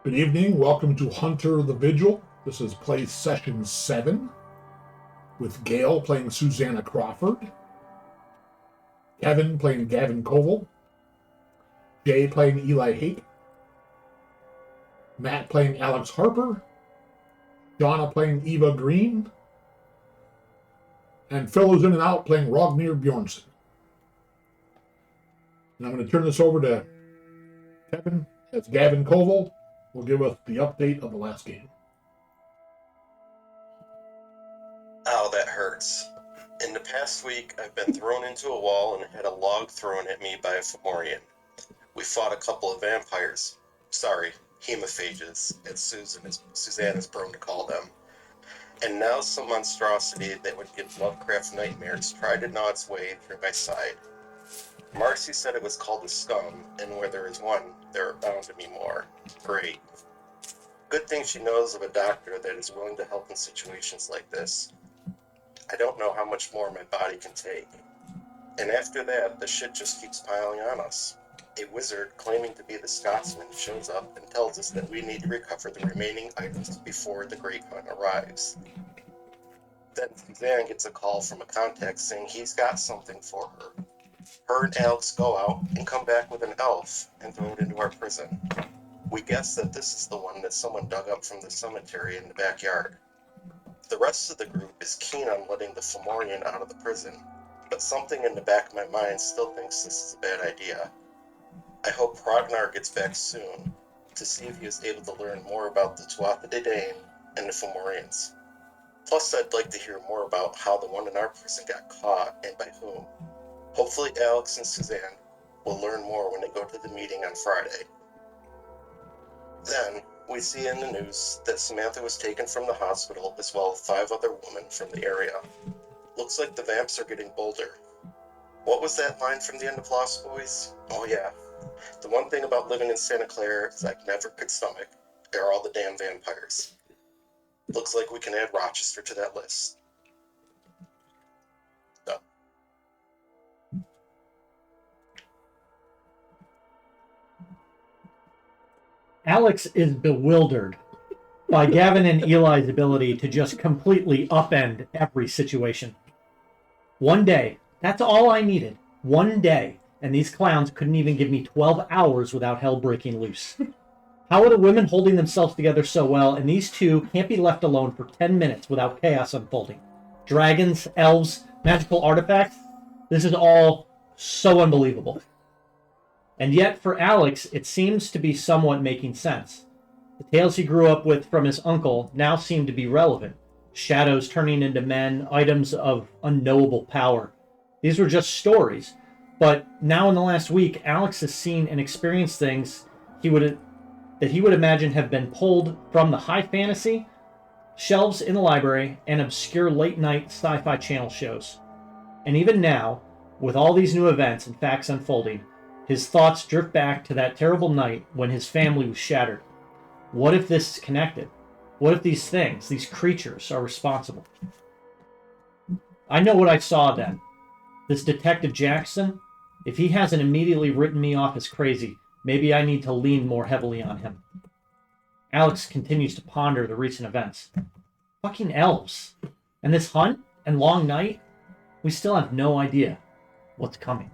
Good evening. Welcome to Hunter the Vigil. This is play session 7 with Gail playing Suzanna Crawford, Kevin playing Gavin Korval, Jay playing Eli Haak, Matt playing Alex Harper, Shawna playing Eva Green, and Phil is in and out playing Rognir Bjornsson. And I'm going to turn this over to Kevin. That's Gavin Korval. Will give us the update of the last game. Ow, that hurts. In the past week, I've been thrown into a wall and had a log thrown at me by a Fomorian. We fought a couple of vampires. Sorry, hemophages, as Suzanna's prone to call them. And now some monstrosity that would give Lovecraft nightmares tried to gnaw its way through my side. Marcy said it was called a scum, and where there is one, there are bound to be more. Great. Good thing she knows of a doctor that is willing to help in situations like this. I don't know how much more my body can take. And after that, the shit just keeps piling on us. A wizard claiming to be the Scotsman shows up and tells us that we need to recover the remaining items before the Great Hunt arrives. Then Suzanne gets a call from a contact saying he's got something for her. Her and Alex go out and come back with an elf and throw it into our prison. We guess that this is the one that someone dug up from the cemetery in the backyard. The rest of the group is keen on letting the Fomorian out of the prison, but something in the back of my mind still thinks this is a bad idea. I hope Ragnar gets back soon to see if he is able to learn more about the Tuatha De Danann and the Fomorians. Plus, I'd like to hear more about how the one in our prison got caught and by whom. Hopefully Alex and Suzanne will learn more when they go to the meeting on Friday. Then, we see in the news that Samantha was taken from the hospital as well as 5 other women from the area. Looks like the vamps are getting bolder. What was that line from the end of Lost Boys? Oh yeah. The one thing about living in Santa Clara is I never could stomach are all the damn vampires. Looks like we can add Rochester to that list. Done. Alex is bewildered by Gavin and Eli's ability to just completely upend every situation. One day, that's all I needed. One day, and these clowns couldn't even give me 12 hours without hell breaking loose. How are the women holding themselves together so well, and these two can't be left alone for 10 minutes without chaos unfolding? Dragons, elves, magical artifacts, this is all so unbelievable. And yet, for Alex, it seems to be somewhat making sense. The tales he grew up with from his uncle now seem to be relevant. Shadows turning into men, items of unknowable power. These were just stories. But now in the last week, Alex has seen and experienced things that he would imagine have been pulled from the high fantasy, shelves in the library, and obscure late-night sci-fi channel shows. And even now, with all these new events and facts unfolding, his thoughts drift back to that terrible night when his family was shattered. What if this is connected? What if these things, these creatures, are responsible? I know what I saw then. This Detective Jackson, if he hasn't immediately written me off as crazy, maybe I need to lean more heavily on him. Alex continues to ponder the recent events. Fucking elves. And this hunt and long night, we still have no idea what's coming.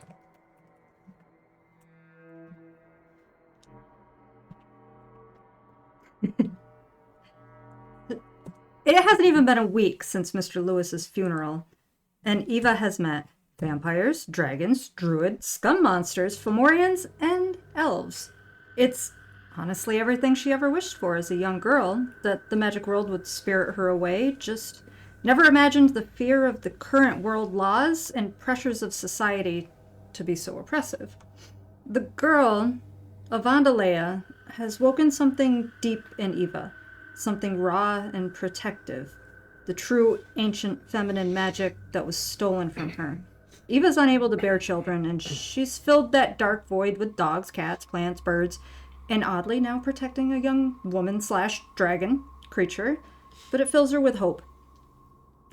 It hasn't even been a week since Mr. Lewis's funeral, and Eva has met vampires, dragons, druids, scum monsters, Fomorians, and elves. It's honestly everything she ever wished for as a young girl, that the magic world would spirit her away, just never imagined the fear of the current world laws and pressures of society to be so oppressive. The girl, Avandalea, has woken something deep in Eva, something raw and protective, the true ancient feminine magic that was stolen from her. Eva's unable to bear children, and she's filled that dark void with dogs, cats, plants, birds, and oddly now protecting a young woman/dragon creature, but it fills her with hope.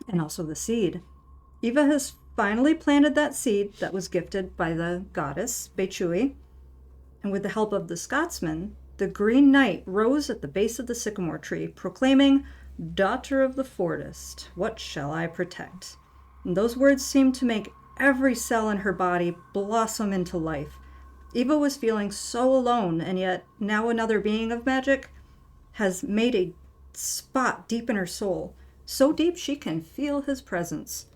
And also the seed. Eva has finally planted that seed that was gifted by the goddess, Bechui, and with the help of the Scotsman, the Green Knight rose at the base of the sycamore tree, proclaiming, "Daughter of the Fortist, what shall I protect?" And those words seemed to make every cell in her body blossom into life. Eva was feeling so alone, and yet now another being of magic has made a spot deep in her soul, so deep she can feel his presence.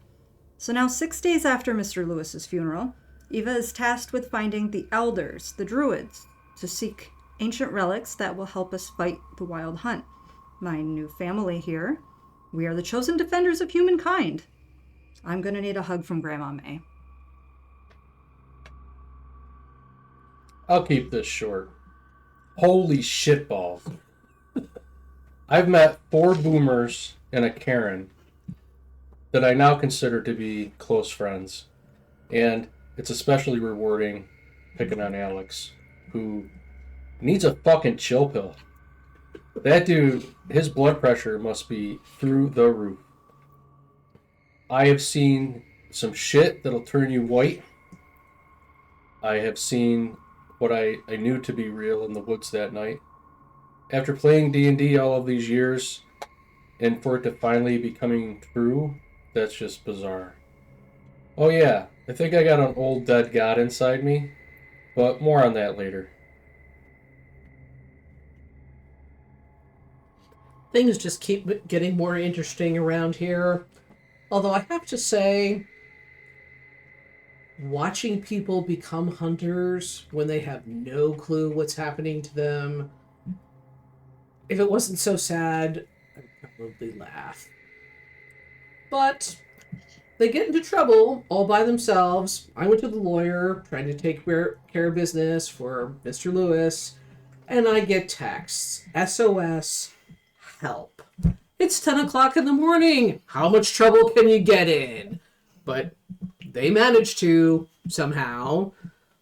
So now, 6 days after Mr. Lewis's funeral, Eva is tasked with finding the elders, the druids, to seek ancient relics that will help us fight the wild hunt. My new family here, we are the chosen defenders of humankind. I'm going to need a hug from Grandma May. I'll keep this short. Holy shitballs. I've met 4 boomers and a Karen that I now consider to be close friends. And it's especially rewarding picking on Alex, who needs a fucking chill pill. That dude, his blood pressure must be through the roof. I have seen some shit that'll turn you white. I have seen what I knew to be real in the woods that night. After playing D&D all of these years, and for it to finally be coming true, that's just bizarre. Oh yeah, I think I got an old dead god inside me, but more on that later. Things just keep getting more interesting around here. Although I have to say, watching people become hunters when they have no clue what's happening to them, if it wasn't so sad, I'd probably laugh. But they get into trouble all by themselves. I went to the lawyer trying to take care of business for Mr. Lewis, and I get texts, SOS, help. It's 10 o'clock in the morning. How much trouble can you get in? But they manage to, somehow.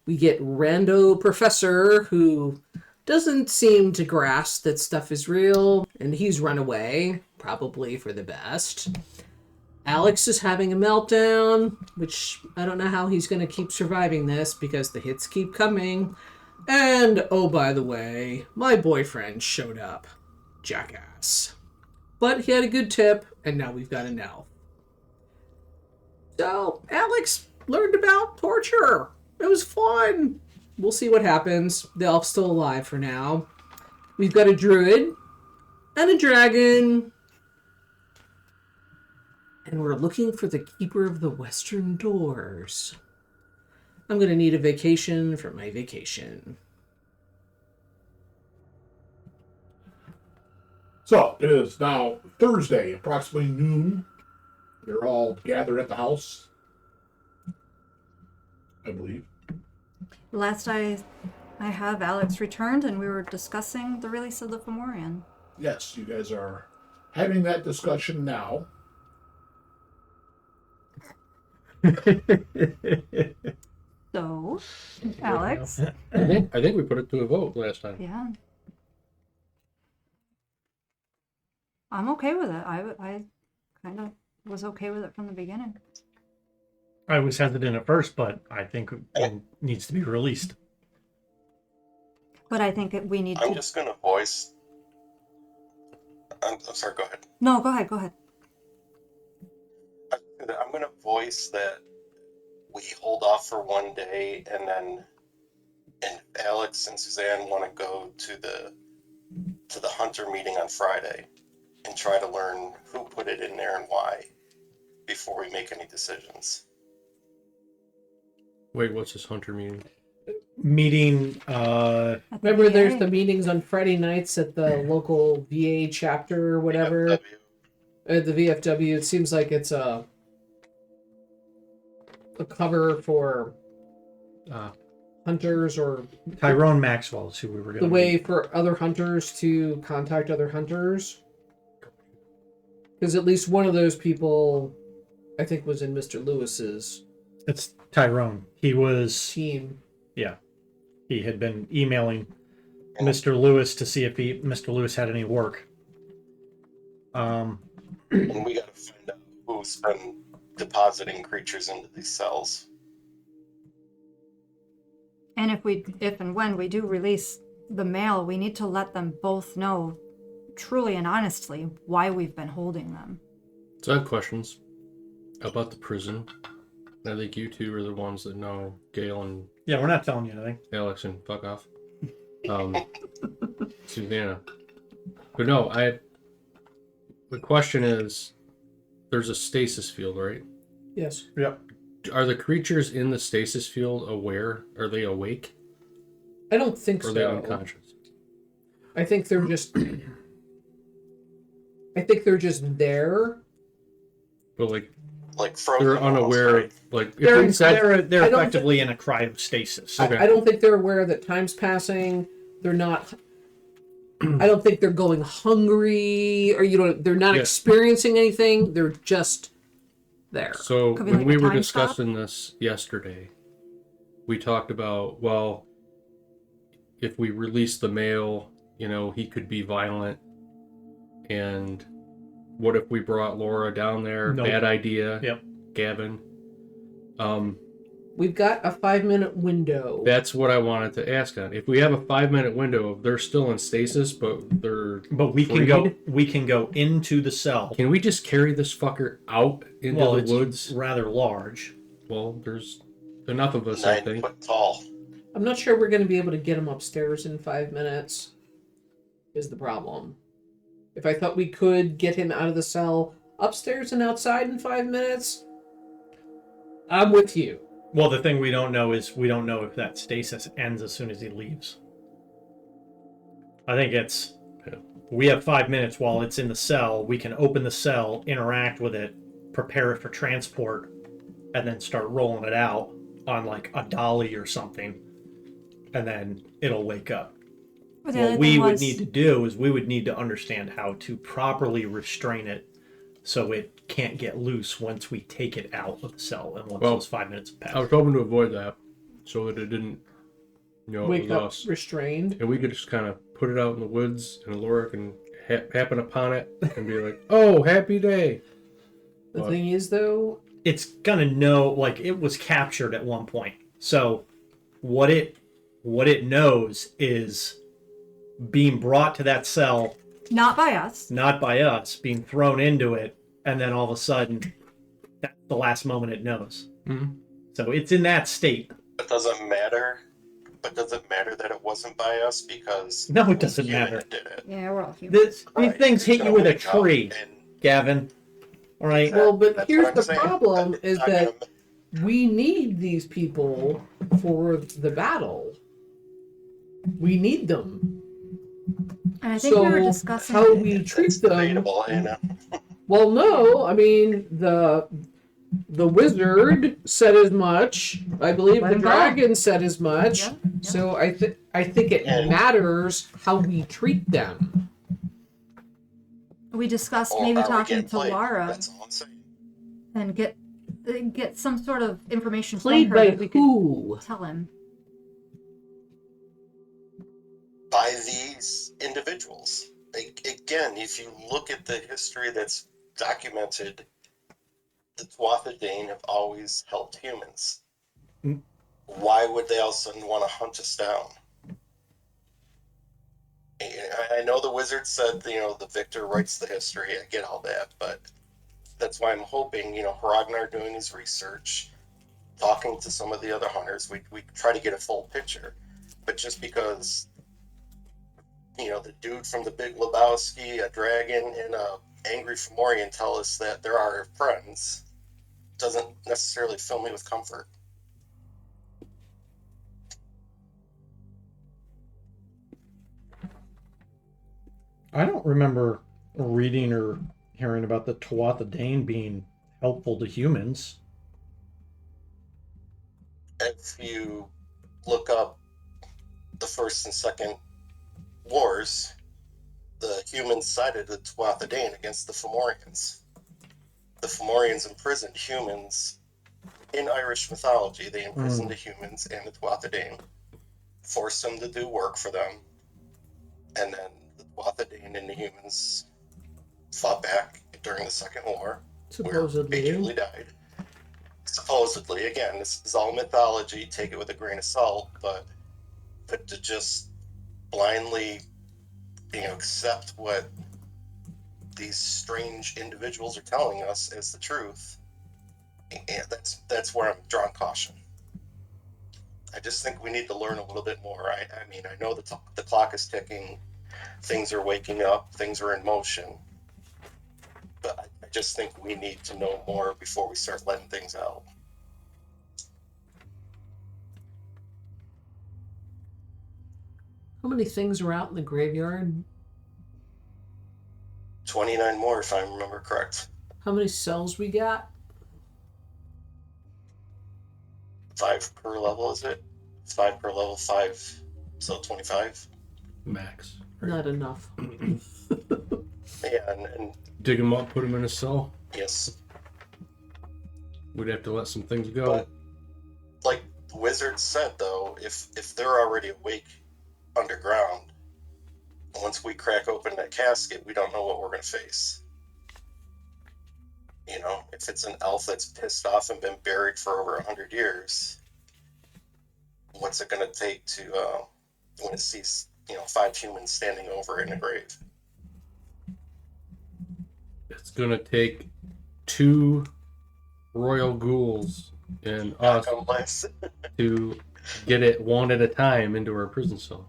We get rando professor who doesn't seem to grasp that stuff is real, and he's run away, probably for the best. Alex is having a meltdown, which I don't know how he's going to keep surviving this because the hits keep coming. And, oh, by the way, my boyfriend showed up. Jackass. But he had a good tip, and now we've got an elf. So, Alex learned about torture. It was fun. We'll see what happens. The elf's still alive for now. We've got a druid and a dragon. And we're looking for the keeper of the western doors. I'm going to need a vacation for my vacation. So, it is now Thursday, approximately noon. You're all gathered at the house, I believe. Last I have, Alex returned and we were discussing the release of the Fomorian. Yes, you guys are having that discussion now. So, Alex? I think we put it to a vote last time. Yeah. I'm okay with it. I kind of was okay with it from the beginning. I was hesitant at first, but I think it needs to be released. But I think we need I'm to... just going to voice... I'm sorry, go ahead. No, go ahead. I'm going to voice that we hold off for one day, and then Alex and Suzanne want to go to the hunter meeting on Friday and try to learn who put it in there and why before we make any decisions. Wait, what's this hunter meeting? Meeting, Remember, there's the meetings on Friday nights at the local VA chapter or whatever. VFW. At the VFW, it seems like it's a cover for hunters, or Tyrone Maxwell is who we were going to the way for other hunters to contact other hunters. Because at least one of those people, I think, was in Mr. Lewis's It's Tyrone. He was, team. yeah. He had been emailing Mr. Lewis to see if Mr. Lewis had any work. And we got to find out who's been depositing creatures into these cells. And if and when we do release the mail, we need to let them both know truly and honestly why we've been holding them. So I have questions about the prison. I think you two are the ones that know, Gail and Yeah, we're not telling you anything. Alex, and fuck off. Suzanna. But no, the question is, there's a stasis field, right? Yes. Yep. Are the creatures in the stasis field aware? Are they awake? I don't think Or so. are they unconscious? I think they're just. I think they're just there. But like frozen. they're unaware. Like if They're- they said, They're I don't effectively in a cryostasis. Okay. I don't think they're aware that time's passing. They're not. I don't think they're going hungry, or they're not Yeah. experiencing anything. They're just there. So Could be when like we a were time stop? discussing this yesterday, we talked about, well, if we release the male, he could be violent. And what if we brought Laura down there? Nope. Bad idea. Yep. Gavin. We've got a 5-minute window. That's what I wanted to ask on. If we have a 5-minute window, they're still in stasis, but they're But we can go into the cell. Can we just carry this fucker out into the it's woods? rather large. Well, there's enough of us, I 9 think. foot tall. I'm not sure we're going to be able to get them upstairs in 5 minutes. Is the problem. If I thought we could get him out of the cell upstairs and outside in 5 minutes, I'm with you. Well, the thing we don't know is we don't know if that stasis ends as soon as he leaves. I think we have 5 minutes while it's in the cell. We can open the cell, interact with it, prepare it for transport, and then start rolling it out on like a dolly or something, and then it'll wake up. But the What other we thing would was- need to do is we would need to understand how to properly restrain it so it can't get loose once we take it out of the cell and once Well, those 5 minutes pass. I was hoping to avoid that so that it didn't, it Wake was up us. restrained. And we could just kind of put it out in the woods and Laura can happen upon it and be like, oh, happy day. The But- thing is, though, It's gonna know, like, it was captured at one point. So what it knows is being brought to that cell, Not by us. not by us, being thrown into it, and then all of a sudden, that's the last moment it knows. Mhm. So it's in that state. But does it matter? But does it matter that it wasn't by us because No, it doesn't human matter. did it? Yeah, we're all humans. These Right. things hit It's you gonna with a wake up tree, and Gavin. All right. well, but that's here's what I'm the saying. problem: is Not that gonna- we need these people for the battle. We need them. And I think we were discussing how we it's treat them. debatable, Well, no, I mean the wizard said as much. I believe Let the him go. dragon said as much. Yeah, yeah. So I think it And- matters how we treat them. We discussed Or maybe are we talking getting to played? Lara That's all I'm saying. and get some sort of information Played from her by that we could who? tell him. By these individuals. Again, if you look at the history that's documented, the Tuatha Dane have always helped humans. Mm. Why would they all of a sudden want to hunt us down? I know the wizard said, the victor writes the history. I get all that, but that's why I'm hoping, Hragnar doing his research, talking to some of the other hunters, we try to get a full picture. But just because, the dude from the Big Lebowski, a dragon, and a angry Fomorian tell us that they're our friends, doesn't necessarily fill me with comfort. I don't remember reading or hearing about the Tuatha Dane being helpful to humans. If you look up the First and Second Wars, the humans sided the Tuatha Dane against the Fomorians. The Fomorians imprisoned humans in Irish mythology. They imprisoned the humans and the Tuatha Dane, forced them to do work for them, and then the Tuatha Dane and the humans fought back during the Second War. Where Vigil Supposedly. died. Supposedly, again, this is all mythology. Take it with a grain of salt, but to just blindly, accept what these strange individuals are telling us as the truth. And that's where I'm drawing caution. I just think we need to learn a little bit more. I mean, I know the clock is ticking, things are waking up, things are in motion, but I just think we need to know more before we start letting things out. How many things are out in the graveyard? 29 more, if I remember correct. How many cells we got? 5 per level, is it? 5 per level, 5, so 25. Max. Not enough. Yeah, and Dig them up, put them in a cell. yes, We'd have to let some things go. but like the wizard said, though, if they're already awake underground, once we crack open that casket, we don't know what we're going to face. If it's an elf that's pissed off and been buried for over 100 years, what's it going to take to, when it sees, 5 humans standing over in a grave? It's gonna take 2 royal ghouls and us Unless, to get it one at a time into our prison cell.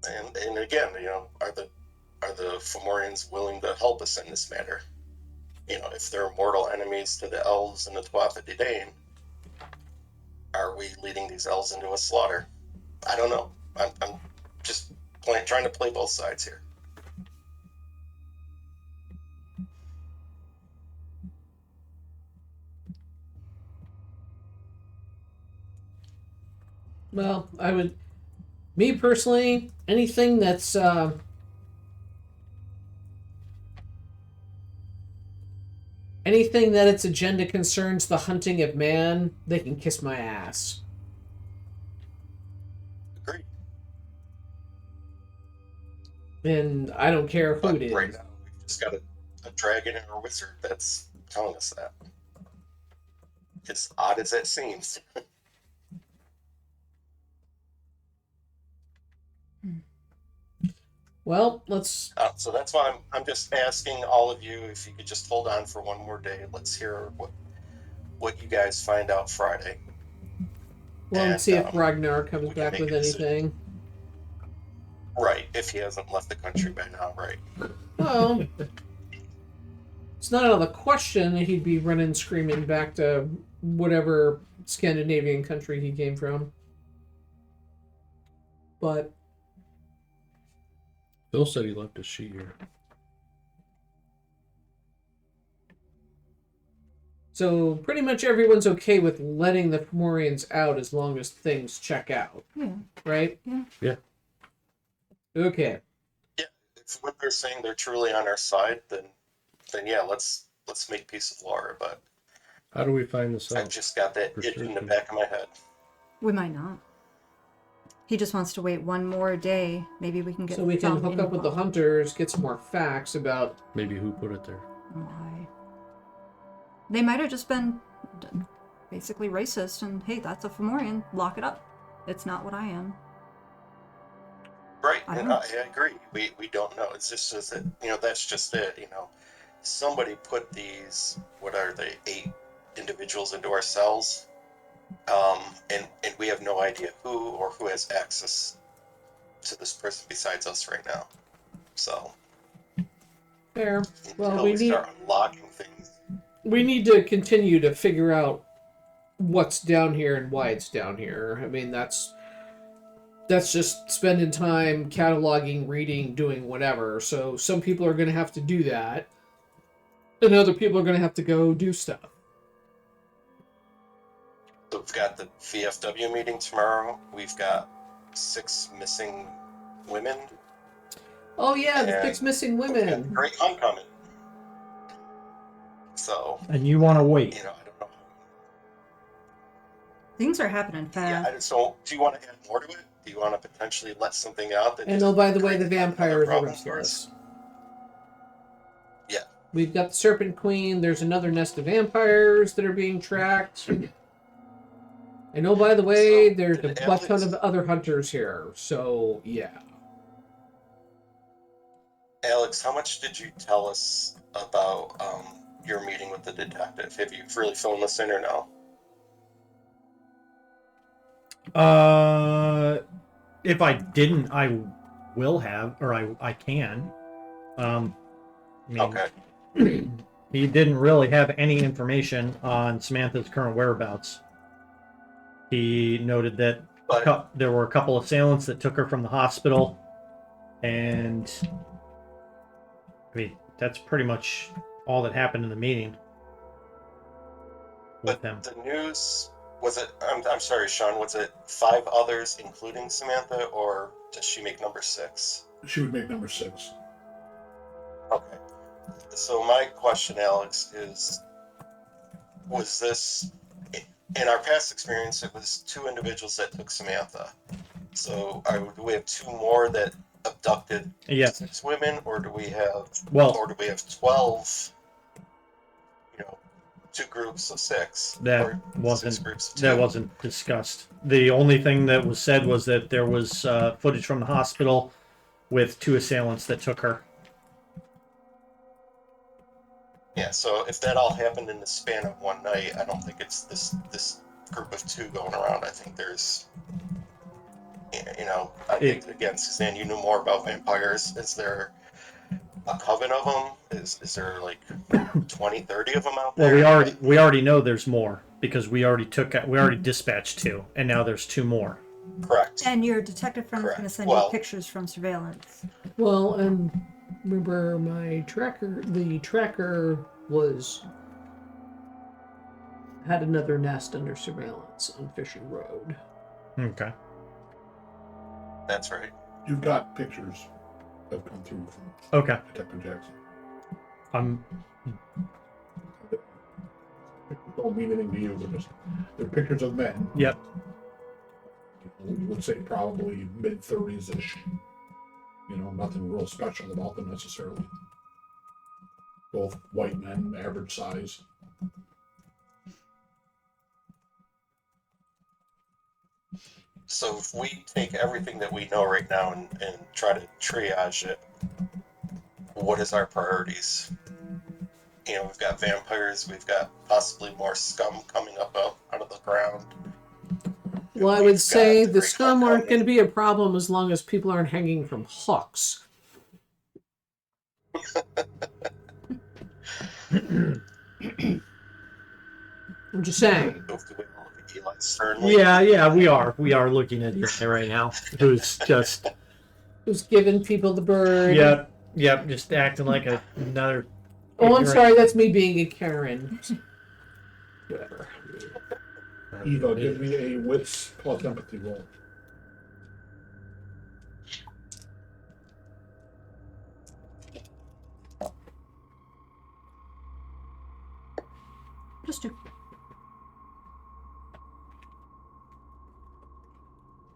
and again, are the Fomorians willing to help us in this matter? If they're mortal enemies to the elves and the Tuatha De Danann, are we leading these elves into a slaughter? I don't know. I'm just trying to play both sides here. Well, me personally, anything that's anything that its agenda concerns the hunting of man, they can kiss my ass. Agreed. And I don't care who But it is. right now, we've just got a dragon and a wizard that's telling us that. As odd as that seems. Well, let's. So that's why I'm just asking all of you if you could just hold on for one more day. Let's hear what you guys find out Friday. Let's see if we Ragnar comes can back make with a decision. anything. Right, if he hasn't left the country by now, right? Well, it's not out of the question that he'd be running screaming back to whatever Scandinavian country he came from. But Phil said he left his sheet here. so pretty much everyone's okay with letting the Fomorians out as long as things check out, Yeah. right? Yeah. Yeah. Okay. Yeah, if what they're saying they're truly on our side, then yeah, let's make peace with Laura. But How do we find this I've out? just got that For itch in the certain. back of my head. We might not. He just wants to wait one more day. Maybe we can get So we can some hook up with the info. hunters, get some more facts about. Maybe who put it there? Why? They might have just been basically racist and, hey, that's a Fomorian. Lock it up. It's not what I am. Right, I and don't- I agree. We don't know. It's just that that's just it. Somebody put these, what are they, 8 individuals into our cells, and we have no idea who or who has access to this person besides us right now. So Fair. Well, until we we need start unlocking things. we need to continue to figure out what's down here and why it's down here. I mean, that's just spending time cataloging, reading, doing whatever. So some people are going to have to do that, and other people are going to have to go do stuff. So we've got the VFW meeting tomorrow. We've got 6 missing women. Oh yeah, the And 6 missing We've got women. Great Homecoming. So, And you want to wait. I don't know. Things are happening Yeah, fast. I just don't. Do you want to add more to it? Do you want to potentially let something out that? And just oh, by the way, the creates another vampires are problem for us? restless. Yeah. We've got the Serpent Queen. There's another nest of vampires that are being tracked. I know, by the way, there's a Did butt ton of Alex- other hunters here, so yeah. Alex, how much did you tell us about your meeting with the detective? Have you really filmed this in or no? If I didn't, I will have, or I can. I mean, Okay. he didn't really have any information on Samantha's current whereabouts. He noted that But there were a couple assailants that took her from the hospital, and I mean, that's pretty much all that happened in the meeting with them. the news, was it, I'm sorry, Shawn, was it 5 others including Samantha, or does she make number 6? She would make number 6. Okay. So my question, Alex, is, was this, in our past experience, it was 2 individuals that took Samantha. So do we have 2 more that abducted Yes. 6 women, or do we have, Well, or do we have 12, 2 groups of 6? That or 6 wasn't groups of 2? that wasn't discussed. The only thing that was said was that there was footage from the hospital with 2 assailants that took her. Yeah, so if that all happened in the span of one night, I don't think it's this group of 2 going around. I think there's, I think, again, Suzanne, you knew more about vampires. Is there a coven of them? Is there like 20, 30 of them out there? Well, we already know there's more because we already dispatched 2, and now there's 2 more. Correct. And your detective friend is going to send you pictures from surveillance. Well, and remember the tracker had another nest under surveillance on Fisher Road. Okay. That's right. You've got pictures that come through from Okay. Detective Jackson. Don't mean anything to you, they're pictures of men. Yep. We would say probably mid-30s-ish. Nothing real special about them necessarily. Both white men, average size. So if we take everything that we know right now and try to triage it, what is our priorities? We've got vampires, we've got possibly more scum coming up out of the ground. Well, I would say the scum aren't going to be a problem as long as people aren't hanging from hooks. I'm just saying. Yeah, we are. We are looking at it right now. Who's giving people the bird. Yep, just acting like another. Oh, I'm sorry, that's me being a Karen. Whatever. Eva, give me a wits plus empathy roll. Just 2.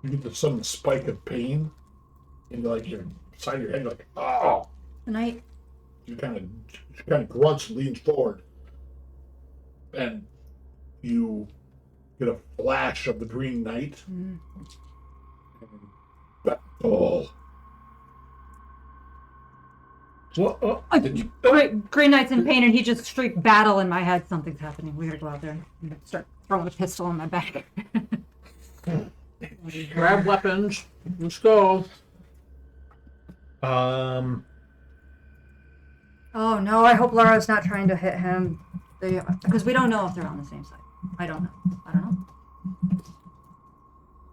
You get the sudden spike of pain in your side of your head, like, oh! And She kind of grunts and leans forward. And you get a flash of the Green Knight. Oh. What? Green Knight's in pain, and he just shrieked battle in my head. Something's happening. We gotta go out there and start throwing a pistol in my back. Grab weapons. Let's go. Oh no, I hope Laura's not trying to hit him. Because we don't know if they're on the same side. I don't know.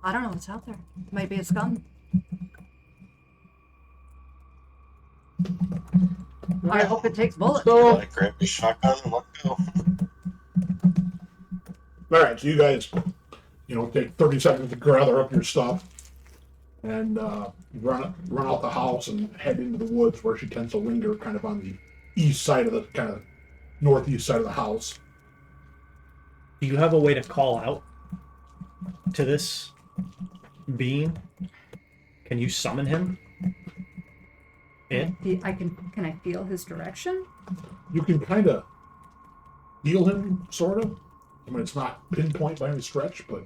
I don't know what's out there. It might be a scum. I hope it takes bullets. So, Grab your shotgun and let's go. Alright, so you guys, take 30 seconds to gather up your stuff and run out the house and head into the woods where she tends to linger kind of on the east side of the, kind of northeast side of the house. Do you have a way to call out to this being? Can you summon him? Can I feel his direction? You can kind of feel him, sort of. I mean, it's not pinpoint by any stretch, but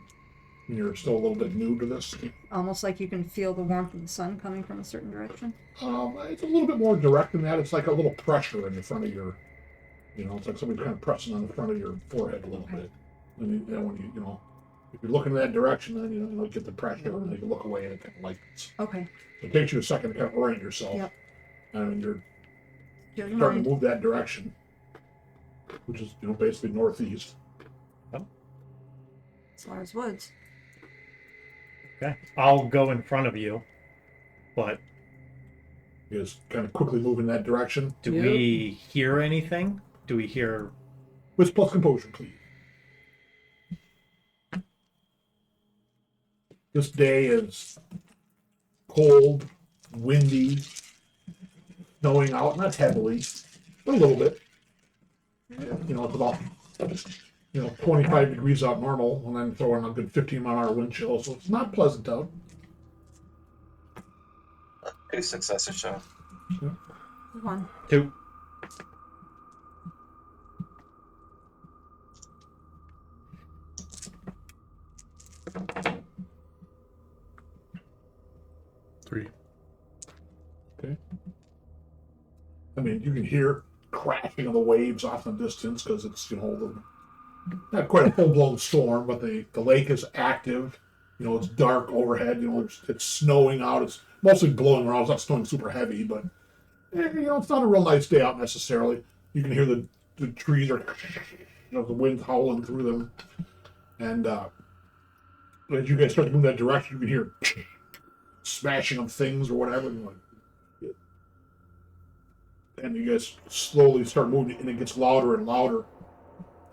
and you're still a little bit new to this. Almost like you can feel the warmth of the sun coming from a certain direction. It's a little bit more direct than that. It's like a little pressure in the front of your, it's like somebody kind of pressing on the front of your forehead a little bit. And when you, if you're looking in that direction, then you get the pressure, and then you can look away and it kind of lightens. Okay. So it takes you a second to kind of orient yourself. Yep. And you're Feel your starting mind. to move that direction, which is basically northeast. As far as woods. Okay. I'll go in front of you, but You just kind of quickly move in that direction. do Yep. we hear anything? Do we hear... With plus composure, please. This day is cold, windy, snowing out, not heavily, but a little bit. It's about 25 degrees out normal, and then throw in a good 15-mile-an-hour wind chill, so it's not pleasant out. 2 successes, Shawn. 1. 2. I mean, you can hear crashing of the waves off in the distance because it's, not quite a full-blown storm, but the lake is active. It's dark overhead. It's snowing out. It's mostly blowing around. It's not snowing super heavy, but, it's not a real nice day out necessarily. You can hear the trees are, the wind howling through them. And as you guys start to move that direction, you can hear smashing of things or whatever. And you guys slowly start moving, and it gets louder and louder,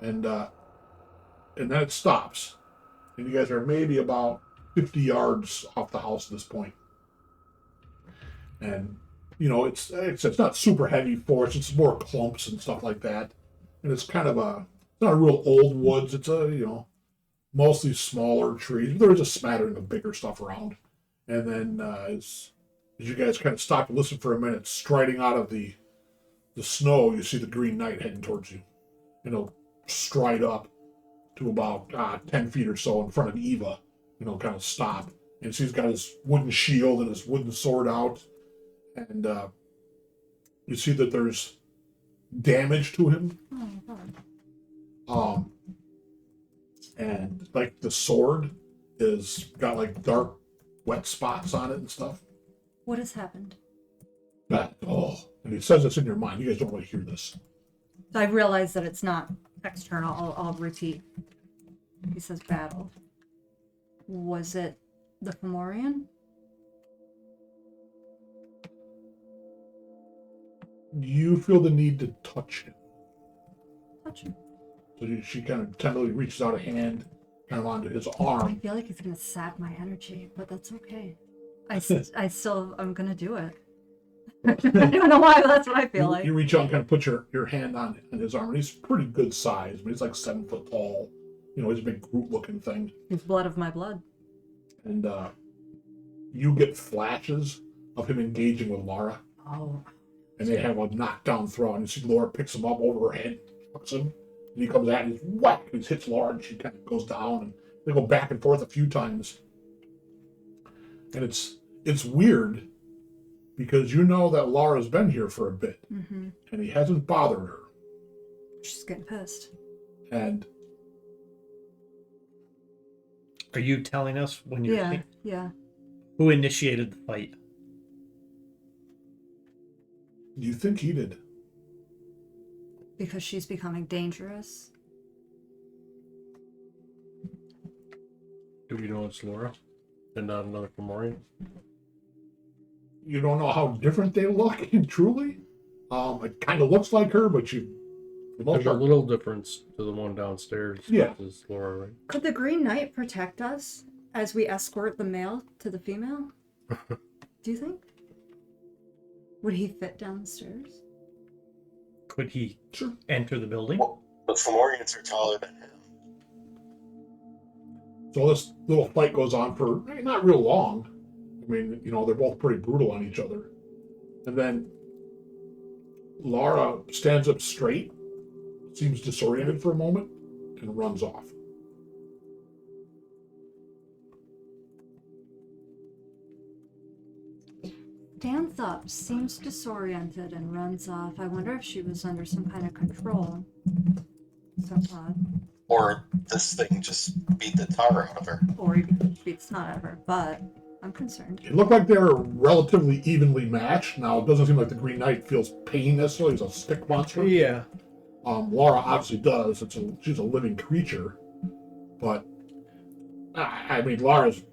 and then it stops, and you guys are maybe about 50 yards off the house at this point. And it's not super heavy forest; it's more clumps and stuff like that, and it's kind of it's not a real old woods. It's mostly smaller trees. There's a smattering of bigger stuff around, and then as you guys kind of stop and listen for a minute, striding out of the snow, you see the Green Knight heading towards you. And he'll stride up to about 10 feet or so in front of Eva, kind of stop. And so he's got his wooden shield and his wooden sword out. And you see that there's damage to him. And like the sword is got like dark, wet spots on it and stuff. What has happened? And he says this in your mind. You guys don't really hear this. I realize that it's not external. I'll repeat. He says battle. Was it the Fomorian? You feel the need to touch him. Touch him. So she kind of tenderly reaches out a hand kind of onto his I arm. feel like he's gonna sap my energy, but that's okay. I'm gonna do it. I don't know why, but that's what I feel like. You reach out and kind of put your hand on his arm, and he's pretty good size. I mean, he's like 7 foot tall. He's a big Groot-looking thing. He's blood of my blood. And you get flashes of him engaging with Laura. Oh. And they have a knockdown throw, and you see Laura picks him up over her head, hooks him, and he comes out and he's whack, and he hits Laura, and she kind of goes down, and they go back and forth a few times. And it's weird, because you know that Laura's been here for a bit, Mm-hmm. and he hasn't bothered her. She's getting pissed. And Are you telling us when you're Yeah, yeah. who initiated the fight? you think he did? Because she's becoming dangerous. Do we know it's Laura and not another Fomorian? You don't know how different they look, truly. It kind of looks like her, but There's a little difference to the one downstairs. Yeah. Is Laura, right? Could the Green Knight protect us as we escort the male to the female? Do you think? Would he fit down the stairs? Could he Sure. enter the building? The Fomorians are taller than him. So this little fight goes on for not real long. I mean, they're both pretty brutal on each other. And then Laura stands up straight, seems disoriented for a moment, and runs off. Stands up, seems disoriented, and runs off. I wonder if she was under some kind of control. So odd. Or this thing just beat the tar out of her. Or he beats not ever, but I'm concerned. It looked like they were relatively evenly matched. Now, it doesn't seem like the Green Knight feels pain necessarily. He's a stick monster. Yeah. Laura obviously does. She's a living creature. But, I mean, Laura's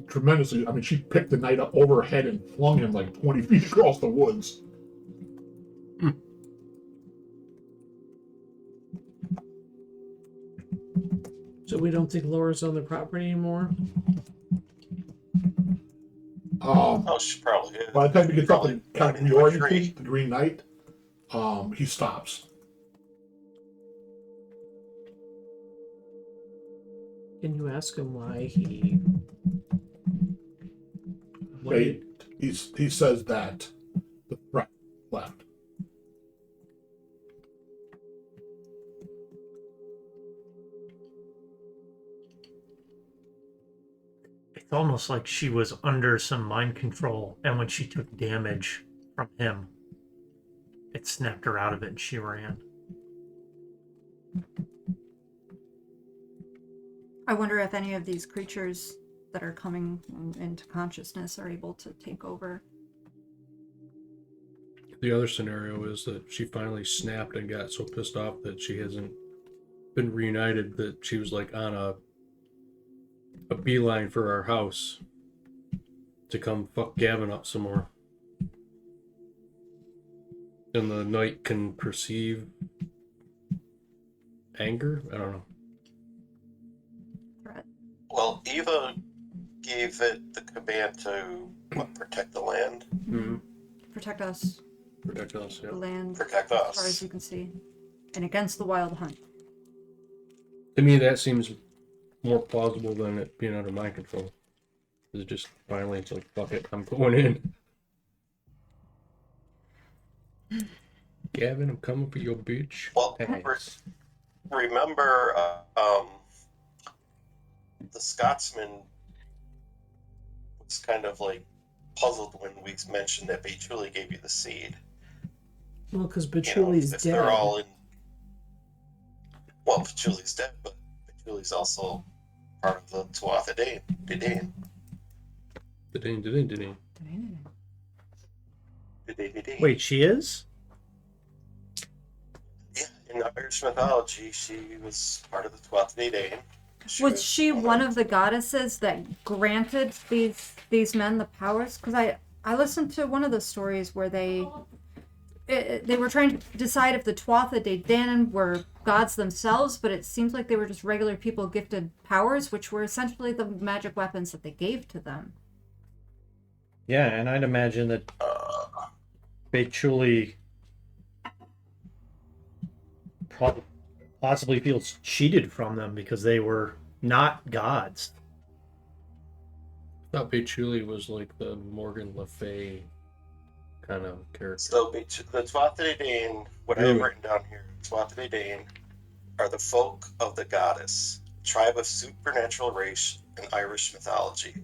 tremendously... I mean, she picked the knight up over her head and flung him like 20 feet across the woods. So we don't think Laura's on the property anymore? Oh, she probably is. By the time he gets up and kind of reorientates tree. the Green Knight, he stops. Can you ask him why he... He says that the threat left. It's almost like she was under some mind control, and when she took damage from him, it snapped her out of it and she ran. I wonder if any of these creatures that are coming into consciousness are able to take over. The other scenario is that she finally snapped and got so pissed off that she hasn't been reunited that she was like on a beeline for our house to come fuck Gavin up some more. And the knight can perceive anger? I don't know. Threat. Well, Eva gave it the command to protect the land. Mm-hmm. Protect us, Protect us, the yeah. land, Protect as far as us. you can see. And against the wild hunt. To me, that seems more plausible than it being under my control. It's just finally, it's like, fuck it, I'm going in. Gavin, I'm coming for your bitch. Well, Thanks. remember, the Scotsman was kind of like puzzled when we mentioned that Vigil gave you the seed. Well, because You know, Bachuli's if dead. they're all in. Well, Vigil's dead, but Vigil's also part of the Tuatha Dé. Da-ding. Wait, she is? Yeah, in Irish mythology, she was part of the Tuatha Dé. Was she one of the goddesses that granted these men the powers? Because I listened to one of the stories where they were trying to decide if the Tuatha Dé Danann were gods themselves, but it seems like they were just regular people gifted powers, which were essentially the magic weapons that they gave to them. Yeah, and I'd imagine that Bechuli possibly feels cheated from them because they were not gods. I thought Bechuli was like the Morgan Le Fay kind of character. So the Tuatha Dé Danann, what I have written down here, Tuatha Dé Danann are the folk of the goddess, tribe of supernatural race in Irish mythology.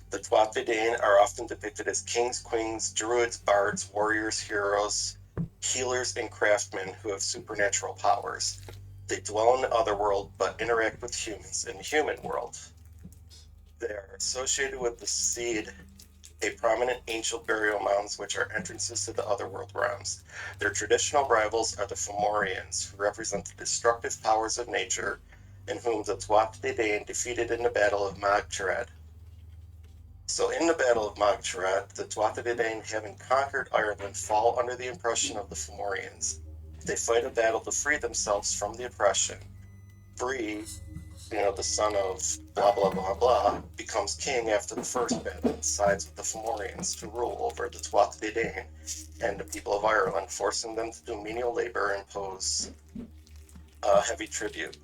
The Tuatha Dé Danann are often depicted as kings, queens, druids, bards, warriors, heroes, healers, and craftsmen who have supernatural powers. They dwell in the otherworld but interact with humans in the human world. They are associated with the seed, a prominent ancient burial mounds which are entrances to the otherworld realms. Their traditional rivals are the Fomorians, who represent the destructive powers of nature, and whom the Tuatha Dé Danann defeated in the Battle of Magchared. So in the Battle of Magchared, the Tuatha Dé Danann, having conquered Ireland, fall under the oppression of the Fomorians. They fight a battle to free themselves from the oppression. Bree, the son of blah blah blah blah, becomes king after the first battle and sides with the Fomorians to rule over the Tuatha Dé Danann and the people of Ireland, forcing them to do menial labor and impose heavy tribute.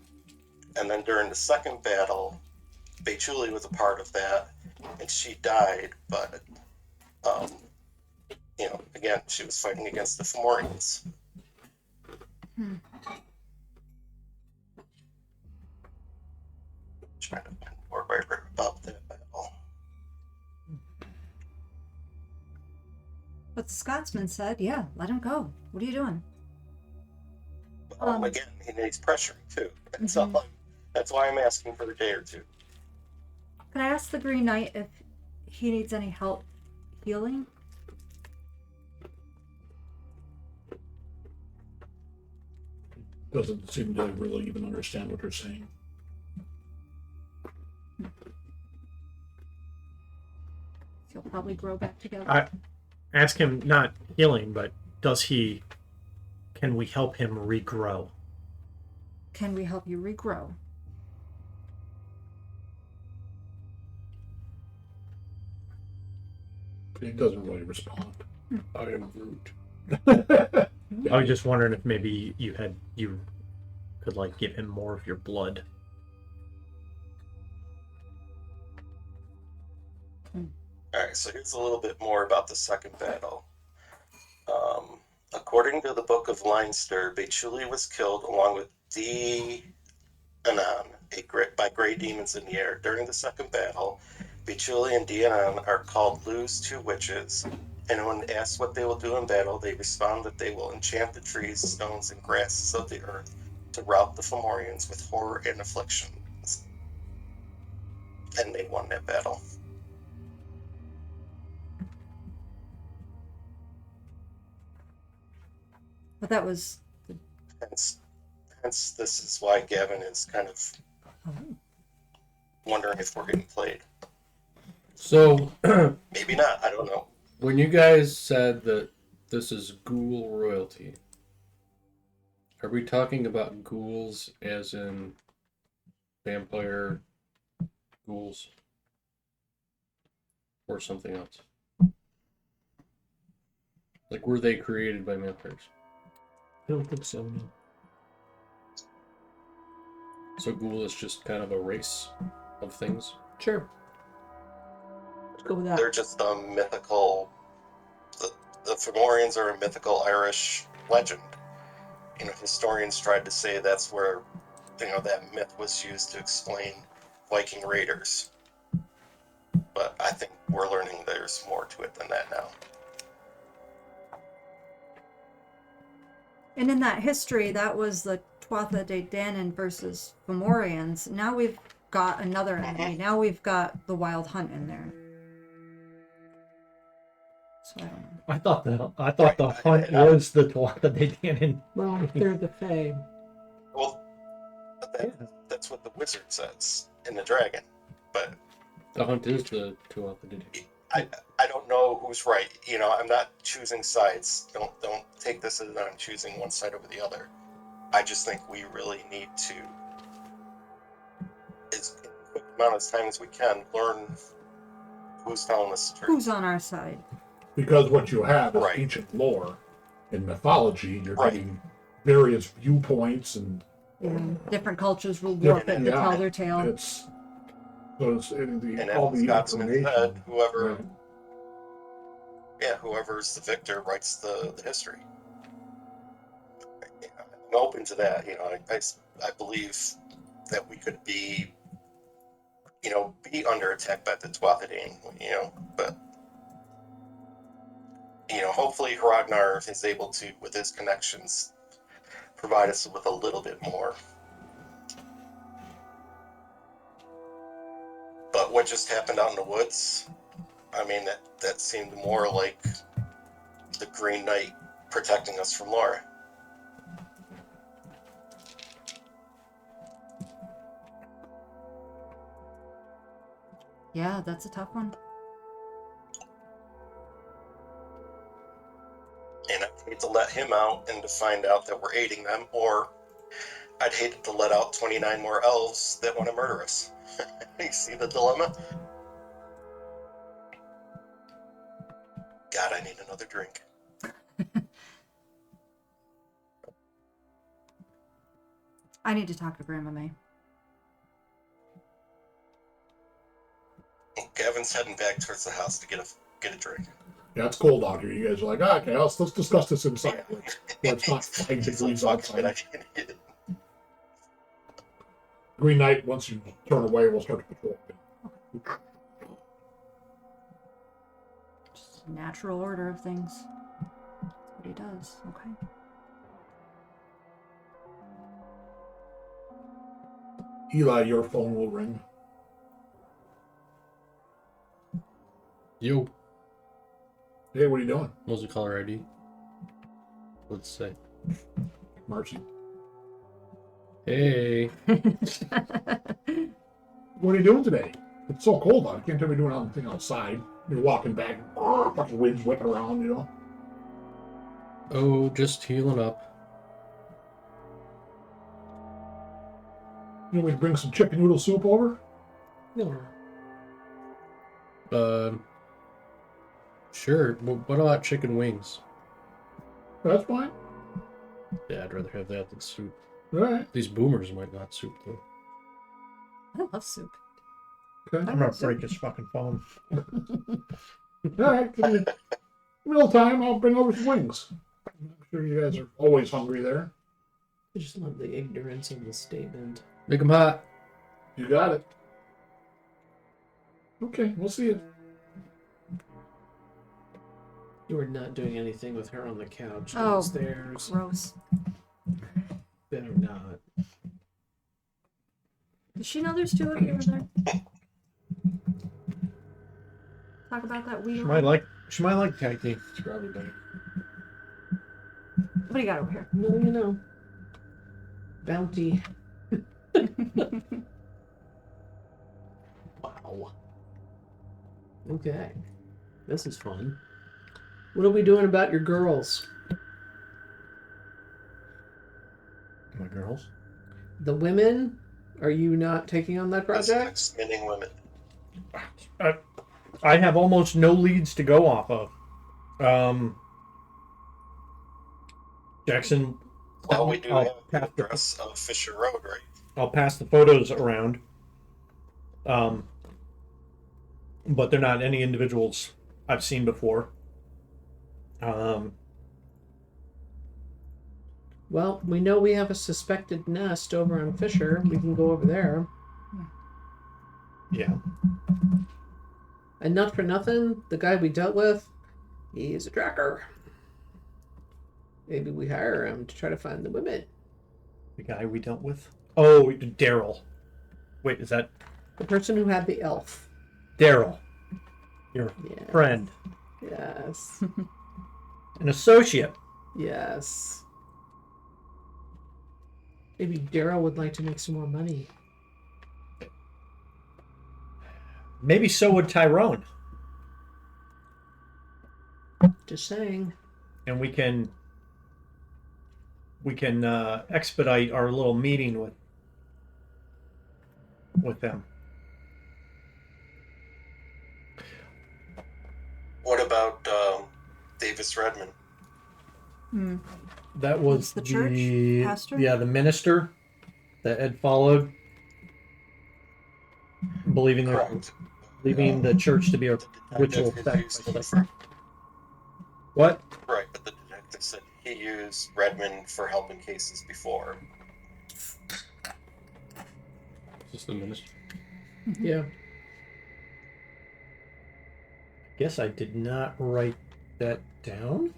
And then during the second battle, Bechuli was a part of that, and she died, but again, she was fighting against the Fomorians. Trying to find more about that battle. But the Scotsman said, yeah, let him go. What are you doing? Again, he needs pressuring too. That's Mhm. all. That's why I'm asking for a day or two. Can I ask the Green Knight if he needs any help healing? Doesn't seem to really even understand what you're saying. He'll probably grow back together. I ask him not healing, but can we help him regrow? Can we help you regrow? He doesn't really respond. I am Groot. I was just wondering if maybe you could like give him more of your blood. Alright, so here's a little bit more about the second battle. According to the Book of Leinster, Bechuli was killed along with Dianan by grey demons in the air. During the second battle, Bechuli and Dianan are called Lu's two witches, and when asked what they will do in battle, they respond that they will enchant the trees, stones, and grasses of the earth to rout the Fomorians with horror and afflictions. And they won that battle. But that was... Hence, this is why Gavin is kind of wondering if we're getting played. So, Maybe not, I don't know. when you guys said that this is ghoul royalty, are we talking about ghouls as in vampire ghouls? Or something else? Like, were they created by vampires? I don't think so. No. So ghoul is just kind of a race of things? Sure. Let's go with that. They're just a mythical... The Fomorians are a mythical Irish legend. You know, historians tried to say that's where, you know, that myth was used to explain Viking raiders. But I think we're learning there's more to it than that now. And in that history, that was the Tuatha De Danann versus Fomorians. Now we've got another enemy. Now we've got the Wild Hunt in there. So I don't know. I thought the hunt was the Tuatha De Danann. Well, they're the Fae. Well, that's what the wizard says in the dragon. But The hunt is the Tuatha De Danann. I don't know who's right. You know, I'm not choosing sides. Don't take this as I'm choosing one side over the other. I just think we really need to, as in a quick amount of time as we can, learn who's telling us the truth. Who's on our side? Because what you have is Right. ancient lore and mythology. You're Right. getting various viewpoints and Different cultures will warp it to Yeah. tell their tale. it's so it's And all as the Scotsman said, information. whoever, Right. whoever's the victor writes the history. I'm open to that. You know, I believe that we could be, you know, be under attack by the Tuatha De Danann, you know, but, you know, hopefully Hragnar is able to, with his connections, provide us with a little bit more. But what just happened out in the woods, I mean, that seemed more like the Green Knight protecting us from Laura. Yeah, that's a tough one. And I'd hate to let him out and to find out that we're aiding them, or I'd hate to let out 29 more elves that want to murder us. You see the dilemma? God, I need another drink. I need to talk to Grandma May. Gavin's heading back towards the house to get a drink. Yeah, it's cold out here. You guys are like, okay, let's discuss this inside. Where it's not 5 degrees outside. Green Knight, once you turn away, we'll start to patrol. natural order of things. That's what he does. Okay. Eli, your phone will ring. Yo, Hey, what are you doing? what's the caller ID? Let's say. Marcy. Hey. What are you doing today? It's so cold out. You can't tell me doing anything outside. You're walking back, fucking wind's whipping around, you know? Oh, just healing up. You want me to bring some chicken noodle soup over? No. Sure. Well, what about chicken wings? That's fine. Yeah, I'd rather have that than soup. All right. These boomers might not soup, though. I love soup. Okay. I'm gonna break his fucking phone. All right. Give me meal time. I'll bring over some wings. I'm sure you guys are always hungry there. I just love the ignorance of the statement. Make 'em hot. You got it. Okay, we'll see you. You were not doing anything with her on the couch Oh, downstairs. Gross. Better not. Does she know there's two of you over there? Talk about that She weird. might like Techie. It's for everybody. What do you got over here? No, you know. Bounty. Wow. Okay. This is fun. What are we doing about your girls? My girls. The women? Are you not taking on that project? Spinning women. I have almost no leads to go off of. Jackson. Well, we do I'll have the pass the- address of Fisher Road, right? I'll pass the photos around. But they're not any individuals I've seen before. Well, we know we have a suspected nest over on Fisher. We can go over there. Yeah. And not for nothing, the guy we dealt with, he's a tracker. Maybe we hire him to try to find the women. The guy we dealt with. Oh, Daryl. Wait, is that The person who had the elf. Daryl? Your Yeah. friend, Yes. an associate. Yes. Maybe Daryl would like to make some more money. Maybe so would Tyrone, Just saying. and we can expedite our little meeting with them. What about Davis Redmond? Hmm. That was The church pastor? Yeah, the minister that had followed, believing Correct. the church to be a The ritual detective had used him sacrifice. for, What? right, but the detective said he used Redmond for helping cases before. Is this the minister? Yeah. Guess I did not write that down.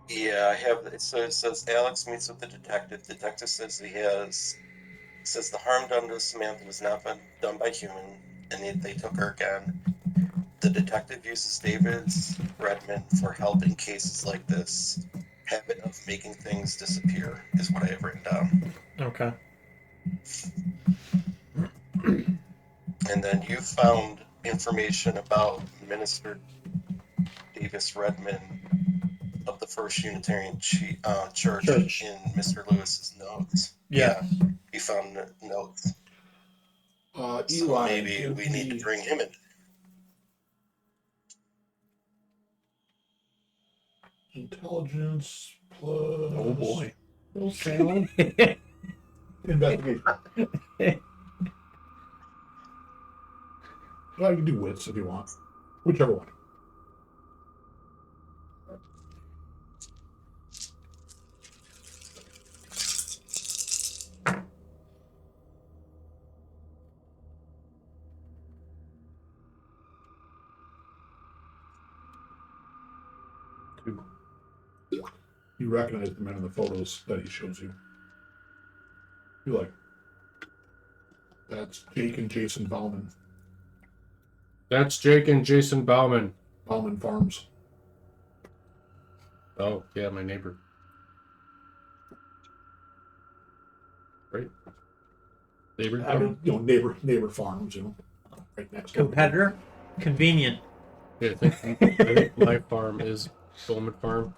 Yeah, I have. It says Alex meets with the detective. Detective says says the harm done to Samantha was not done by human, and they took her again. The detective uses Davis Redmond for help in cases like this. Habit of making things disappear is what I have written down. Okay. And then you found information about Minister Davis Redmond of the First Unitarian Church Church. in Mr. Lewis's notes. Yeah. Yeah, you found the notes. So Eli, maybe give we need me to bring him in. intelligence plus. Oh boy. Okay. Investigation. Well, you can do wits if you want. Whichever one. 2. You recognize the men in the photos that he shows you. You're like, that's Jake and Jason Bauman. That's Jake and Jason Bauman. Bauman Farms. Oh, yeah, my neighbor. Right? Neighbor? I mean, neighbor farms, right next door. Competitor? Convenient. Yeah, I think my farm is Bowman Farm.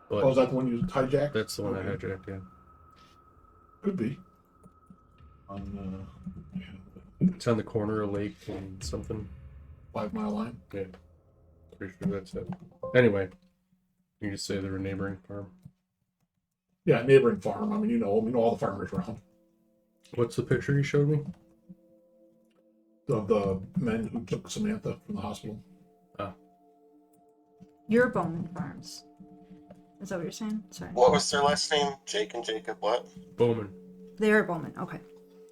But Oh, is that the one you hijacked? that's the one I hijacked, yeah. Could be. It's on the corner of Lake and something. 5 Mile Line. Yeah. Pretty sure that's it. Anyway, you could say they're a neighboring farm. Yeah, neighboring farm. I mean, all the farmers around. What's the picture you showed me? Of the men who took Samantha from the hospital. Your Bowman Farms. Is that what you're saying? Sorry. What was their last name? Jake and Jacob what? Bowman. They are Bowman. Okay.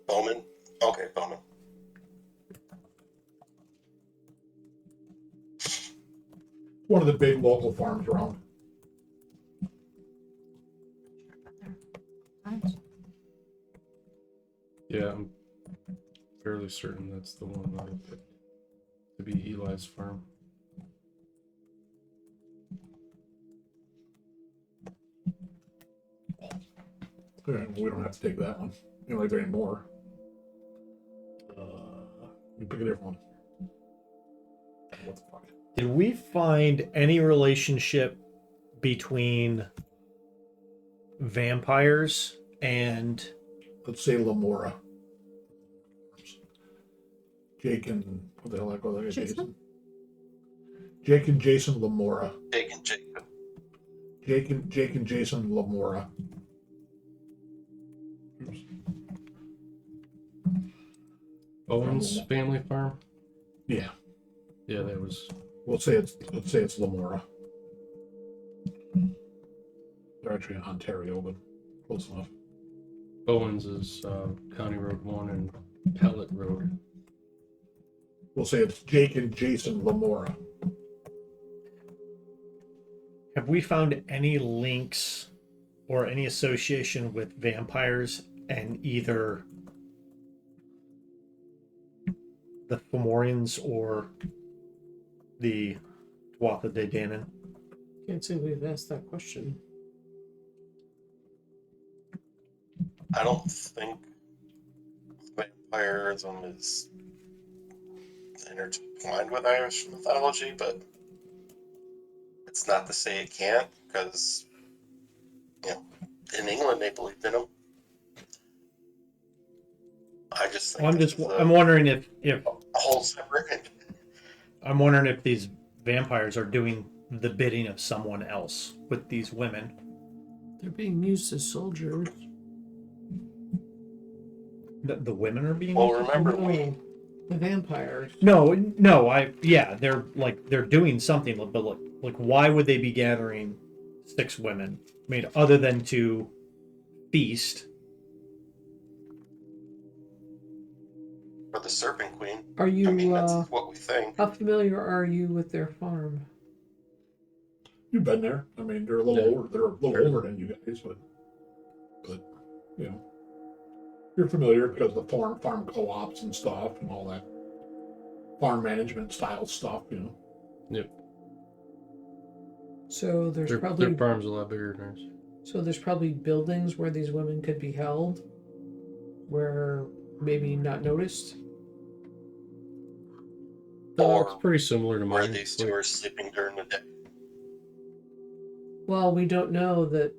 Bowman? Okay, Bowman. One of the big local farms around. Yeah, I'm fairly certain that's the one that I picked to be Eli's farm. Yeah, we don't have to take that one. Like there ain't more. You pick a different one. What the fuck? Did we find any relationship between vampires and Let's say Lamora. Jake and what the hell I call that guy? Jason. Jake and Jason Lamora. Jake and Jacob. Jake and Jason Lamora. Oops. Owen's family farm? Yeah. Yeah, that was. Let's say it's Lamora. They're actually in Ontario, but close enough. Owens is County Road 1 and Pellet Road. We'll say it's Jake and Jason Lamora. have we found any links or any association with vampires and either the Fomorians or the Tuatha De Danann? Can't say we've asked that question. I don't think vampirism is intertwined with Irish mythology, but it's not to say it can't, because, you know, in England they believed in them. I just think I'm wondering if a whole separate. I'm wondering if these vampires are doing the bidding of someone else with these women. They're being used as soldiers. The women are being. Well, remember The vampires. No, they're doing something, but like why would they be gathering 6 women? I mean, other than to feast. for the Serpent Queen. Are you? I mean, that's what we think. How familiar are you with their farm? You've been there. I mean, they're a little older. They're a little older than you guys, but you know, you're familiar because of the farm co-ops and stuff and all that farm management style stuff. You know. Yep. So there's Their probably farm's a lot bigger than ours. So there's probably buildings where these women could be held, where maybe not noticed. It's pretty similar to Where mine. these two are sleeping during the day. Well, we don't know that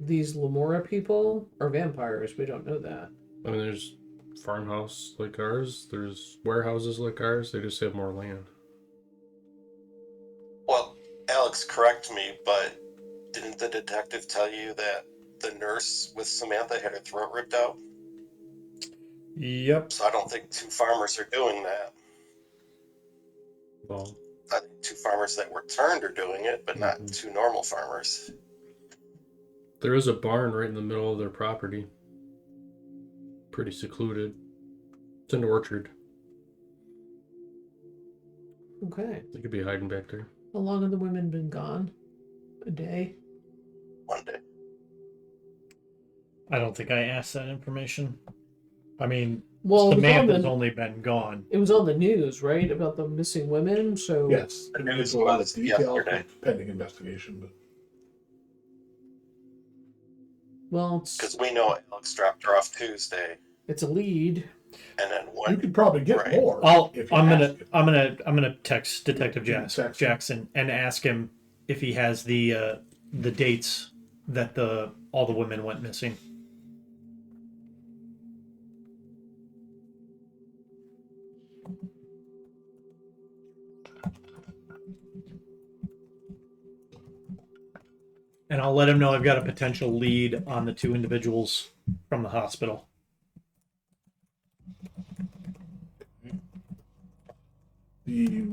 these Lamora people are vampires. We don't know that. I mean, there's farmhouse like ours. There's warehouses like ours. They just have more land. Well, Alex, correct me, but didn't the detective tell you that the nurse with Samantha had her throat ripped out? Yep. So I don't think 2 farmers are doing that. Well, I think 2 farmers that were turned are doing it, but not 2 normal farmers. there is a barn right in the middle of their property. Pretty secluded. It's an orchard. Okay. They could be hiding back there. How long have the women been gone? A day? One day. I don't think I asked that information. I mean, Well, Samantha's only been gone. it was on the news, right? About the missing women. So Yes. The I mean, news there's a lot of was details yesterday. pending investigation, but well, Because we know Alex dropped her off Tuesday, it's a lead. and then you one. could probably get Right. more. if you I'm ask it. gonna text Detective You can text him. Jackson and ask him if he has the dates that all the women went missing. And I'll let him know I've got a potential lead on the 2 individuals from the hospital. The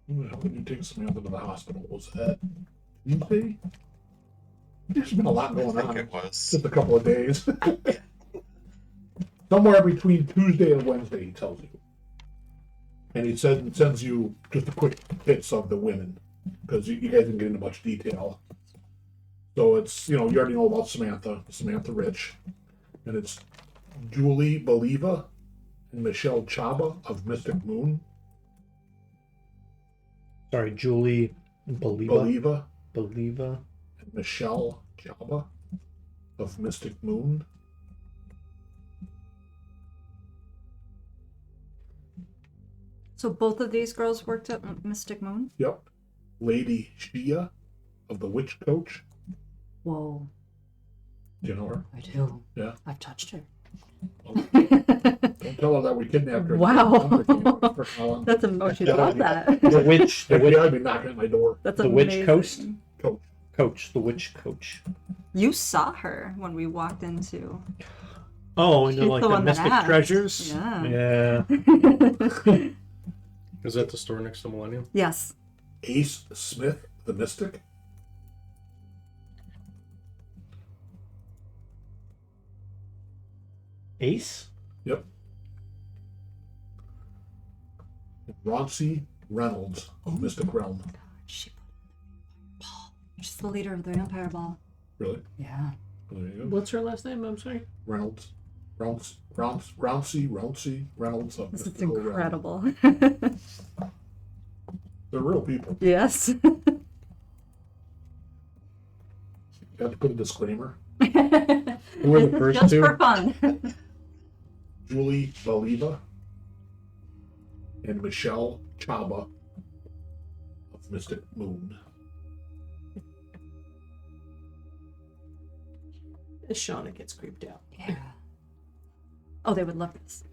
When did you take Samantha to the hospital? Was that Tuesday? There's been a lot I going think on. it was. Just a couple of days. Somewhere between Tuesday and Wednesday, he tells you. And he sends you just a quick bits of the women, because you guys didn't get into much detail. So it's, you already know about Samantha Rich. And it's Julie Believa and Michelle Chaba of Mystic Moon. Sorry, Julie Believa Believa. and Michelle Chaba of Mystic Moon. So both of these girls worked at Mystic Moon? Yep. Lady Shia of the Witch Coach. Whoa, Do you know her? I do. Yeah. I've touched her. Don't tell her that we kidnapped her. Wow. That's That's oh, she'd love that. The witch, I'd be knocking at my door. That's The Witch amazing. Coast? Coach. the witch coach. You saw her when we walked into. Oh, and She's like the the one that Mystic asked. Treasures? Yeah. Yeah. Is that the store next to Millennium? Yes. Ace Smith, the Mystic. Ace? Yep. Raunchy Reynolds of Mystic Realm. She's the leader of the Vampire Ball. Really? Yeah. There you go. What's her last name? I'm sorry. Reynolds. Raunchy Reynolds of This is Mystical Realm. incredible. They're real people. Yes. You have to put a disclaimer. Who are the first Just two? for fun. Julie Believa and Michelle Chaba of Mystic Moon. Shawna gets creeped out. Yeah. Oh, they would love this.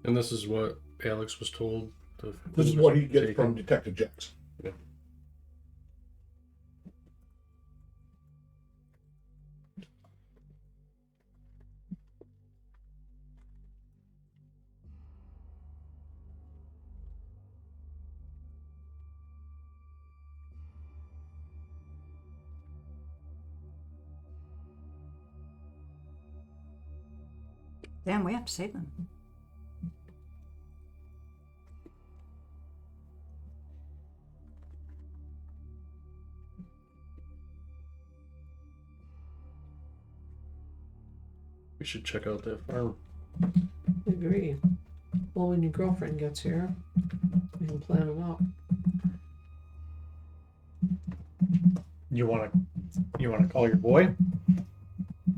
And this is what Alex was told. This is what he gets taken. from Detective Jackson. Yeah. Damn, we have to save them. We should check out that farm. I agree. Well, when your girlfriend gets here, we can plan them out. You wanna call your boy?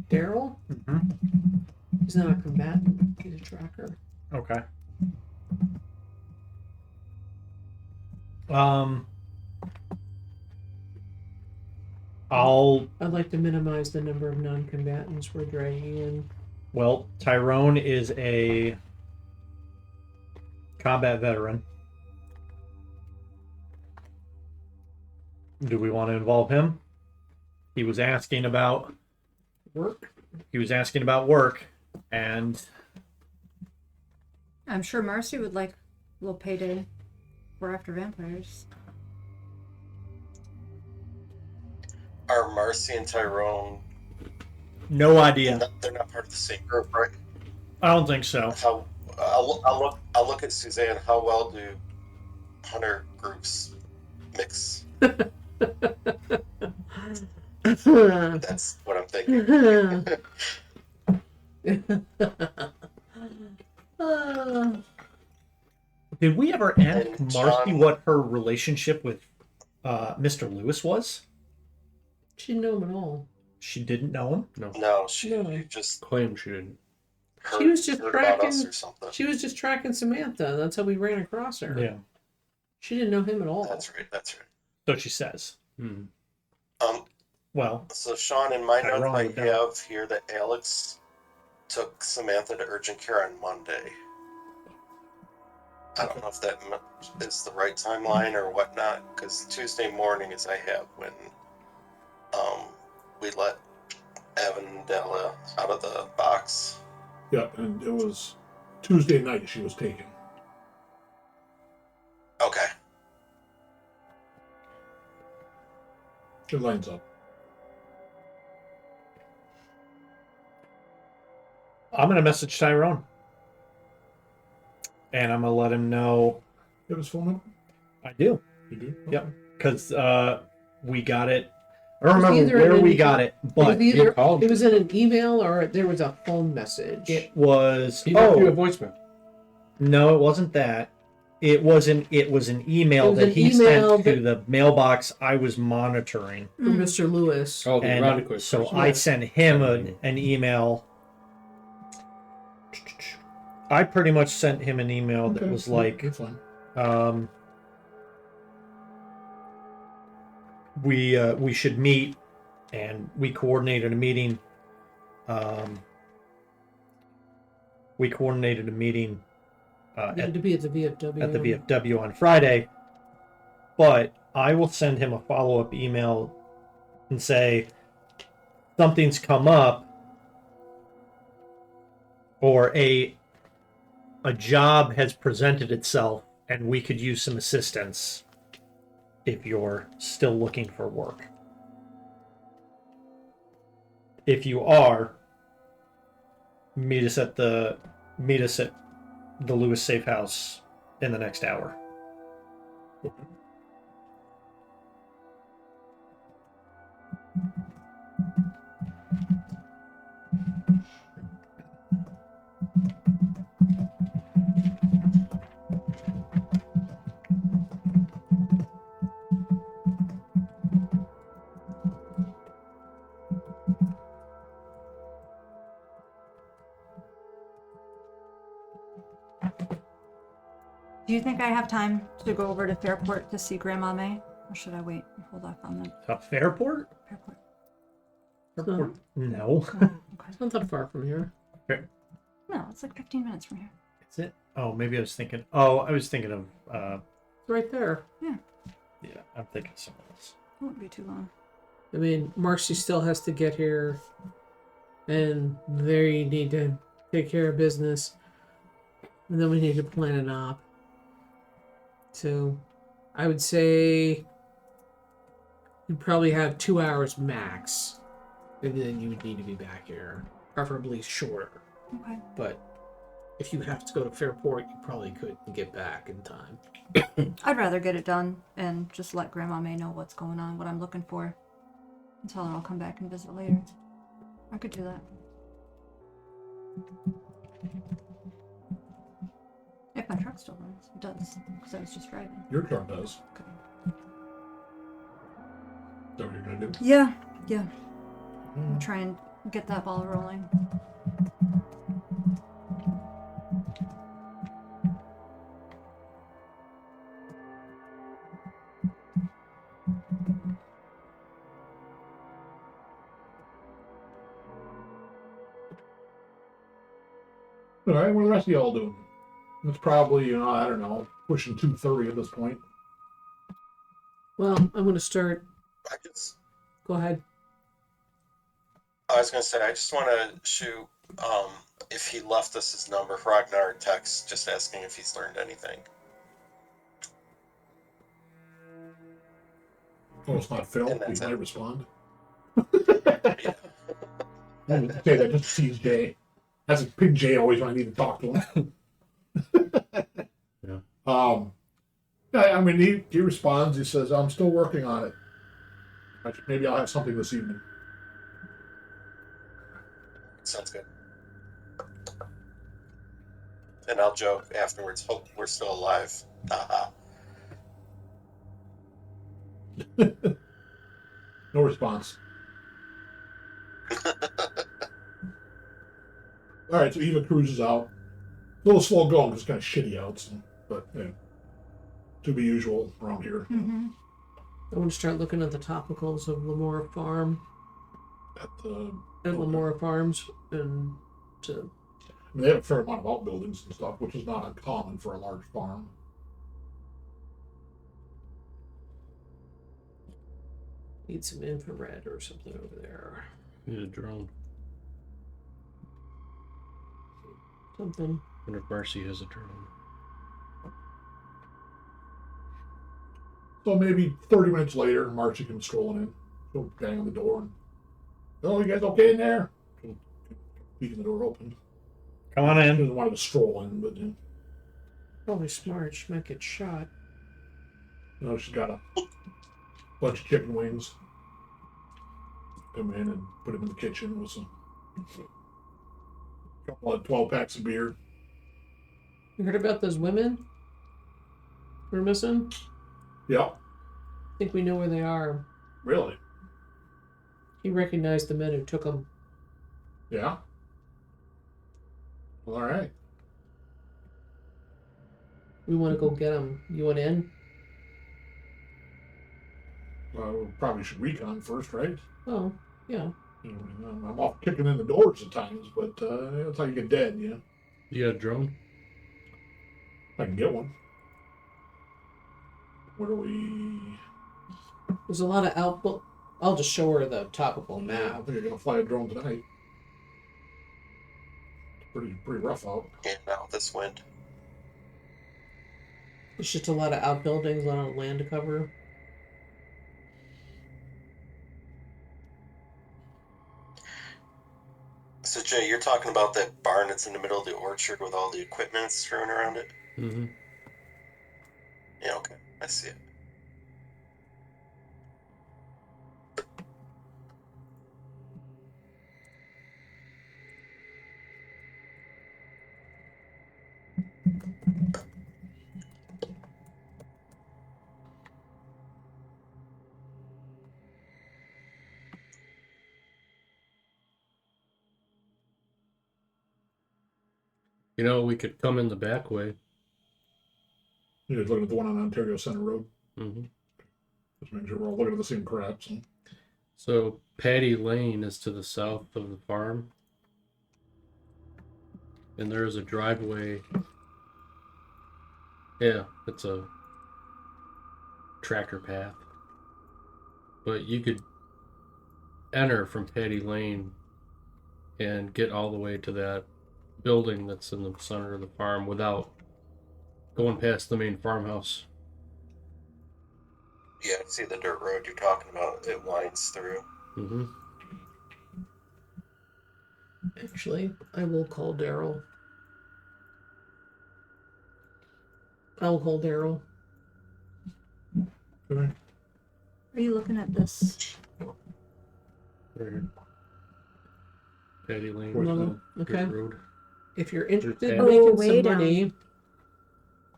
Daryl? Mm-hmm. He's not a combatant. He's a tracker. Okay. I'd like to minimize the number of non-combatants we're dragging in. Well, Tyrone is a combat veteran. Do we want to involve him? He was asking about Work? work, and I'm sure Marcy would like a little payday. We're after vampires. Are Marcy and Tyrone No idea. They're not part of the same group, right? I don't think so. How I'll look at Suzanne. How well do hunter groups mix? That's what I'm thinking. Did we ever ask And Marcy Shawn- what her relationship with Mr. Lewis was? She didn't know him at all. She didn't know him. No, she No. just Claim she didn't. heard, She was just heard about us tracking- or something. She was just tracking Samantha. That's how we ran across her. Yeah. She didn't know him at all. That's right. That's right. So she says. Hmm. Well, So Shawn, in my I notes, wrote I it down. have here that Alex took Samantha to urgent care on Monday. I don't know if that is the right timeline or whatnot, because Tuesday morning is I have when we let Avondella out of the box. Yeah, and it was Tuesday night she was taken. Okay. It lines up. I'm gonna message Tyrone, and I'm gonna let him know. You have his phone number? I do, You do? Yep. because we got it. I don't It was remember either where in we an- got it, It but was either you called. it was in an email or there was a phone message. it was. He left you a Oh voicemail. no, it wasn't that. It was an email It was that an he email sent to the mailbox I was monitoring. from Mr. Lewis. Oh, the And Ironically. so person. I sent him an email. I pretty much sent him an email that Okay, was yeah, like, that's fine. we should meet, and we coordinated a meeting. We coordinated a meeting Needed to be at the VFW. at the VFW on Friday, but I will send him a follow-up email and say something's come up, or a job has presented itself and we could use some assistance if you're still looking for work. If you are, meet us at the Lewis Safe House in the next hour. Do you think I have time to go over to Fairport to see Grandma May? Or should I wait and hold off on that? Fairport? Fairport. Fairport? No. Oh, okay. It's not that far from here. No, it's like 15 minutes from here. Is it? Oh, maybe I was thinking. Oh, I was thinking of. It's right there. Yeah, I'm thinking something else. It won't be too long. I mean, Marcy still has to get here, and they need to take care of business, and then we need to plan an op. So, I would say you probably have 2 hours max, and then you would need to be back here, preferably shorter. Okay. But if you have to go to Fairport, you probably couldn't get back in time. I'd rather get it done and just let Grandma May know what's going on, what I'm looking for, and tell her I'll come back and visit later. I could do that. If my truck still runs. It does, because I was just driving. Your truck does. Okay. Is that what you're gonna do? Yeah. I'll try and get that ball rolling. All right, what are the rest of y'all doing? It's probably, I don't know, pushing 2:30 at this point. Well, I'm going to start. I just, Go ahead. I was gonna say, I just want to shoot. If he left us his number, Ragnar a text, just asking if he's learned anything. Oh, it's not Phil. And He that's might it. respond. Yeah. I only say that just to tease Jay. That's a big Jay always when I need to talk to him. Yeah. Yeah, I mean, he responds. He says, "I'm still working on it. Maybe I'll have something this evening." Sounds good. And I'll joke afterwards, hope we're still alive. Haha. No response. All right, so Eva cruises out. A little slow going because it's kind of shitty out, so, but yeah, to be usual around here. Mm-hmm. I want to start looking at the topicals of Lamora Farm. At the, At Lamora Farms, and to I mean, they have a fair amount of outbuildings and stuff, which is not uncommon for a large farm. need some infrared or something over there. Need a drone. Something. I wonder if Marcy has a drone. So maybe 30 minutes later, Marcy comes strolling in. She'll bang on the door. And, "Oh, you guys okay in there?" She'll leave the door open. Come on She in. doesn't want to stroll in, but Probably smart. She might get shot. she's got a bunch of chicken wings. Come in and put them in the kitchen with some couple of 12 packs of beer. You heard about those women we're missing? Yeah, I think we know where they are. really? He recognized the men who took them. Yeah. Well, all right. We want to go get them. You want in? Well, we probably should recon first, right? Oh, yeah. You know, I'm off kicking in the doors at times, but that's how you get dead, you know? You got a drone? I can get one. Where are we? There's a lot of output. I'll just show her the topical I map. don't think I'm gonna fly a drone tonight. It's pretty rough out. And now this wind. There's just a lot of outbuildings, a lot of land to cover. So Jay, you're talking about that barn that's in the middle of the orchard with all the equipment strewn around it? Mm-hmm. Yeah, okay. I see it. You know, we could come in the back way. You guys looking at the one on Ontario Center Road? Mm-hmm. Just making sure we're all looking at the same crap. So Patty Lane is to the south of the farm. And there is a driveway. Yeah, it's a tractor path. But you could enter from Patty Lane and get all the way to that building that's in the center of the farm without going past the main farmhouse. Yeah, I see the dirt road you're talking about. It winds through. Mm-hmm. Actually, I will call Daryl. I'll call Daryl. Okay. Are you looking at this? Right here. Patty Lane. No, okay. Dirt road. If you're interested in Oh, making way some down. money,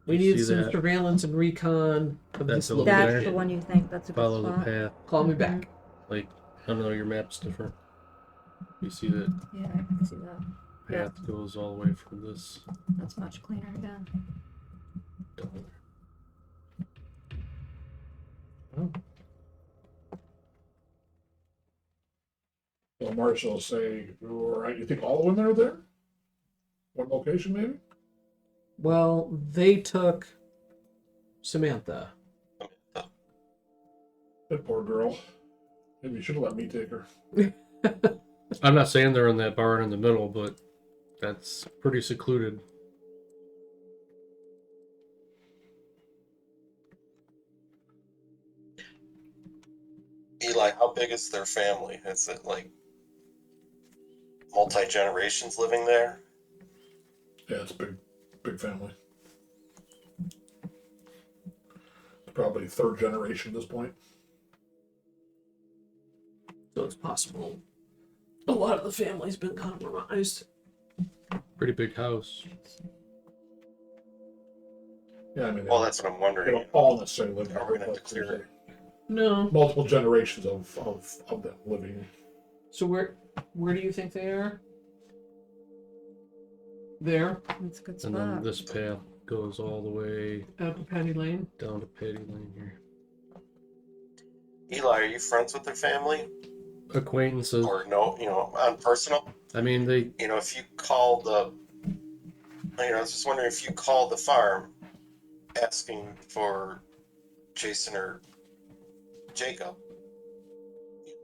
we You need see some that? surveillance and recon of That this building That's there? location. the one you think. That's a good Follow the spot. path. Call me back. Like, I don't know, your map's different. You see that Yeah, I can see that. Yeah. path goes all the way from this That's much cleaner. Yeah. down there. So Marshall will say, "All right, you think all the women are there? One location, maybe?" Well, they took Samantha. That poor girl. Maybe you should have let me take her. I'm not saying they're in that barn in the middle, but that's pretty secluded. Eli, how big is their family? Is it like multi-generations living there? Yeah, it's a big family. It's probably third generation at this point. So it's possible a lot of the family's been compromised. Pretty big house. Yeah, I mean, Well, that's what I'm they wondering. don't all necessarily live Are we there, gonna have but to clear there's it? No. multiple generations of them living. So where do you think they are? There, That's a good And then spot. this path goes all the way out to Patty Lane. down to Petty Lane here. Eli, are you friends with their family? Acquaintances. Or no, on personal? I mean, they If you call I was just wondering if you called the farm asking for Jason or Jacob,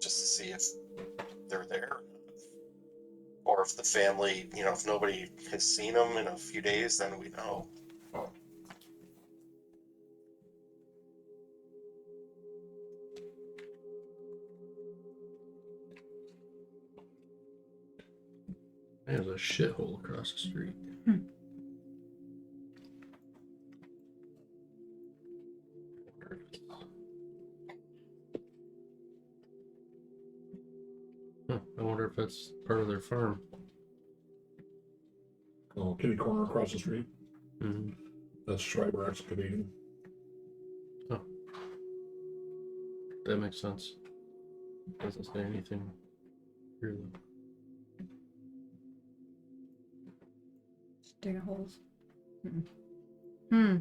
just to see if they're there. Or if the family, if nobody has seen them in a few days, then we know. there's a shithole across the street. I wonder if that's part of their farm. Oh, kitty corner across the street. Mm-hmm. That's Schreiber Excavating. That makes sense. Doesn't say anything here though. Digging holes. Hmm.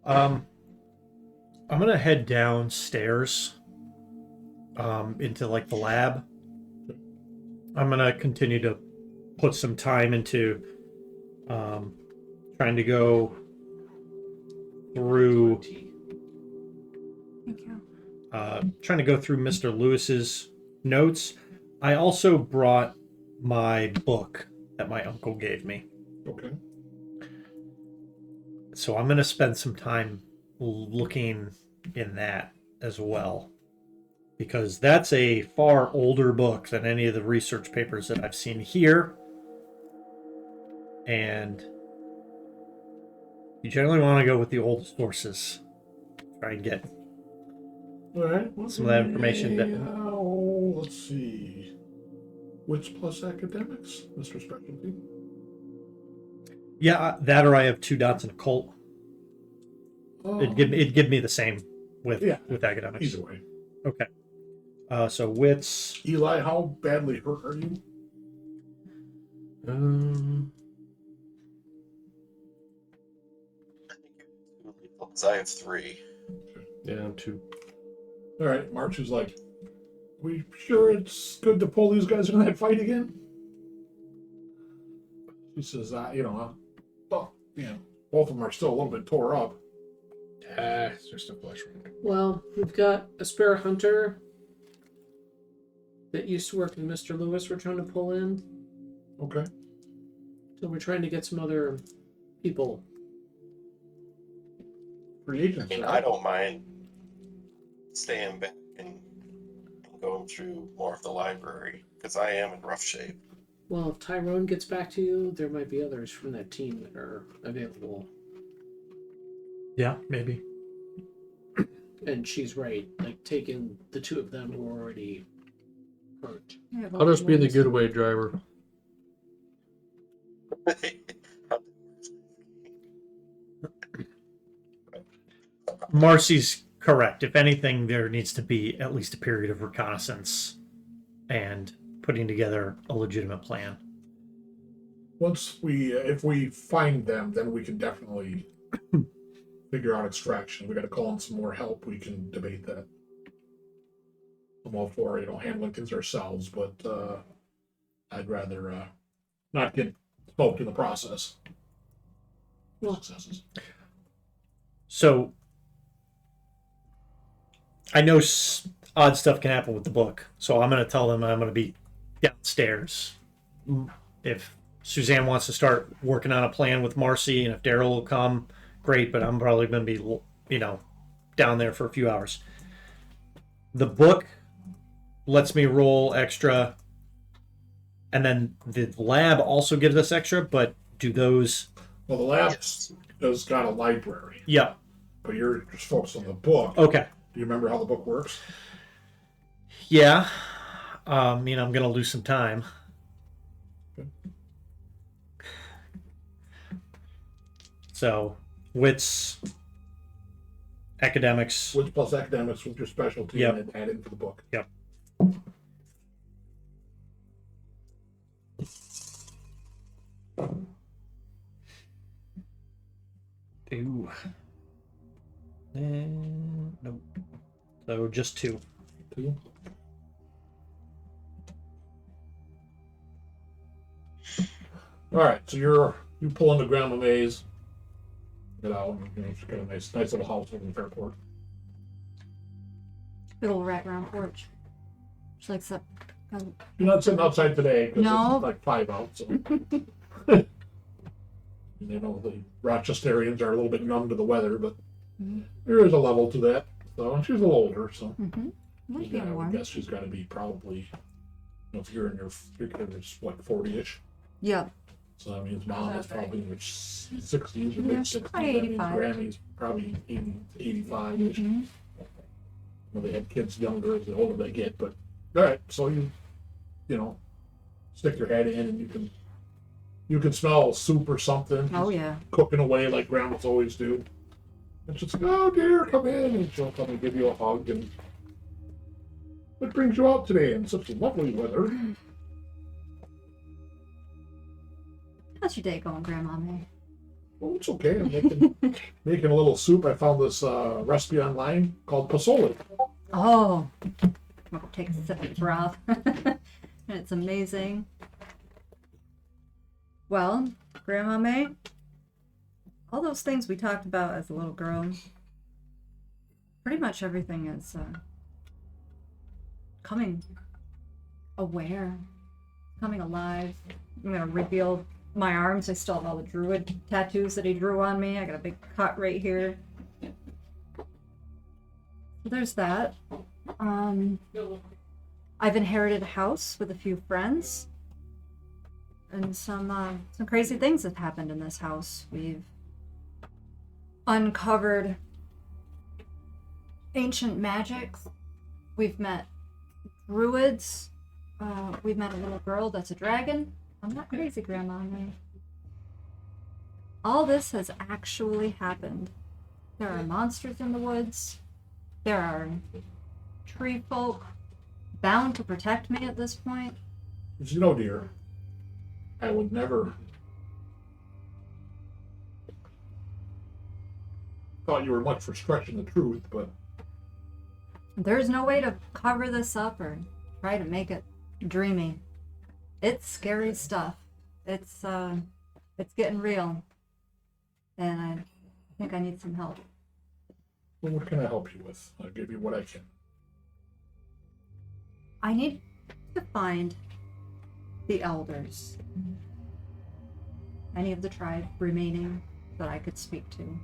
I'm gonna head downstairs into like the lab. I'm gonna continue to put some time into trying to go through Thank you. trying to go through Mr. Lewis's notes. I also brought my book that my uncle gave me. Okay. So I'm going to spend some time looking in that as well, because that's a far older book than any of the research papers that I've seen here. And you generally want to go with the oldest sources. Try and get All right. some of that information. Let's see. Wits plus academics, Mr. Specialty. Yeah, that or I have 2 dots in occult. It'd give me the same with academics. Either way. Okay. So wits. Eli, how badly hurt are you? I have 3. Yeah, I'm 2. All right. March is like, we sure it's good to pull these guys into that fight again? She says, both of them are still a little bit tore up. It's just a flesh wound. Well, we've got a spare hunter that used to work with Mr. Lewis we're trying to pull in. Okay. So we're trying to get some other people. Free agents. I don't mind staying back and going through more of the library, because I am in rough shape. Well, if Tyrone gets back to you, there might be others from that team that are available. Yeah, maybe. And she's right. Like, taking the 2 of them who are already hurt. I'll just be the getaway driver. Marcy's correct. If anything, there needs to be at least a period of reconnaissance and putting together a legitimate plan. Once if we find them, then we can definitely figure out extraction. We got to call in some more help. We can debate that. I'm all for handling things ourselves, but I'd rather not get smoked in the process. Successes. So I know odd stuff can happen with the book, so I'm going to tell them I'm going to be downstairs. If Suzanne wants to start working on a plan with Marcy, and if Daryl will come, great, but I'm probably going to be, down there for a few hours. The book lets me roll extra, and then the lab also gives us extra. But do those? Well, the lab Yes. has got a library, Yeah. but you're just focused on the book. Okay. Do you remember how the book works? Yeah. I'm gonna lose some time. So, wits, academics. Wits plus academics with your specialty, Yep. and then add it for the book. Yep. Ooh. Nope. So just 2. 2. All right, so you pull into Grandma May's. Get out. She's got a nice little house over in Fairport. Big old wraparound porch. She likes that. You're not sitting outside today because No. it's like 5 out. So. You know, the Rochesterians are a little bit numb to the weather, but there is a level to that. So, and she's a little older, so Might she's be got- I would warm. guess she's got to be probably, if you're in your kid is what 40ish. Yeah. So that means mom is probably in her 60s or Yeah, mid she's 60s. probably That means 85. Grammy's probably 80 to 85ish. Well, they have kids younger as the older they get, but all right. So you stick your head in and you can smell soup or something. Oh yeah. Cooking away like grandmas always do. And she's like, "Oh dear, come in," and she'll come and give you a hug. And what brings you out today in such lovely weather? How's your day going, Grandma May? Well, it's okay. I'm making a little soup. I found this recipe online called pasoli. Oh, I'll take a sip of broth. And it's amazing. Well, Grandma May, all those things we talked about as a little girl, pretty much everything is coming aware, coming alive. I'm going to reveal my arms. I still have all the druid tattoos that he drew on me. I got a big cut right here. So there's that. I've inherited a house with a few friends, and some crazy things have happened in this house. We've uncovered ancient magics. We've met druids. We've met a little girl that's a dragon. I'm not crazy, Grandma. All this has actually happened. There are monsters in the woods. There are tree folk bound to protect me at this point. As you know, dear, I would never thought you were much for stretching the truth, but There's no way to cover this up or try to make it dreamy. It's scary stuff. It's getting real. And I think I need some help. well, what can I help you with? I'll give you what I can. I need to find the elders. Any of the tribe remaining that I could speak to.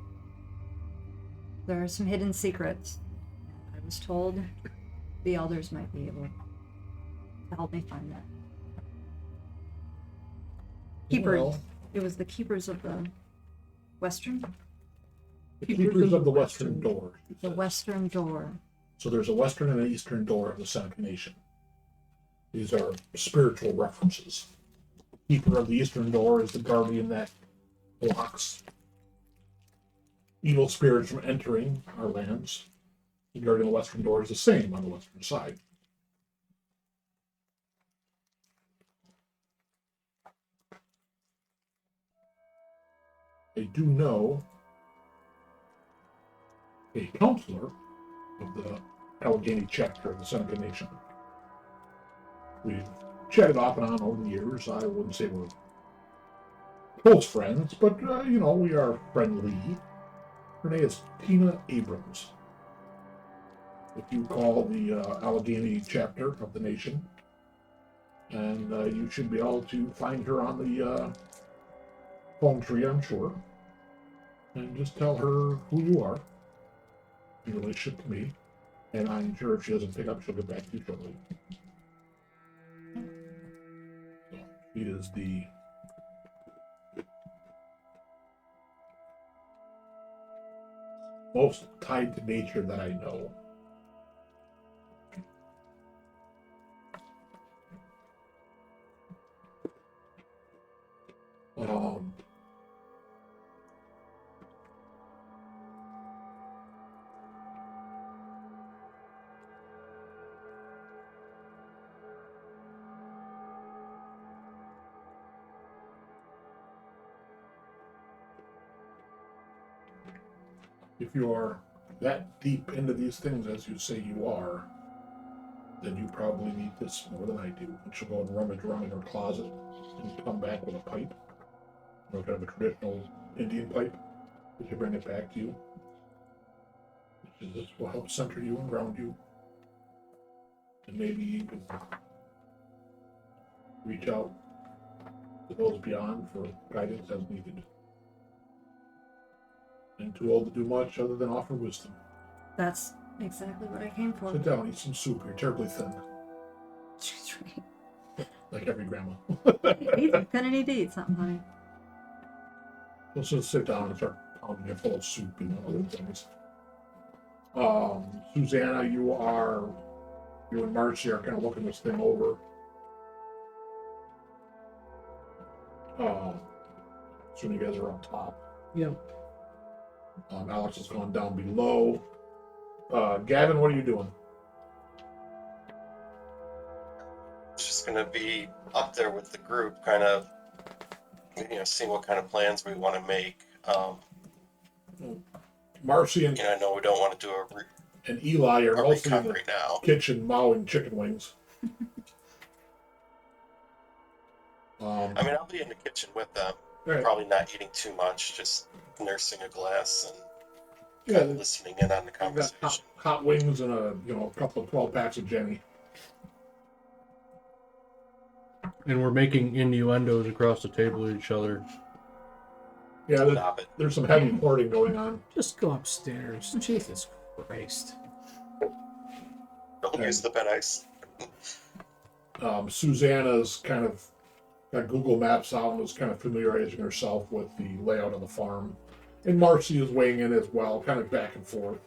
There are some hidden secrets. I was told the elders might be able to help me find that. Keepers. Well, It was the keepers of the Western? the keepers of the Western Door. it The says. Western Door. So there's a Western and an Eastern door of the Seneca Nation. These are spiritual references. Keeper of the Eastern Door is the guardian that blocks evil spirits from entering our lands. The guardian of the Western Door is the same on the western side. I do know a counselor of the Allegheny chapter of the Seneca Nation. We've chatted off and on over the years. I wouldn't say we're close friends, but we are friendly. Her name is Tina Abrams. If you call the Allegheny chapter of the nation, and you should be able to find her on the phone tree, I'm sure, and just tell her who you are in relationship to me, And I'm sure if she doesn't pick up, she'll get back to you shortly. So she is the most tied to nature that I know. If you are that deep into these things as you say you are, then you probably need this more than I do. And she'll go and rummage around in her closet and come back with a pipe. You know, kind of a traditional Indian pipe. She bring it back to you. This will help center you and ground you. And maybe you can reach out to those beyond for guidance as needed. And too old to do much other than offer wisdom. That's exactly what I came for. Sit down, eat some soup. You're terribly thin. She's right. Like every grandma. You're gonna need to eat something, honey. Let's just sit down and start pounding you full of soup and other things. Suzanna, you and Marcy are kind of looking this thing over. So you guys are up top. Yeah. Alex has gone down below. Gavin, what are you doing? Just gonna be up there with the group, kind of, seeing what kind of plans we want to make. Marcy and, I know we don't want to do and Eli are a mostly in recon the right now. kitchen mowing chicken wings. I mean, I'll be in the kitchen with them. Right. Probably not eating too much, just nursing a glass and Yeah, listening in on the I've got conversation. hot wings and a couple of 12 packs of Jenny. And we're making innuendos across the table at each other. Yeah, Stop it. there's some heavy hoarding going on. Just go upstairs. Jesus Christ. Don't use the bed ice. Susanna's kind of got Google Maps out and is kind of familiarizing herself with the layout of the farm. And Marcy is weighing in as well, kind of back and forth.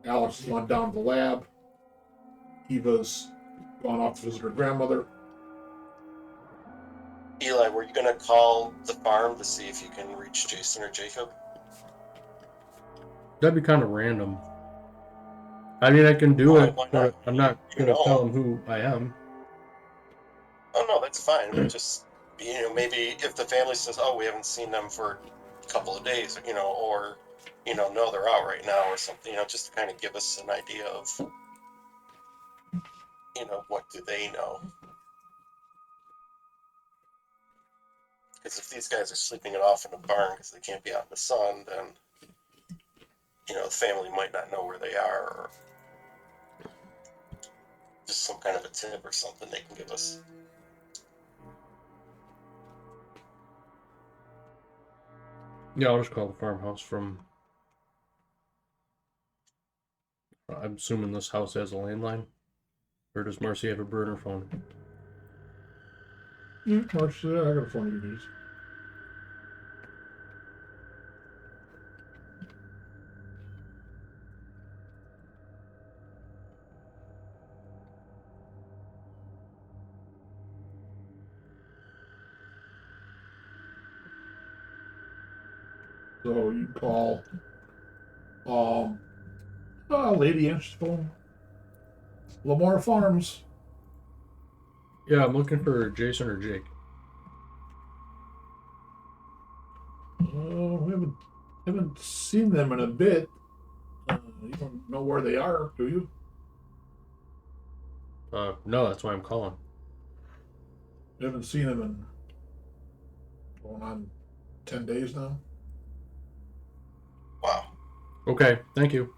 Alex has gone down to the lab. Eva's gone off to visit her grandmother. Eli, were you going to call the farm to see if you can reach Jason or Jacob? That'd be kind of random. I mean, I can do Why- it, why not? but I'm not You going to know. tell them who I am. Oh, no, that's fine. But just, maybe if the family says, oh, we haven't seen them for a couple of days, or, no, they're out right now or something, just to kind of give us an idea of, what do they know? Because if these guys are sleeping it off in the barn because they can't be out in the sun, then, the family might not know where they are, or just some kind of a tip or something they can give us. Yeah, I'll just call the farmhouse from... I'm assuming this house has a landline? Or does Marcy have a burner phone? Marcy, I got a phone you can use. So you call lady answers the phone. Lamar Farms. Yeah, I'm looking for Jason or Jake. We haven't seen them in a bit. You don't know where they are, do you? No, that's why I'm calling. You haven't seen them in going on 10 days now. Wow. Okay, thank you.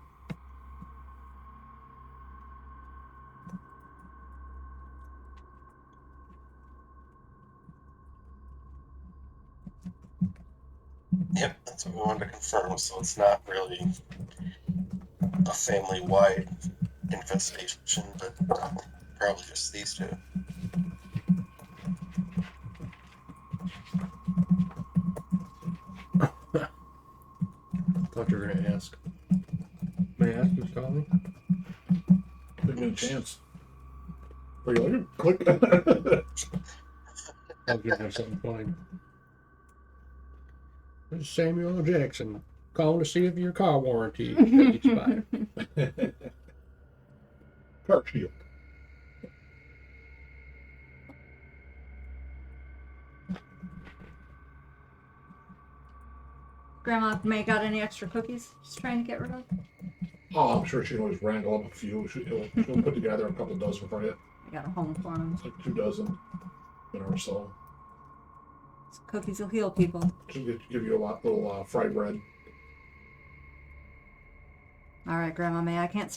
Yep, that's what we wanted to confirm, so it's not really a family-wide Investigation, but probably just these two. Thought you were gonna ask. May I ask who's calling? Didn't get a chance. Are you like, click? I'll give you something fine. This is Samuel L. Jackson calling to see if your car warranty has expired. Car shield. Grandma May got any extra cookies? Just trying to get rid of. Oh, I'm sure she'll always wrangle up a few. She'll put together a couple dozen for you. I got a home for them. It's like 2 dozen, or so. Cookies will heal people. She'll give you a little fried bread. All right, Grandma May. I can't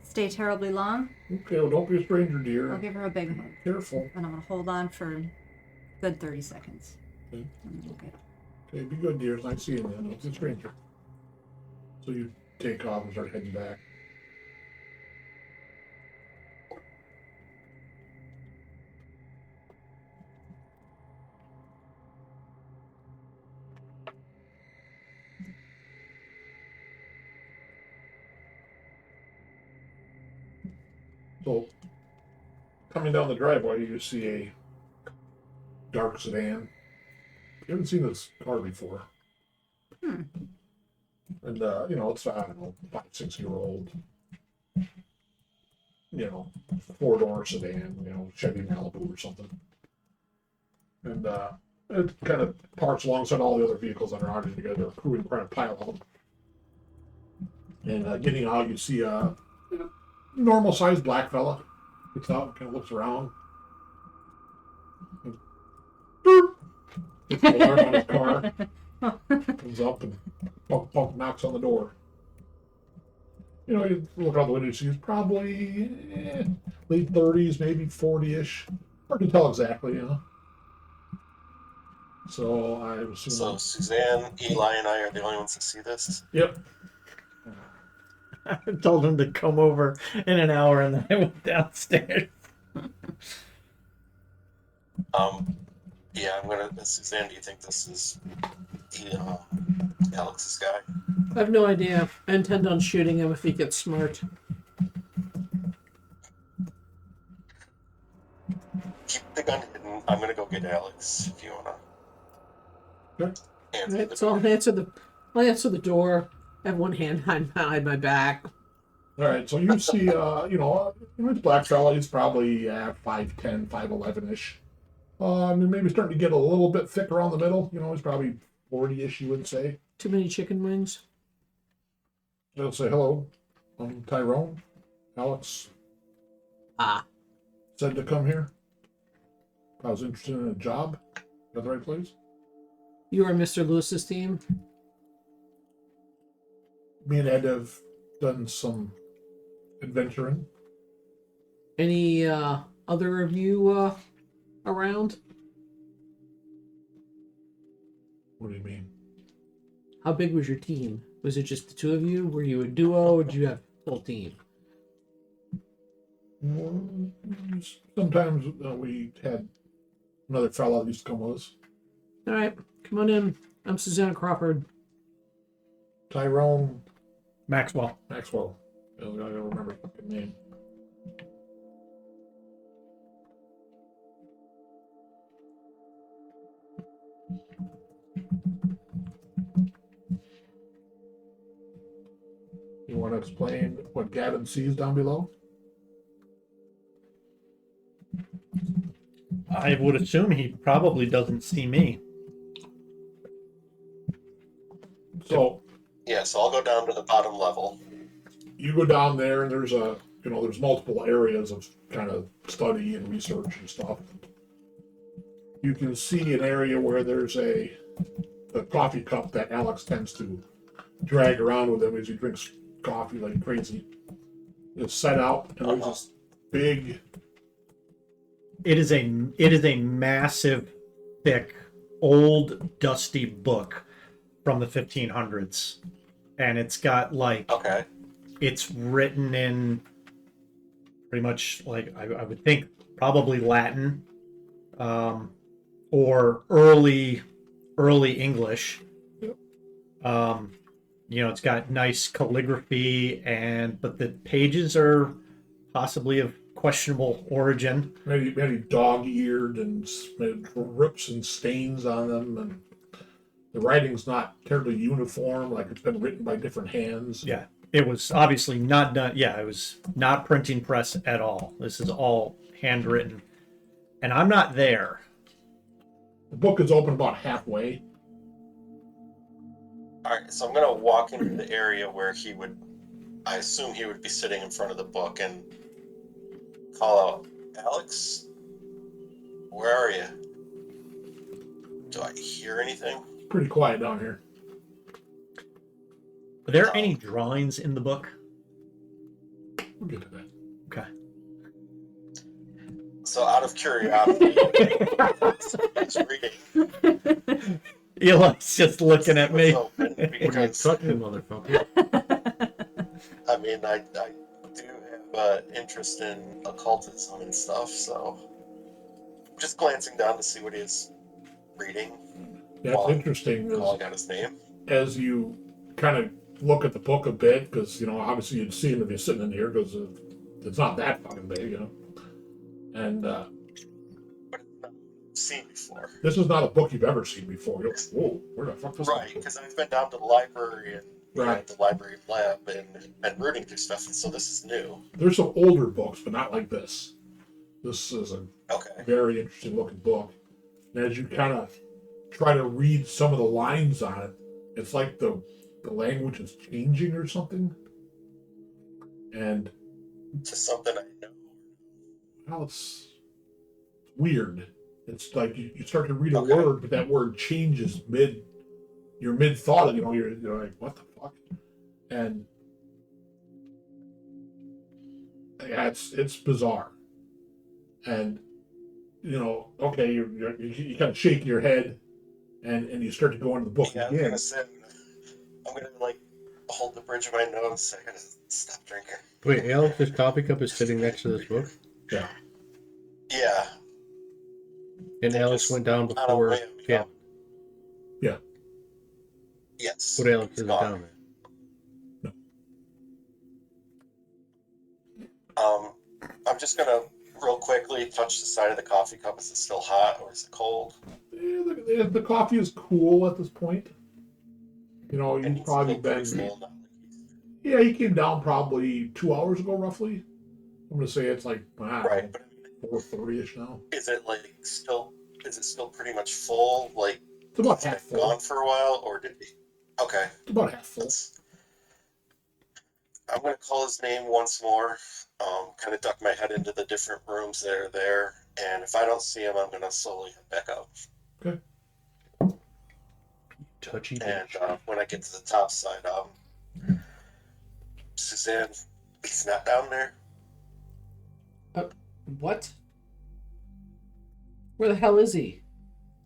stay terribly long. Okay, well, don't be a stranger, dear. I'll give her a big hug, Careful. and I'm gonna hold on for a good 30 seconds. Okay. Okay. Okay, be good, dear. It's nice seeing you. Don't be a stranger. So you take off and start heading back. So, coming down the driveway, you see a dark sedan. You haven't seen this car before. And, it's, I don't know, 5-6-year-old, 4-door sedan, Chevy Malibu or something. And it kind of parks alongside all the other vehicles that are out together, a crew and trying to pile of them. And getting out, you see a normal-sized black fella. Gets out, kind of looks around. Gets the alarm on his car. Comes up and bump, knocks on the door. You look out the window, you see he's probably late 30s, maybe 40-ish. Hard to tell exactly, So I assume. So Suzanne, Eli, and I are the only ones that see this. Yep. I told him to come over in an hour, and then I went downstairs. Yeah, I'm gonna. Suzanne, do you think this is Alex's guy? I have no idea. I intend on shooting him if he gets smart. Keep the gun hidden. I'm gonna go get Alex if you wanna. Okay. Answer Right, the so door. I'll answer the door. I have one hand behind my back. All right, so you see, this black fella, he's probably 5'10", 5'11"-ish. Maybe starting to get a little bit thick around the middle. He's probably 40-ish, you would say. Too many chicken wings. He'll say, hello, I'm Tyrone. Alex said to come here. I was interested in a job. Got the right place? You are Mr. Lewis's team? Me and Ed have done some adventuring. Any other of you around? What do you mean? How big was your team? Was it just the two of you? Were you a duo, or did you have a full team? Sometimes we had another fellow that used to come with us. All right, come on in. I'm Suzanna Crawford. Tyrone Maxwell. I don't remember his fucking name. You want to explain what Gavin sees down below? I would assume he probably doesn't see me. So Yeah, so I'll go down to the bottom level. you go down there, and there's there's multiple areas of kind of study and research and stuff. You can see an area where there's a coffee cup that Alex tends to drag around with him as he drinks coffee like crazy. It's set out, and there's this big. It is a massive, thick, old, dusty book from the 1500s, and it's got Okay. it's written in pretty much like I would think probably Latin, or early English. It's got nice calligraphy, but the pages are possibly of questionable origin. Maybe dog-eared and rips and stains on them, and the writing's not terribly uniform, like it's been written by different hands. Yeah, it was obviously not done. Yeah, it was not printing press at all. This is all handwritten, and I'm not there. The book is open about halfway. Alright, so I'm gonna walk into the area where I assume he would be sitting in front of the book and call out, Alex? Where are you? Do I hear anything? It's pretty quiet down here. Are there any drawings in the book? We'll get to that. Okay. So out of curiosity, it's reading. Eli's just looking at me. Open because, touching, motherfucker? I mean, I do have interest in occultism and stuff, so I'm just glancing down to see what he's reading. That's interesting. Calling out his name. As you kind of look at the book a bit, because, obviously you'd see him if you're sitting in here, because it's not that fucking big, And But it's not seen before. this is not a book you've ever seen before. You're like, whoa, where the fuck is this? Right, because I've been down to the library and Right. the library lab and rooting through stuff, and so this is new. There's some older books, but not like this. This is a Okay. very interesting looking book. And as you kind of try to read some of the lines on it, it's like the language is changing or something. And To something I know. well, it's weird. It's like you start to read a Okay. word, but that word changes mid thought. You're like, what the fuck? And yeah, it's bizarre. And okay, you kind of shake your head, and you start to go into the book Yeah, I'm again. gonna like hold the bridge of my nose. I gotta stop drinking. Wait, Alex's coffee cup is sitting next to this book, Yeah. Yeah. and Alex Just went down on a before. whim, Yeah, Yes. what Alex he's is gone. down there. I'm just gonna real quickly touch the side of the coffee cup. Is it still hot or is it cold? Yeah, the coffee is cool at this point. And You've it's probably still pretty been. full, not like he's- Yeah, he came down probably 2 hours ago, roughly. I'm gonna say it's like Right, but I mean, 4:30ish now. is it still pretty much full? Like It's about he's half been full. gone for a while, or did he? Okay, It's about half full. I'm gonna call his name once more. Kind of duck my head into the different rooms that are there, and if I don't see him, I'm gonna slowly head back out. Touchy And bitch. when I get to the top side, Suzanne, he's not down there. What? Where the hell is he?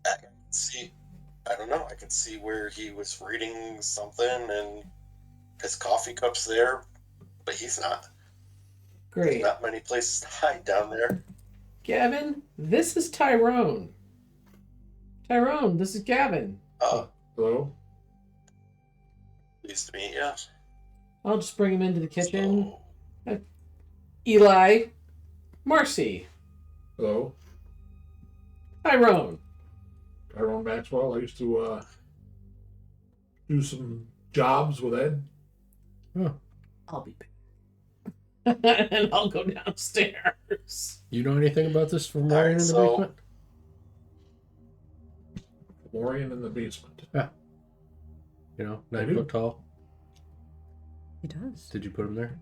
I can see. I don't know. I can see where he was reading something, and his coffee cup's there, but he's not. There's Great. not many places to hide down there. Gavin, this is Tyrone. Tyrone, this is Gavin. Hello? Pleased to meet you. I'll just bring him into the kitchen. So, Eli, Marcy, Hello? Tyrone. Tyrone Maxwell. I used to do some jobs with Ed. I'll be back. And I'll go downstairs. You know anything about this from Alright, Ryan in the so- basement? Lorian in the basement. You know, I 9 do. foot tall. He does. Did you put him there?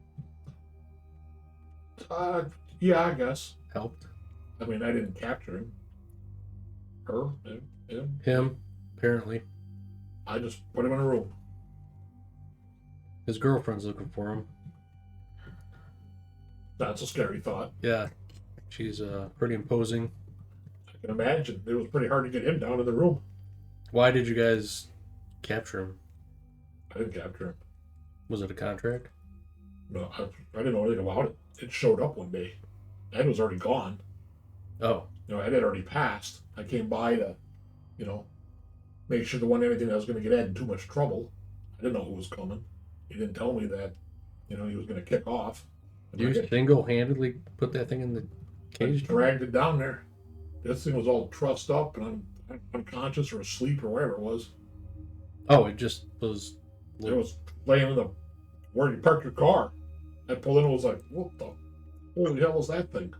Yeah, I guess. Helped I mean, I didn't capture him. Her, him. him. Apparently, I just put him in a room. his girlfriend's looking for him. That's a scary thought. Yeah, she's pretty imposing. I can imagine. It was pretty hard to get him down in the room. Why did you guys capture him? I didn't capture him. Was it a contract? No, I didn't know anything about it. It showed up one day. Ed was already gone. Oh, Ed had already passed. I came by to, make sure there wasn't anything that was going to get Ed in too much trouble. I didn't know who was coming. He didn't tell me that, he was going to kick off. And you single-handedly put that thing in the I cage? dragged it down there. This thing was all trussed up, and I'm unconscious or asleep or whatever it was. Oh, it just was. It was laying in the where you parked your car. I pulled in and was like, what the holy hell is that thing?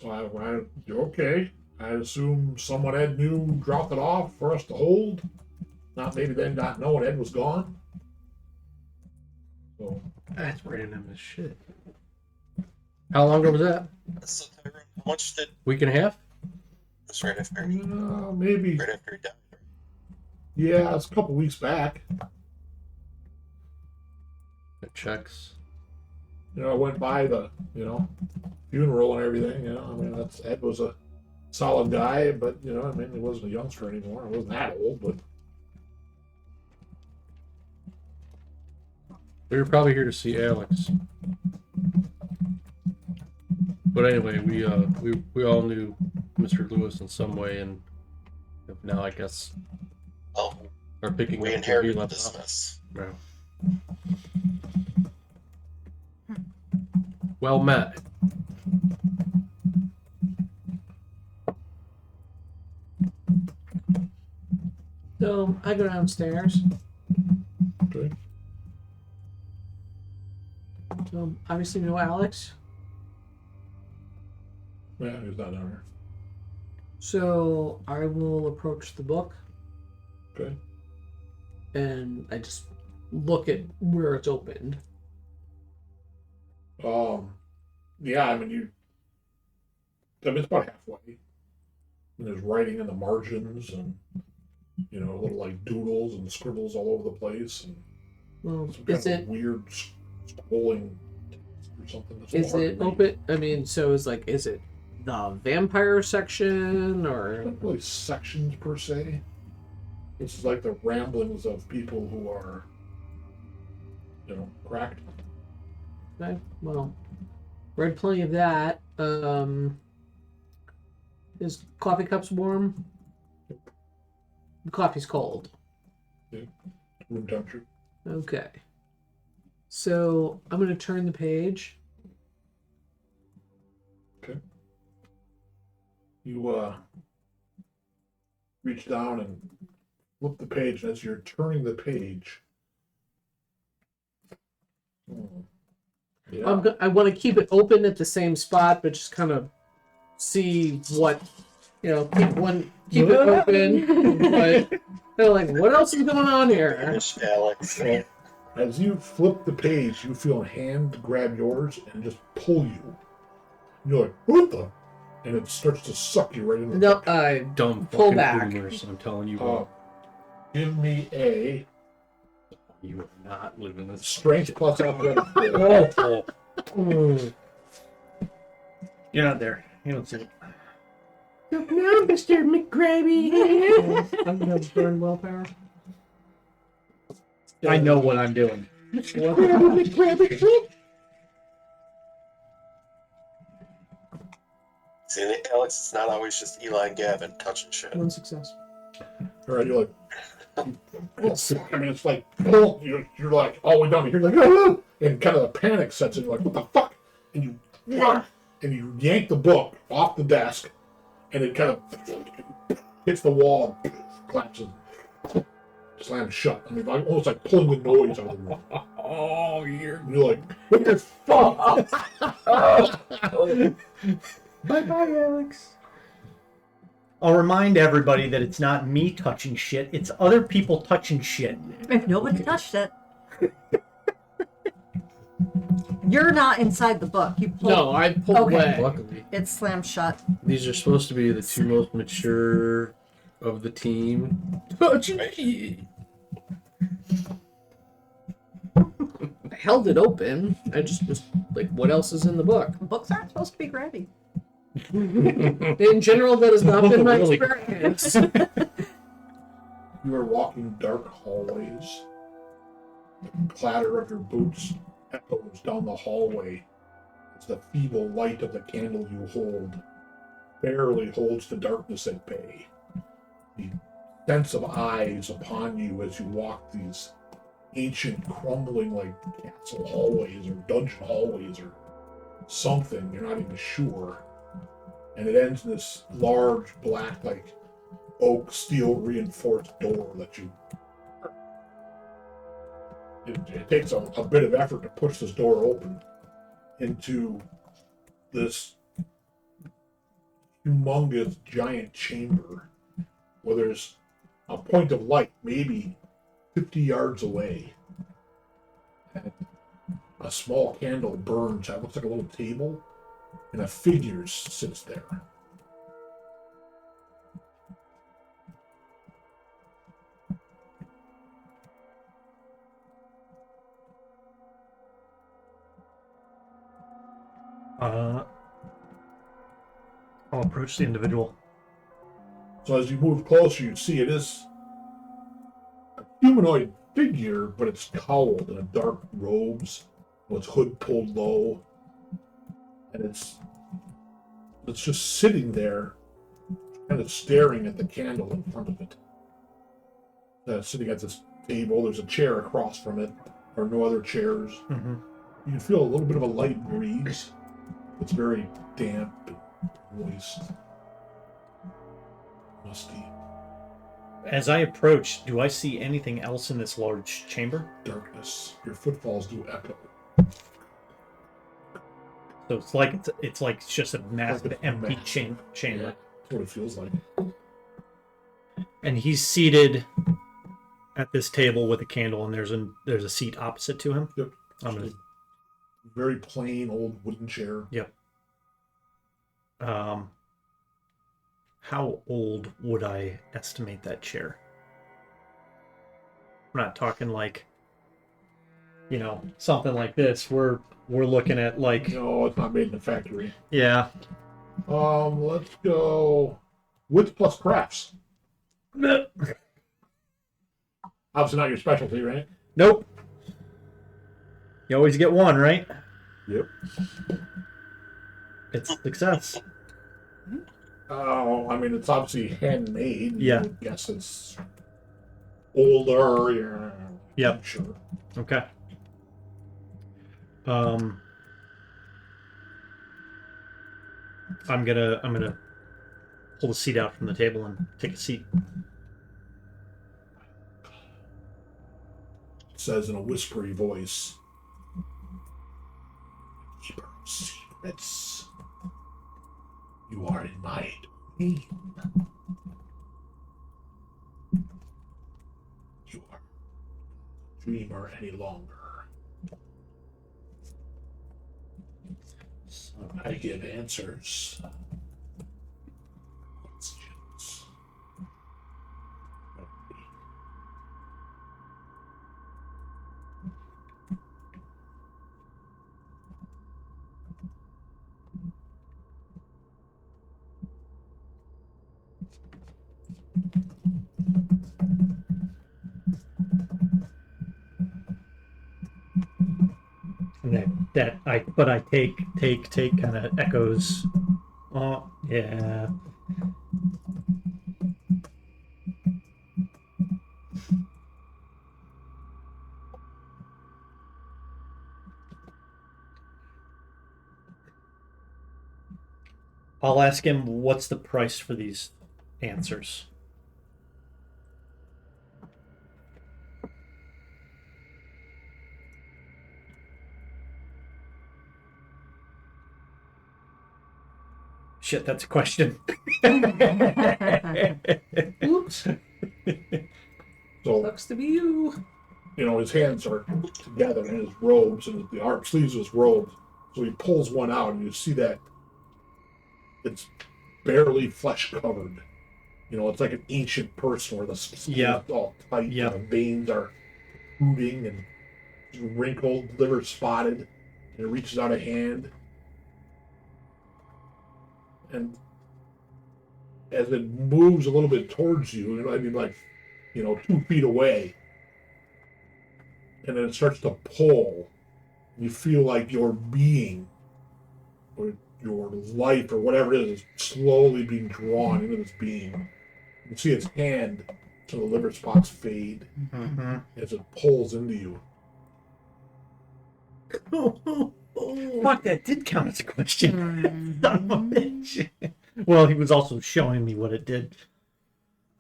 So I okay. I assume someone Ed knew dropped it off for us to hold. Not maybe they not knowing Ed was gone. So That's random as shit. How long ago was that? So, Tyrone, how much did... Week and a half? That's right after, maybe right after he died. yeah, it's a couple weeks back. It checks. I went by the funeral and everything. Ed was a solid guy, but he wasn't a youngster anymore. I wasn't that old, but We were probably here to see Alex. But anyway, we all knew Mr. Lewis in some way, and now I guess Oh, are picking we up where he inherited left this off. mess. Yeah. Well met. So I go downstairs. okay. So obviously know Alex. Yeah, he was not down here. So I will approach the book Okay. and I just look at where it's opened. Yeah, it's about halfway. And there's writing in the margins and, little like doodles and scribbles all over the place and Well, some kind is of it weird scrolling or something. That's is hard it to read. open? I mean, so is it the vampire section or Not really sections per se. This is like the ramblings of people who are, cracked. okay, well, read plenty of that. Is coffee cups warm? The coffee's cold. Room temperature. Okay. So I'm gonna turn the page. Okay. You reach down and flip the page, and as you're turning the page, yeah, I want to keep it open at the same spot, but just kind of see what, keep it open. But they're like, what else is going on here? Finish, Alex. as you flip the page, you feel a hand grab yours and just pull you. You're like, what the? And it starts to suck you right into the No, book. I Dumb Pull fucking back. boomers, I'm telling you Uh, what. give me a You are not living this. strength plus athletics. Awful. You're not there. You don't see it. No, Mr. McGravy. I'm gonna burn willpower. I know what I'm doing. See, Alex, it's not always just Eli and Gavin touching shit. One success. All right, you're like, it's like, oh, you're like all the way down here, like, ah! And kind of a panic sets in. You're like, what the fuck? And you yank the book off the desk, and it kind of hits the wall and collapses, slams shut. Almost like pulling the noise out of the room. Oh, you're. You're like, what the fuck? Bye, Alex. I'll remind everybody that it's not me touching shit, it's other people touching shit. If nobody touched it. You're not inside the book. You pulled, No, I pulled Okay. away. Luckily, It's slammed shut. these are supposed to be the two most mature of the team. I held it open. I just was like, what else is in the book? Books aren't supposed to be grabby. In general, that has not been my Really? experience. You are walking dark hallways. The clatter of your boots echoes down the hallway as the feeble light of the candle you hold barely holds the darkness at bay. The sense of eyes upon you as you walk these ancient, crumbling like castle hallways or dungeon hallways or something, you're not even sure. And it ends in this large, black, like oak steel reinforced door that you. It takes a bit of effort to push this door open into this humongous giant chamber where there's a point of light maybe 50 yards away. And a small candle burns. It looks like a little table, and a figure sits there. I'll approach the individual. So as you move closer, you see it is a humanoid figure, but it's cowled in a dark robes, with its hood pulled low, and it's just sitting there, kind of staring at the candle in front of it. Sitting at this table, there's a chair across from it. There are no other chairs. Mm-hmm. You can feel a little bit of a light breeze. It's very damp and moist, musty. As I approach, do I see anything else in this large chamber? Darkness. Your footfalls do echo. So it's like just a massive Like a empty mass. chamber. That's what it feels like. And he's seated at this table with a candle, and there's a seat opposite to him. Yep. I'm gonna, Very plain old wooden chair. yep. How old would I estimate that chair? We're not talking like, something like this. We're looking at like, No, it's not made in a factory. yeah. Let's go wits plus crafts. Obviously not your specialty, right? Nope. You always get one, right? Yep. It's a success. Oh, I mean, it's obviously handmade. Yeah. I would guess it's older. Yeah. Yep. Sure. Okay. I'm gonna pull the seat out from the table and take a seat. It says in a whispery voice, "Keep our secrets. You are in my domain. You are not a dreamer any longer. I give answers. Questions. And I take kind of echoes. Oh yeah. I'll ask him what's the price for these answers. Shit, that's a question. Oops. So, Sucks to be you. his hands are together in his robes and the arm sleeves of his robes. So he pulls one out and you see that it's barely flesh covered. It's like an ancient person where the skin is all tight Yeah. and the veins are protruding and wrinkled, liver spotted, and it reaches out a hand. And as it moves a little bit towards you, 2 feet away, and then it starts to pull You feel like your being, or your life, or whatever it is slowly being drawn into this being. You see its hand to the liver spots fade Mm-hmm. as it pulls into you. Fuck, that did count as a question. Son of a bitch. Well, he was also showing me what it did.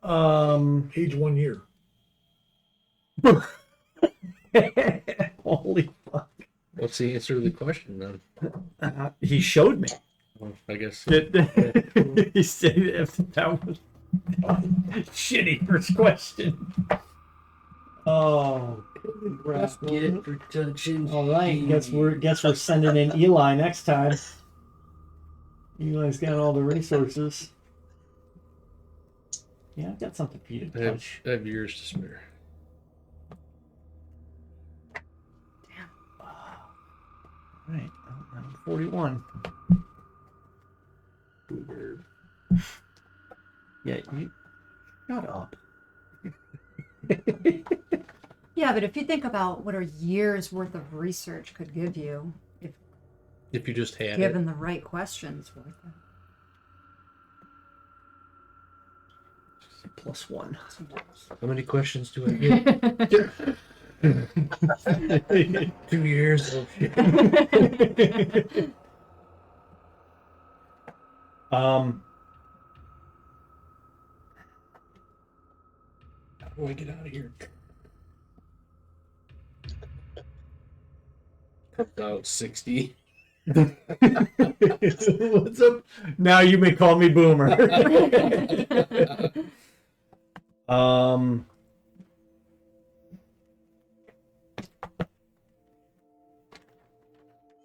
Age 1 year. Holy fuck. What's the answer to the question then? He showed me. Well, I guess. He said if that was shitty first question. Oh, Get for touching. all right. Guess we're sending in Eli next time. Eli's got all the resources. Yeah, I've got something for you to touch. I have years to spare. All right, I'm 41. Yeah, you shut up. Yeah, but if you think about what a year's worth of research could give you, If you just had given the right questions worth it. +1. How many questions do I get? 2 years. Oh, shit. Um, How do I get out of here? Comes out 60. what's up? Now you may call me Boomer.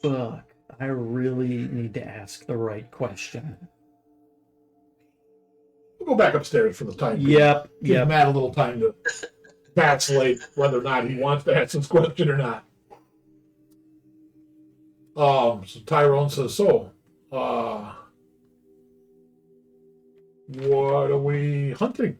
Fuck. I really need to ask the right question. We'll go back upstairs for the time being. Yep. Give Matt a little time to vacillate whether or not he wants to ask this question or not. So Tyrone says, what are we hunting?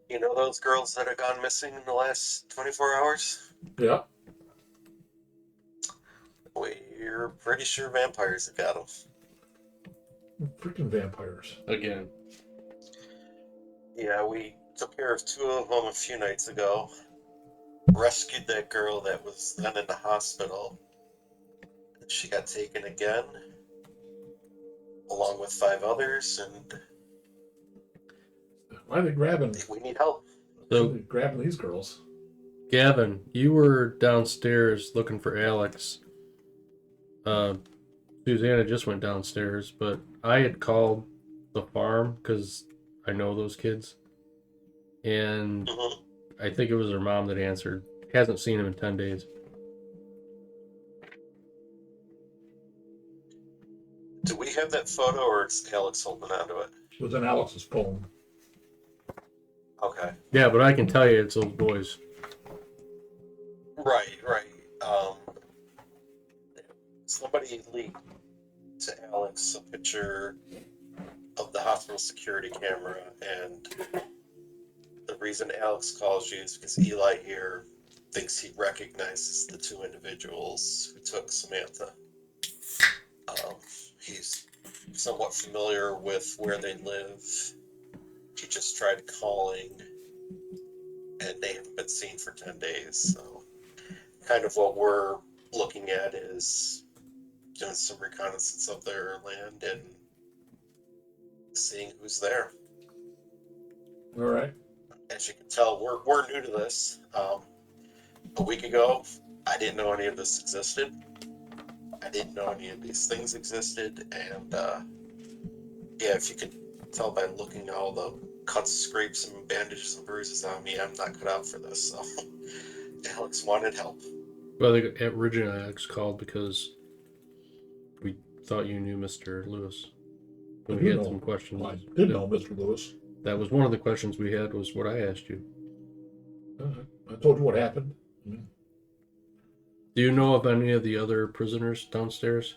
You know those girls that have gone missing in the last 24 hours? Yeah. We're pretty sure vampires have got them. Freaking vampires. Again. Yeah, we took care of 2 of them a few nights ago. Rescued that girl that was then in the hospital. She got taken again, along with 5 others, and Why are they grabbing? we need help. So, Grabbing these girls. Gavin, you were downstairs looking for Alex. Suzanna just went downstairs, but I had called the farm because I know those kids. And Mhm. I think it was her mom that answered. Hasn't seen him in 10 days. Do we have that photo, or is Alex holding on to it? It was in Alex's phone. Okay. Yeah, but I can tell you it's those boys. Right. Somebody leaked to Alex a picture of the hospital security camera, and the reason Alex calls you is because Eli here thinks he recognizes the 2 individuals who took Samantha. He's somewhat familiar with where they live. He just tried calling, and they haven't been seen for 10 days. So kind of what we're looking at is doing some reconnaissance of their land and seeing who's there. All right. As you can tell, we're new to this. A week ago, I didn't know any of this existed. I didn't know any of these things existed, and yeah, if you can tell by looking at all the cuts, scrapes, and bandages and bruises on me, I'm not cut out for this. So Alex wanted help. Well, originally Alex called because we thought you knew Mr. Lewis. I We do had know- some questions. I did know Mr. Lewis. That was one of the questions we had, was what I asked you. I told you what happened. Do you know of any of the other prisoners downstairs?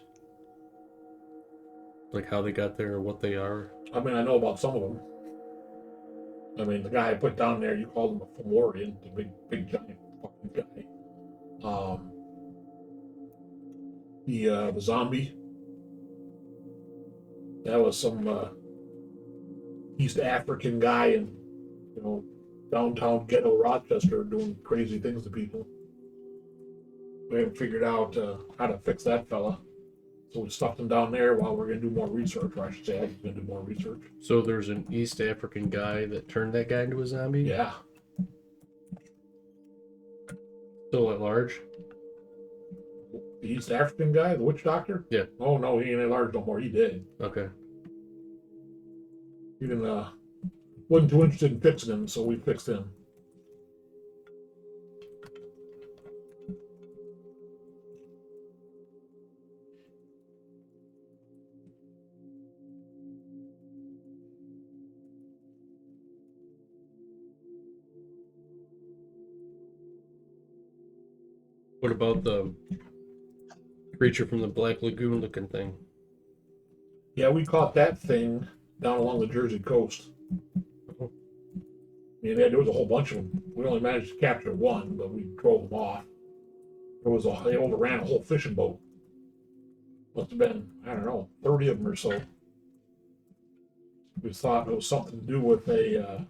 Like how they got there or what they are? I mean, I know about some of them. I mean, the guy I put down there, you called him a Fomorian, the big giant fucking guy. The zombie. That was some East African guy in, downtown ghetto Rochester doing crazy things to people. We haven't figured out how to fix that fella. So we stuffed him down there while we're going to do more research, or I should say I was going to do more research. So there's an East African guy that turned that guy into a zombie? Yeah. Still at large? The East African guy, the witch doctor? Yeah. Oh, no, he ain't at large no more. He did. Okay. He didn't, wasn't too interested in fixing him, so we fixed him. What about the creature from the Black Lagoon looking thing? Yeah, we caught that thing down along the Jersey coast. Yeah, there was a whole bunch of them. We only managed to capture one, but we drove them off. They overran a whole fishing boat. Must have been, I don't know, 30 of them or so. We thought it was something to do with a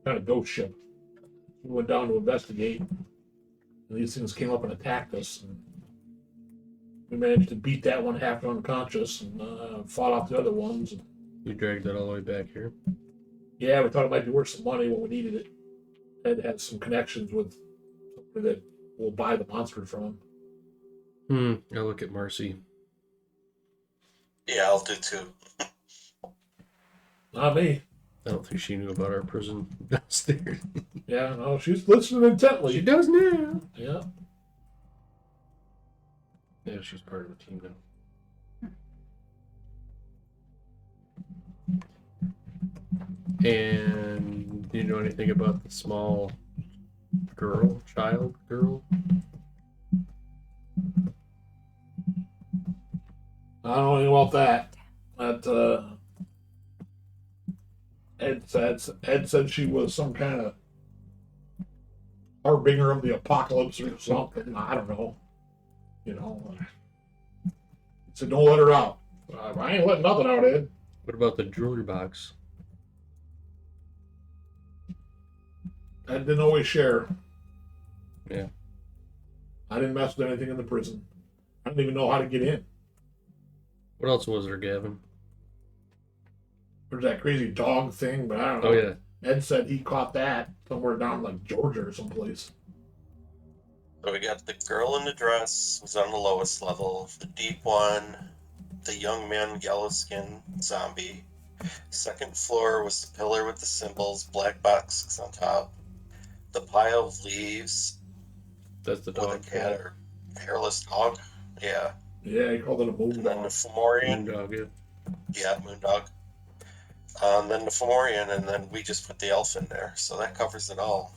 kind of ghost ship. We went down to investigate, and these things came up and attacked us. And we managed to beat that one half unconscious and fought off the other ones. You dragged that all the way back here? Yeah, we thought it might be worth some money when we needed it. Had some connections with somebody that will buy the monster from him. I'll look at Marcy. Yeah, I'll do too. Not me. I don't think she knew about our prison downstairs. Yeah, no, she's listening intently. She does now. Yeah. Yeah, she's part of the team now. And do you know anything about the small child girl? I don't know anything about that. That Ed said she was some kind of harbinger of the apocalypse or something. I don't know. He said, don't let her out. I ain't letting nothing out, Ed. What about the jewelry box? Ed didn't always share. Yeah. I didn't mess with anything in the prison. I didn't even know how to get in. What else was there, Gavin? There's that crazy dog thing, but I don't know. Oh, yeah. Ed said he caught that somewhere down like Georgia or someplace. So we got the girl in the dress was on the lowest level, the deep one, the young man, yellow skin zombie. Second floor was the pillar with the symbols, black box on top. The pile of leaves That's the with dog. a cat or hairless dog. Yeah. Yeah, he called it a moon And then the dog. Fomorian. Dog, yeah. Yeah, Moondog. Then the Fomorian, and then we just put the elf in there, so that covers it all.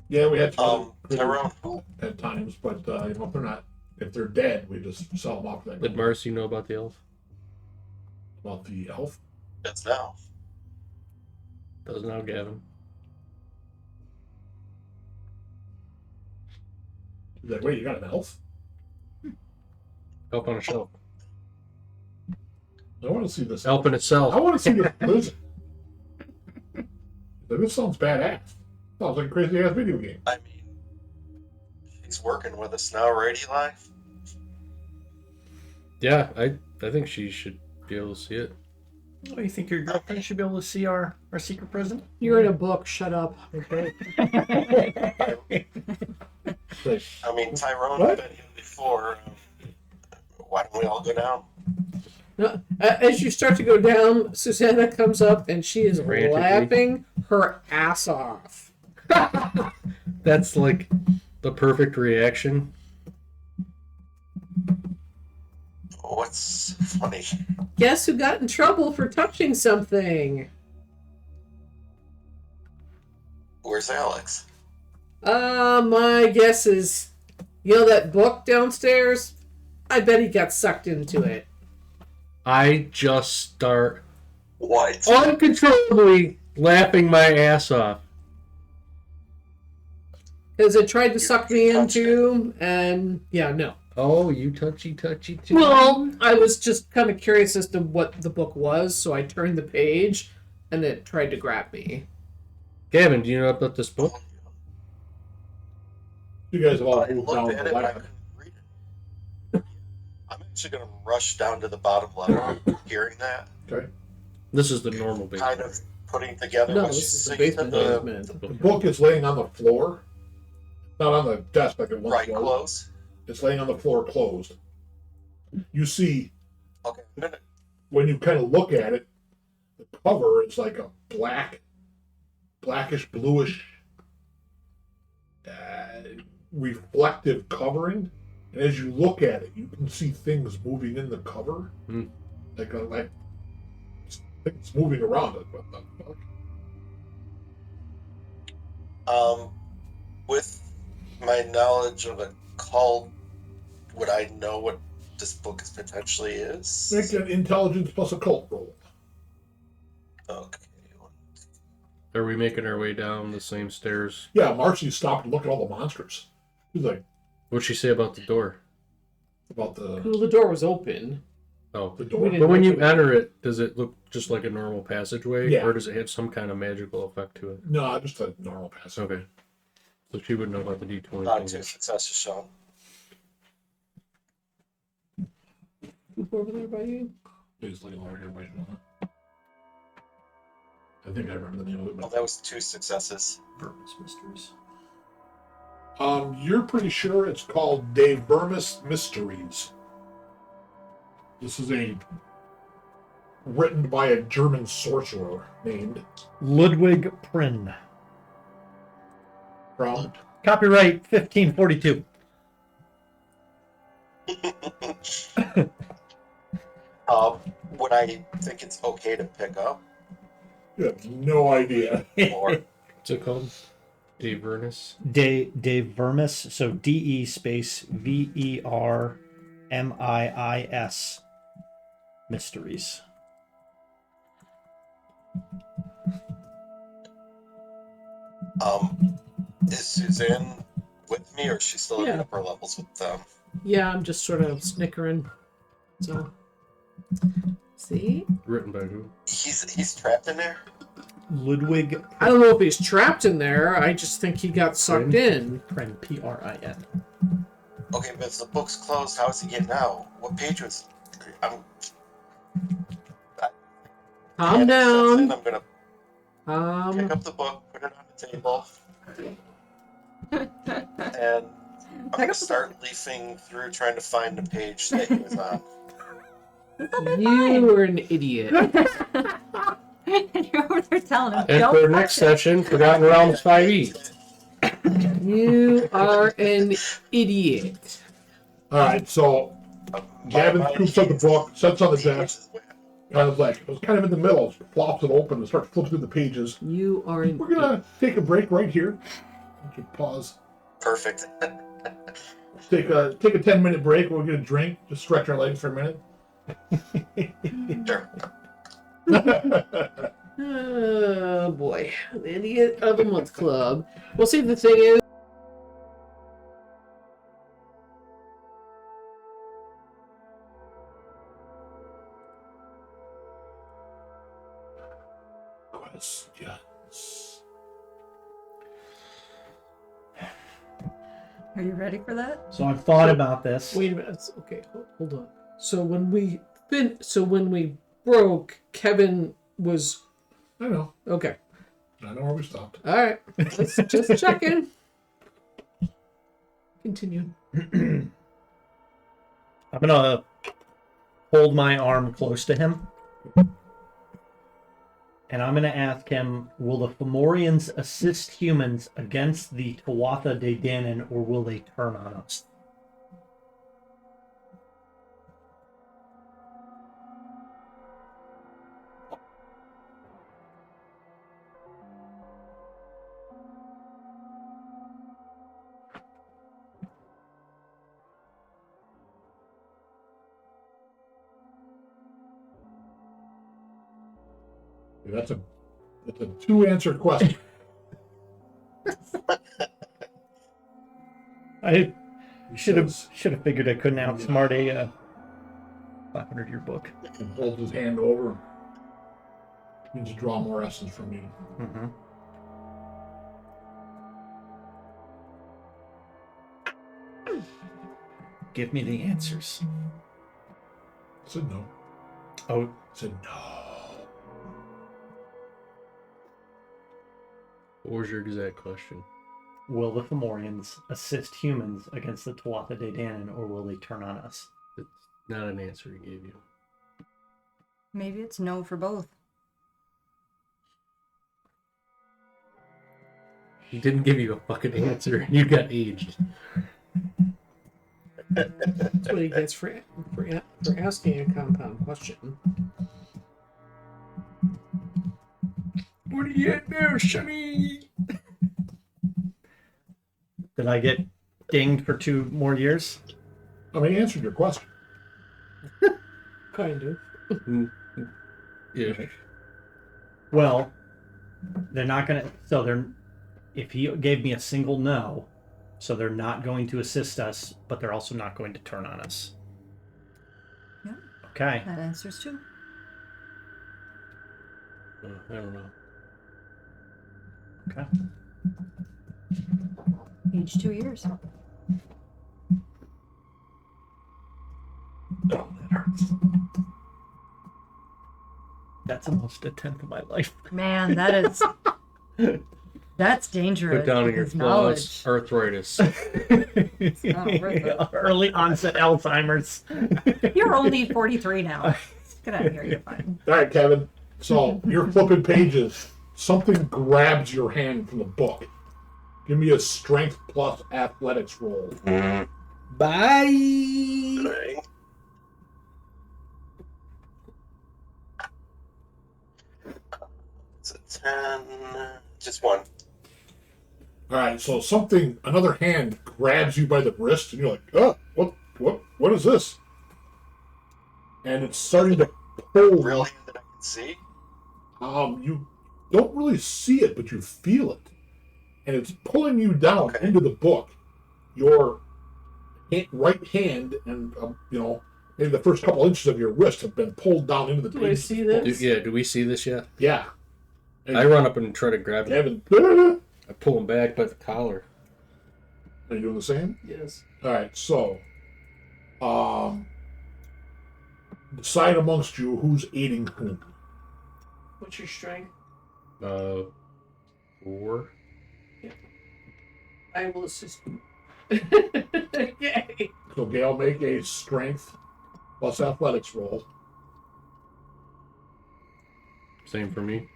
Yeah, we had some Tyrone. at times, but if they're dead, we just sell them off. Did Marcy know about the elf? About the elf? That's now. Does now, Gavin. He's like, wait, you got an elf? Elf on a shelf. I want to see this. Elf in itself. I want to see this prison. This sounds badass. Sounds like a crazy ass video game. I mean, he's working with us now, right, Eli? Yeah, I think she should be able to see it. Oh, you think your girlfriend should be able to see our secret prison? You're in a book. Shut up. Okay. Like, I mean, Tyrone What? been here before. Why don't we all go down? No, as you start to go down, Suzanna comes up and she is Frantically. laughing her ass off. That's like the perfect reaction. What's funny? Guess who got in trouble for touching something? Where's Alex? My guess is, that book downstairs? I bet he got sucked into it. I just start What? uncontrollably laughing my ass off. Because it tried to suck me touched into, and yeah, no. Oh, you touchy too. Well, I was just kind of curious as to what the book was, so I turned the page, and it tried to grab me. Gavin, do you know about this book? You guys have all I moved looked down at the it, but I lab. couldn't read it. I'm actually going to rush down to the bottom level, hearing that, Okay. This is the normal basement. kind of putting together No, what this she is the said. basement. The book is laying on the floor. Not on the desk like it once Right, was. close. It's laying on the floor closed. You see, Okay, I'm gonna, when you kind of look at it, the cover is like a blackish, bluish, reflective covering. And as you look at it, you can see things moving in the cover. Hmm. Like things moving around it. What the fuck? with my knowledge of a cult, would I know what this book potentially is? Make an intelligence plus occult roll. Okay. Are we making our way down the same stairs? Yeah, Marcy stopped and looked at all the monsters. She's like, What'd she say about the door? about the Well, the door was open. Oh. door. didn't- But when you enter it, does it look just like a normal passageway? Yeah. Or does it have some kind of magical effect to it? No, just a normal pass. Okay. So she would know about the D20. 2 successes, Shawn. Who's over there by you? Please look over here. Wait a minute. I think I remember the name of it. Oh, But, that was 2 successes. Purpose mysteries. you're pretty sure it's called De Vermis Mysteries. This is written by a German sorcerer named Ludwig Prin. from. Copyright 1542. Would I think it's okay to pick up? You have no idea. Or What's it called? Davernus? De Vermis, so DE space VERMIIS Mysteries. is Suzanne with me, or is she still in Yeah. the upper levels with them? Yeah, I'm just sort of snickering. So, see? Written by who? He's trapped in there? Ludwig I don't know if he's trapped in there. I just think he got sucked in. Prin, Prin. Okay, but if the book's closed, how is he getting out? What page was... Calm I'm down. gonna pick up the book, put it on the table, and I'm gonna start leafing through trying to find the page that he was on. You were an idiot. And you're over there telling him, And don't for touch next it. session, Forgotten Realms 5e. You are an idiot. All right, so Gavin scoops up the book, sets on the desk, kind of like, it was kind of in the middle, flops it open and starts flipping through the pages. You are an We're gonna take a break right here. Pause. Perfect. Take a 10-minute break. We'll get a drink. Just stretch our legs for a minute. Sure. Oh boy, the idiot of the month club. Well, see, the thing is, Questions. Are you ready for that? So I've thought about this. wait a minute. Okay, hold on. So when we broke, Kevin was I know. okay. I know where we stopped. All right, let's just checking. Continue. I'm gonna hold my arm close to him, and I'm gonna ask him: will the Fomorians assist humans against the Tuatha De Danann, or will they turn on us? That's a 2-answer question. I should have figured I couldn't outsmart a 500-year book. And holds his hand over. Means to draw more essence from you. Mm-hmm. Give me the answers. I said no. Oh, I said no. What was your exact question? will the Fomorians assist humans against the Tuatha De Danann, or will they turn on us? It's not an answer he gave you. Maybe it's no for both. He didn't give you a fucking answer. You got aged. That's what he gets for asking a compound question. What are you at now, Shani? Did I get dinged for 2 more years? I mean, he answered your question. Kind of. Yeah. Well, they're not gonna. So they're. If he gave me a single no, so they're not going to assist us, but they're also not going to turn on us. Yeah. Okay. That answers too. I don't know. Okay. Each 2 years. Oh, that hurts. That's almost a 10th of my life. Man, that is. That's dangerous. Put down in your because claws, arthritis. It's not worth it. Early onset Alzheimer's. You're only 43 now. Get out of here. You're fine. All right, Kevin. So you're flipping pages. Something grabs your hand from the book. Give me a strength plus athletics roll. Bye. Dang. It's a 10. Just one. All right, so another hand grabs you by the wrist, and you're like, "Oh, what is this?" And it's starting to pull. Real hand that I can see? You don't really see it, but you feel it, and it's pulling you down into the book. Your right hand and maybe the first couple inches of your wrist have been pulled down into the Do I pages. see this? Do we see this yet? Yeah. And I run up and try to grab him. Kevin, I pull him back by the collar. are you doing the same? Yes. All right, so, decide amongst you who's aiding whom. What's your strength? 4. I will assist you. Yay! So Gail, make a strength plus athletics roll. Same for me.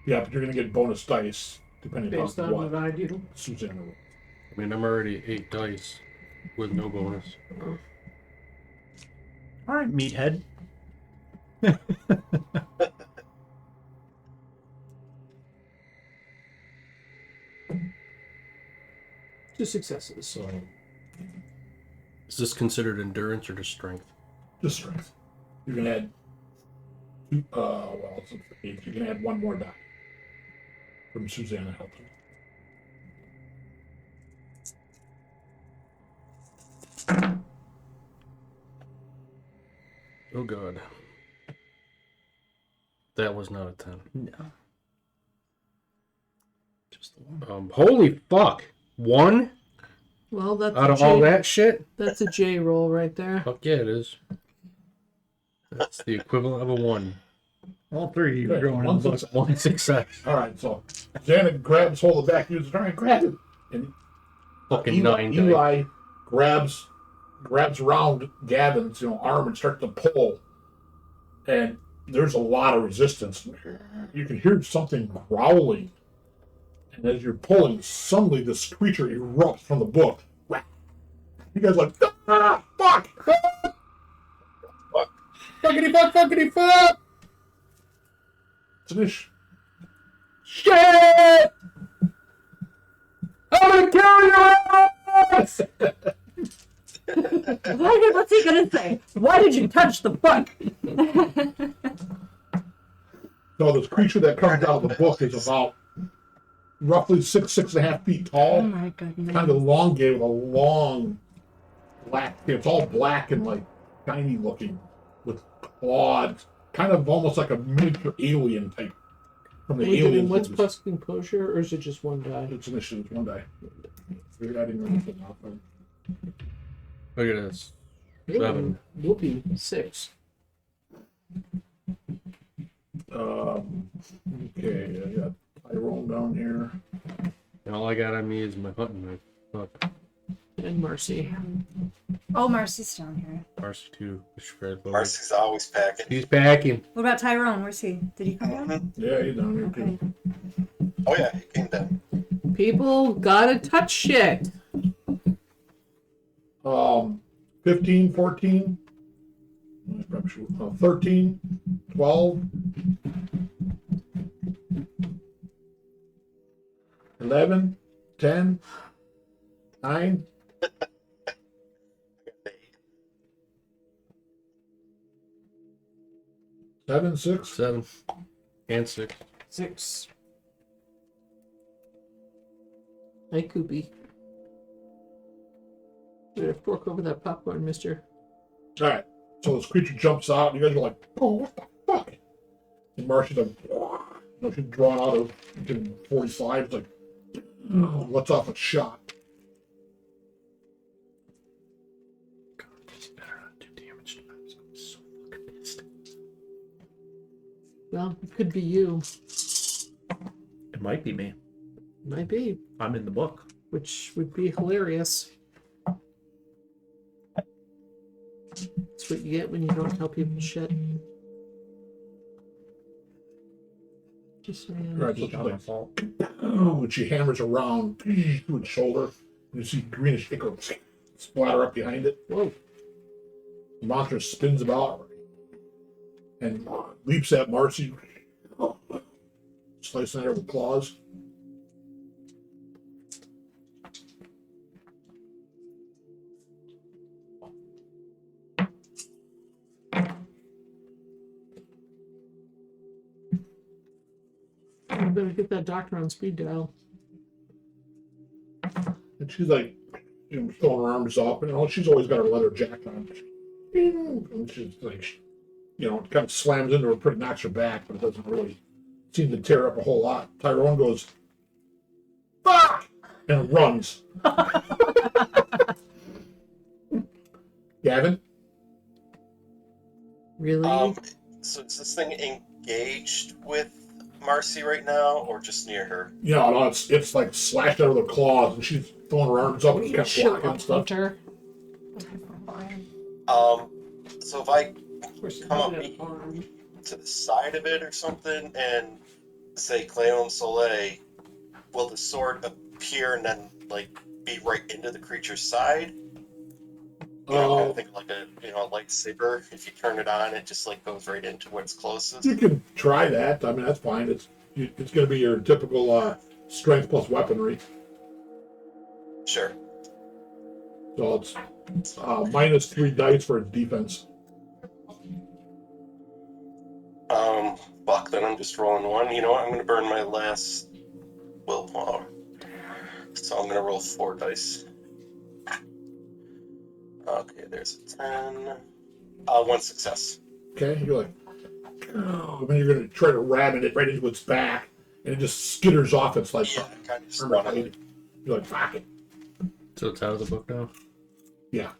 Yeah, but you're going to get bonus dice depending Based on on what what I do. Suzanna rolls. I mean, I'm already 8 dice with no bonus. All right, meathead. 2 successes. So Is this considered endurance or just strength? just strength. You can add, it's 8. You can add 1 more die from Suzanna helping. Oh god. That was not a 10. No. Just the one. Holy fuck. 1 Well, that's out a of all J- that shit? That's a J roll right there. Fuck yeah, it is. That's the equivalent of a 1. All 3 of you Okay, are going one in the book. success. 1 success. All right, so Suzanna grabs hold of the back, uses her hand, grab it. And Fucking 9 dice. Eli grabs around Gavin's arm and starts to pull, and there's a lot of resistance. You can hear something growling, and as you're pulling, suddenly this creature erupts from the book. You guys are like, ah, fuck! Fuck. Fuckity fuck, fuckity fuck! Finish. Shit! I'm gonna kill your ass! What's he gonna say? Why did you touch the book? So this creature that comes out of the book is about roughly 6.5 feet Oh tall, my goodness. kind of elongated with a long black. It's all black and like shiny looking, with claws, kind of almost like a miniature alien type from the Are we alien doing what's movies. plus composure, or is it just one die? It's initiative one day. We're adding anything up. Look at this. 7. Whoopee, 6. Okay, I got Tyrone down here. And all I got on me is my hunting knife. Fuck. And Mercy. Oh, Marcy's down here. Marcy 2. Marcy's always packing. He's packing. What about Tyrone? Where's he? Did he come down? Yeah, he's down here Okay. too. Oh yeah, he came down. People gotta touch shit. 15, 14, 13, 12, 11, 10, 9, 7, 6. 7. And 6. 6. Hey, Koopy. Better fork over that popcorn, mister. All right. So this creature jumps out, and you guys are like, "Oh, what the fuck?" And Marcy's like, she's drawn out of 45. It's like, lets off a shot. God, this better not do damage to me. I'm so fucking pissed. Well, it could be you. It might be me. Might be. I'm in the book. Which would be hilarious. That's what you get when you don't tell people shit. Just saying. Right, so she's like, when she hammers around to its shoulder, you see greenish ichor splatter up behind it. Whoa. The monster spins about and leaps at Marcy, slicing at her with claws. I better get that doctor on speed dial. And she's like, throwing her arms up, and she's always got her leather jacket on. And she's like, kind of slams into her, pretty knocks her back, but it doesn't really seem to tear up a whole lot. Tyrone goes, "Fuck!" and runs. Gavin? Really? So is this thing engaged with Marcy right now, or just near her? No, it's like slashed out of the claws, and she's throwing her arms up and kind of Chill blocking out, stuff. Hunter. So if I Of course, you come have up an arm. to the side of it or something and say Cleon Soleil, will the sword appear and then be right into the creature's side? I think like a lightsaber. If you turn it on, it just goes right into what's closest. You can try that. I mean, that's fine. It's going to be your typical strength plus weaponry. Sure. So it's -3 dice for its defense. Fuck, then I'm just rolling 1. You know what? I'm going to burn my last willpower. So I'm going to roll 4 dice. Okay, there's a 10. 1 success. Okay, you're like, and then you're going to try to ram it right into its back, and it just skitters off. It's like, Yeah, I kind of just run it. you're like, fuck it. So it's out of the book now? Yeah.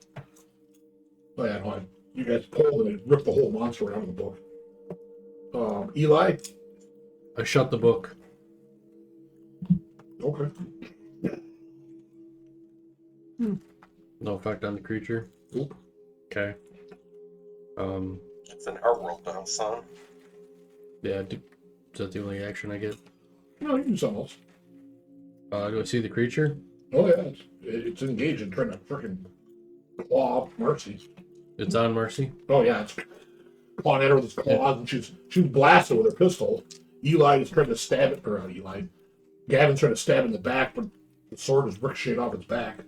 Oh, yeah, no, you guys pulled and it ripped the whole monster out of the book. Eli? I shut the book. Okay. No effect on the creature? Nope. Okay. It's in our world now, son. Yeah, is that the only action I get? No, you can do something else. Do I see the creature? Oh, yeah, it's engaging, trying to freaking claw up Marcy. It's on Mercy? Oh, yeah, it's clawing at her with its claws, and she's blasted with her pistol. Eli is trying to stab it, or Eli. Gavin's trying to stab it in the back, but the sword is ricocheted off its back.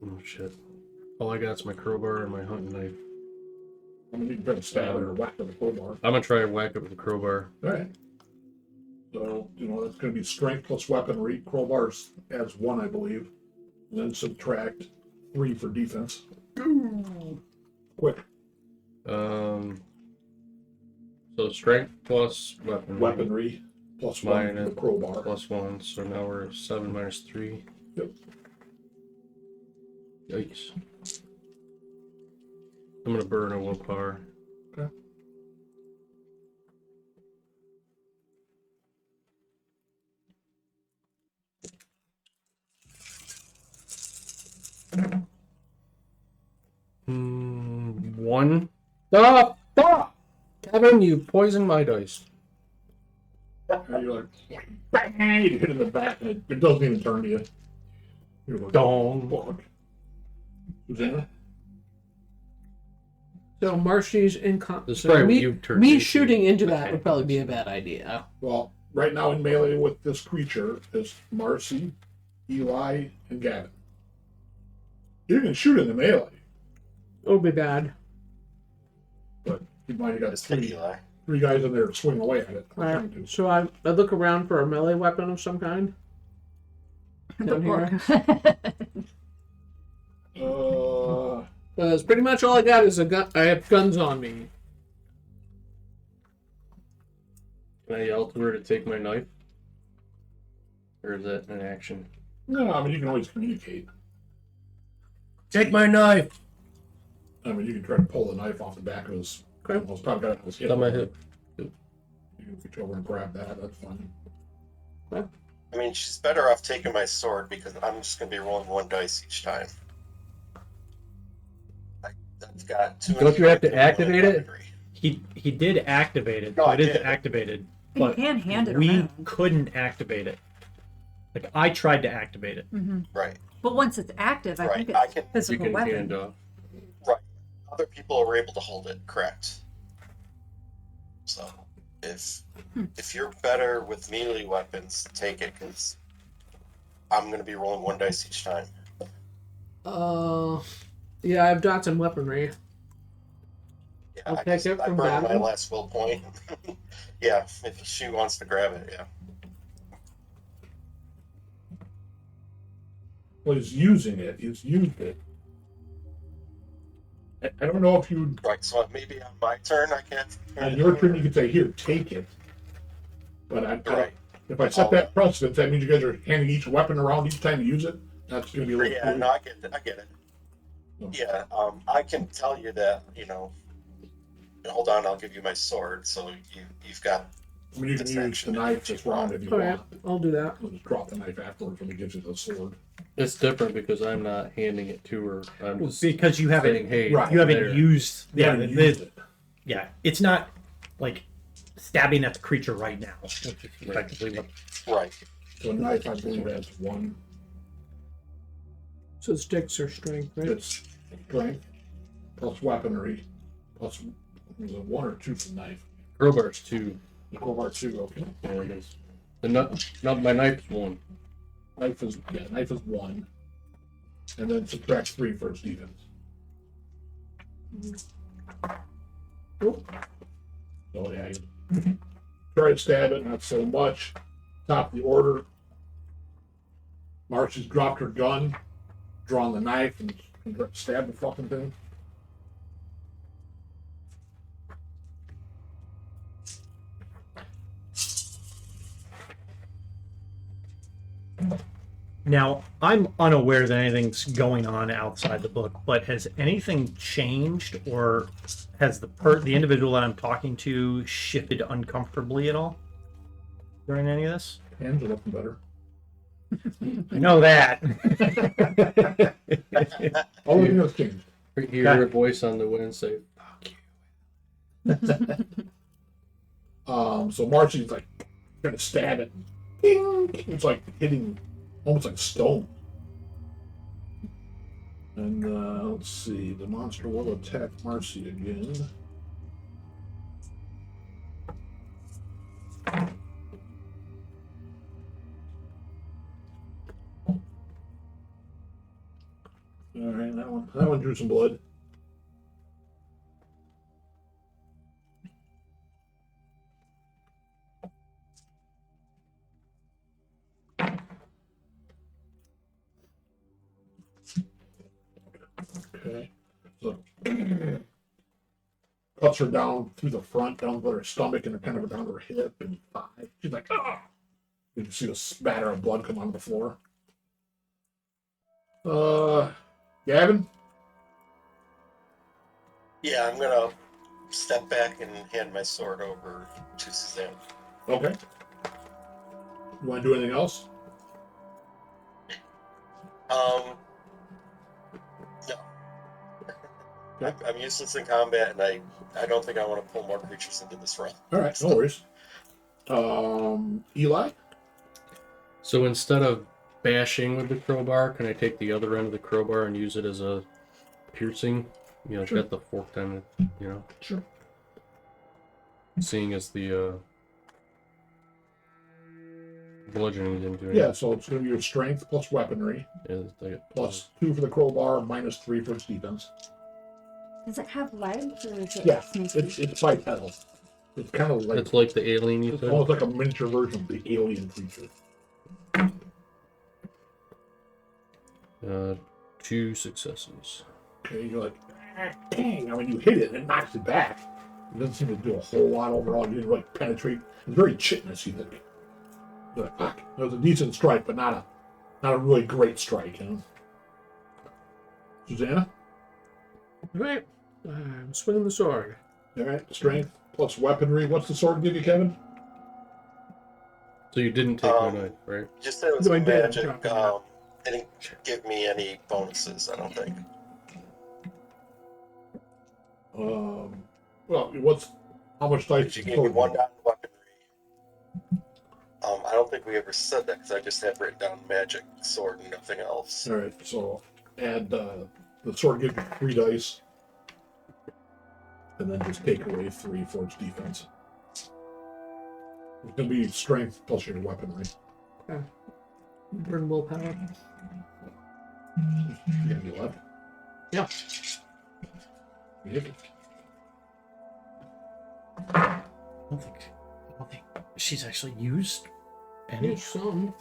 Oh, shit. All I got is my crowbar and my hunting knife. I mean, you can try to stab it or whack it with a crowbar. I'm gonna try to whack it with a crowbar. All right. So, that's going to be strength plus weaponry. Crowbars adds 1, I believe. And then subtract 3 for defense. Quick. So strength plus weaponry. Weaponry plus 1 for the Minus crowbar. plus 1. So now we're 7 minus 3. Yep. Yikes. I'm gonna burn a willpower. Okay. One. Ah, fuck! Gavin, you poisoned my dice. And you're like, bang! You hit it in the back, and it doesn't even turn to you. You're like, Dong. fuck. Suzanna? So Marshy's That's so right, me, you turned me 18. shooting into that would probably be a bad idea. Well, right now in melee with this creature is Marcy, Eli, and Gavin. You can shoot in the melee, It would be bad. but you might have got It's the three Eli. guys in there to swing away at it. Alright, so I look around for a melee weapon of some kind. Down here. Because pretty much all I got is a gun. I have guns on me. Can I yell to her to take my knife? Or is that an action? No, I mean, you can always communicate. Take my knife! I mean, you can try to pull the knife off the back of his. Okay. Well, it's probably got it on his hip. On my hip. You can reach over and grab that. That's fine. I mean, she's better off taking my sword because I'm just going to be rolling 1 dice each time. I've got 2. Don't you have to activate it? He did activate it, No, so I it is did. activated. You But can hand it we around. couldn't activate it. Like I tried to activate it. Right. But once it's active, I Right, think I it's can- a You physical can weapon. hand off. Right. Other people are able to hold it, correct. So, if you're better with melee weapons, take it, because I'm going to be rolling 1 dice each time. Yeah, I've got some weaponry. Yeah, I'll I take it I from burned my Gavin. last will point. Yeah, if she wants to grab it, yeah. Well, he's using it. He's used it. I don't know if you. Right, so maybe on my turn I can't. On your turn, you could say, "Here, take it." But Right. if I set that precedent, that means you guys are handing each weapon around each time you use it. That's going to be a little. Yeah, no, I get it. No. Yeah, I can tell you that, hold on, I'll give you my sword, so you've got. I mean, you can use the knife this round if you Alright, want. I'll do that. You'll just drop the knife afterwards when he gives you the sword. It's different because I'm not handing it to her. I'm just Because you saying, haven't hey, Right. you haven't there. used You yeah, haven't the- used it. yeah. It's not like stabbing at the creature right now, which is effectively what Right. So a knife, I believe, adds 1. So sticks are strength, right? It's strength plus weaponry plus was it 1 or 2 for the knife? Crowbar's 2. The crowbar 2. Okay. There it is. My knife's 1. Knife is 1, and then subtract 3 for its defense. Cool. So yeah, you try to stab it, not so much. Top of the order. Marcy's dropped her gun, drawn the knife, and stabbed the fucking thing. Now, I'm unaware that anything's going on outside the book, but has anything changed, or has the individual that I'm talking to shifted uncomfortably at all during any of this? Hands are looking better. I know that. Only thing that's changed. Hear Okay. her voice on the wind say, "Fuck you." So Marcy's like trying to stab it. Ding! It's like hitting almost like stone. And let's see, the monster will attack Marcy again. All right, that one drew some blood. Okay. So cuts her down through the front, down to her stomach, and kind of down to her hip and thigh. She's like, ah! You can see the spatter of blood come on the floor. Gavin? Yeah, I'm gonna step back and hand my sword over to Suzanne. Okay. You want to do anything else? No. Okay. I'm useless in combat, and I don't think I want to pull more creatures into this realm. All right, no worries. Eli? So instead of bashing with the crowbar, can I take the other end of the crowbar and use it as a piercing? You know, it's Sure. got the forked end, you know? Sure. Seeing as the bludgeoning didn't do anything. Yeah, so it's going to be your strength plus weaponry, plus 2 for the crowbar, minus 3 for its defense. Does it have legs or is it Yeah, sneaky? it's bipedal. It's kind of like, It's like the alien you it's said? almost like a miniature version of the alien creature. 2 successes. Okay, you're like, ah, dang. I mean, you hit it and it knocks it back. It doesn't seem to do a whole lot overall. You didn't like penetrate. It's very chitinous, you think. You're like, fuck. It was a decent strike, but not a really great strike, you know? Suzanna? Right. I'm swinging the sword. All right, strength plus weaponry. What's the sword give you, Kevin? So you didn't take my knife, right? Just that it was No, I did. magic. Didn't give me any bonuses, I don't think. Well, how much dice? Did you give me 1 dot in weaponry? I don't think we ever said that because I just had written down magic sword and nothing else. All right, so add the sword gives you 3 dice, and then just take away 3 for its defense. It's gonna be strength plus your weaponry. Okay. Burn willpower. You have any left? Yeah. You hit it. I don't think she's actually used any. Some.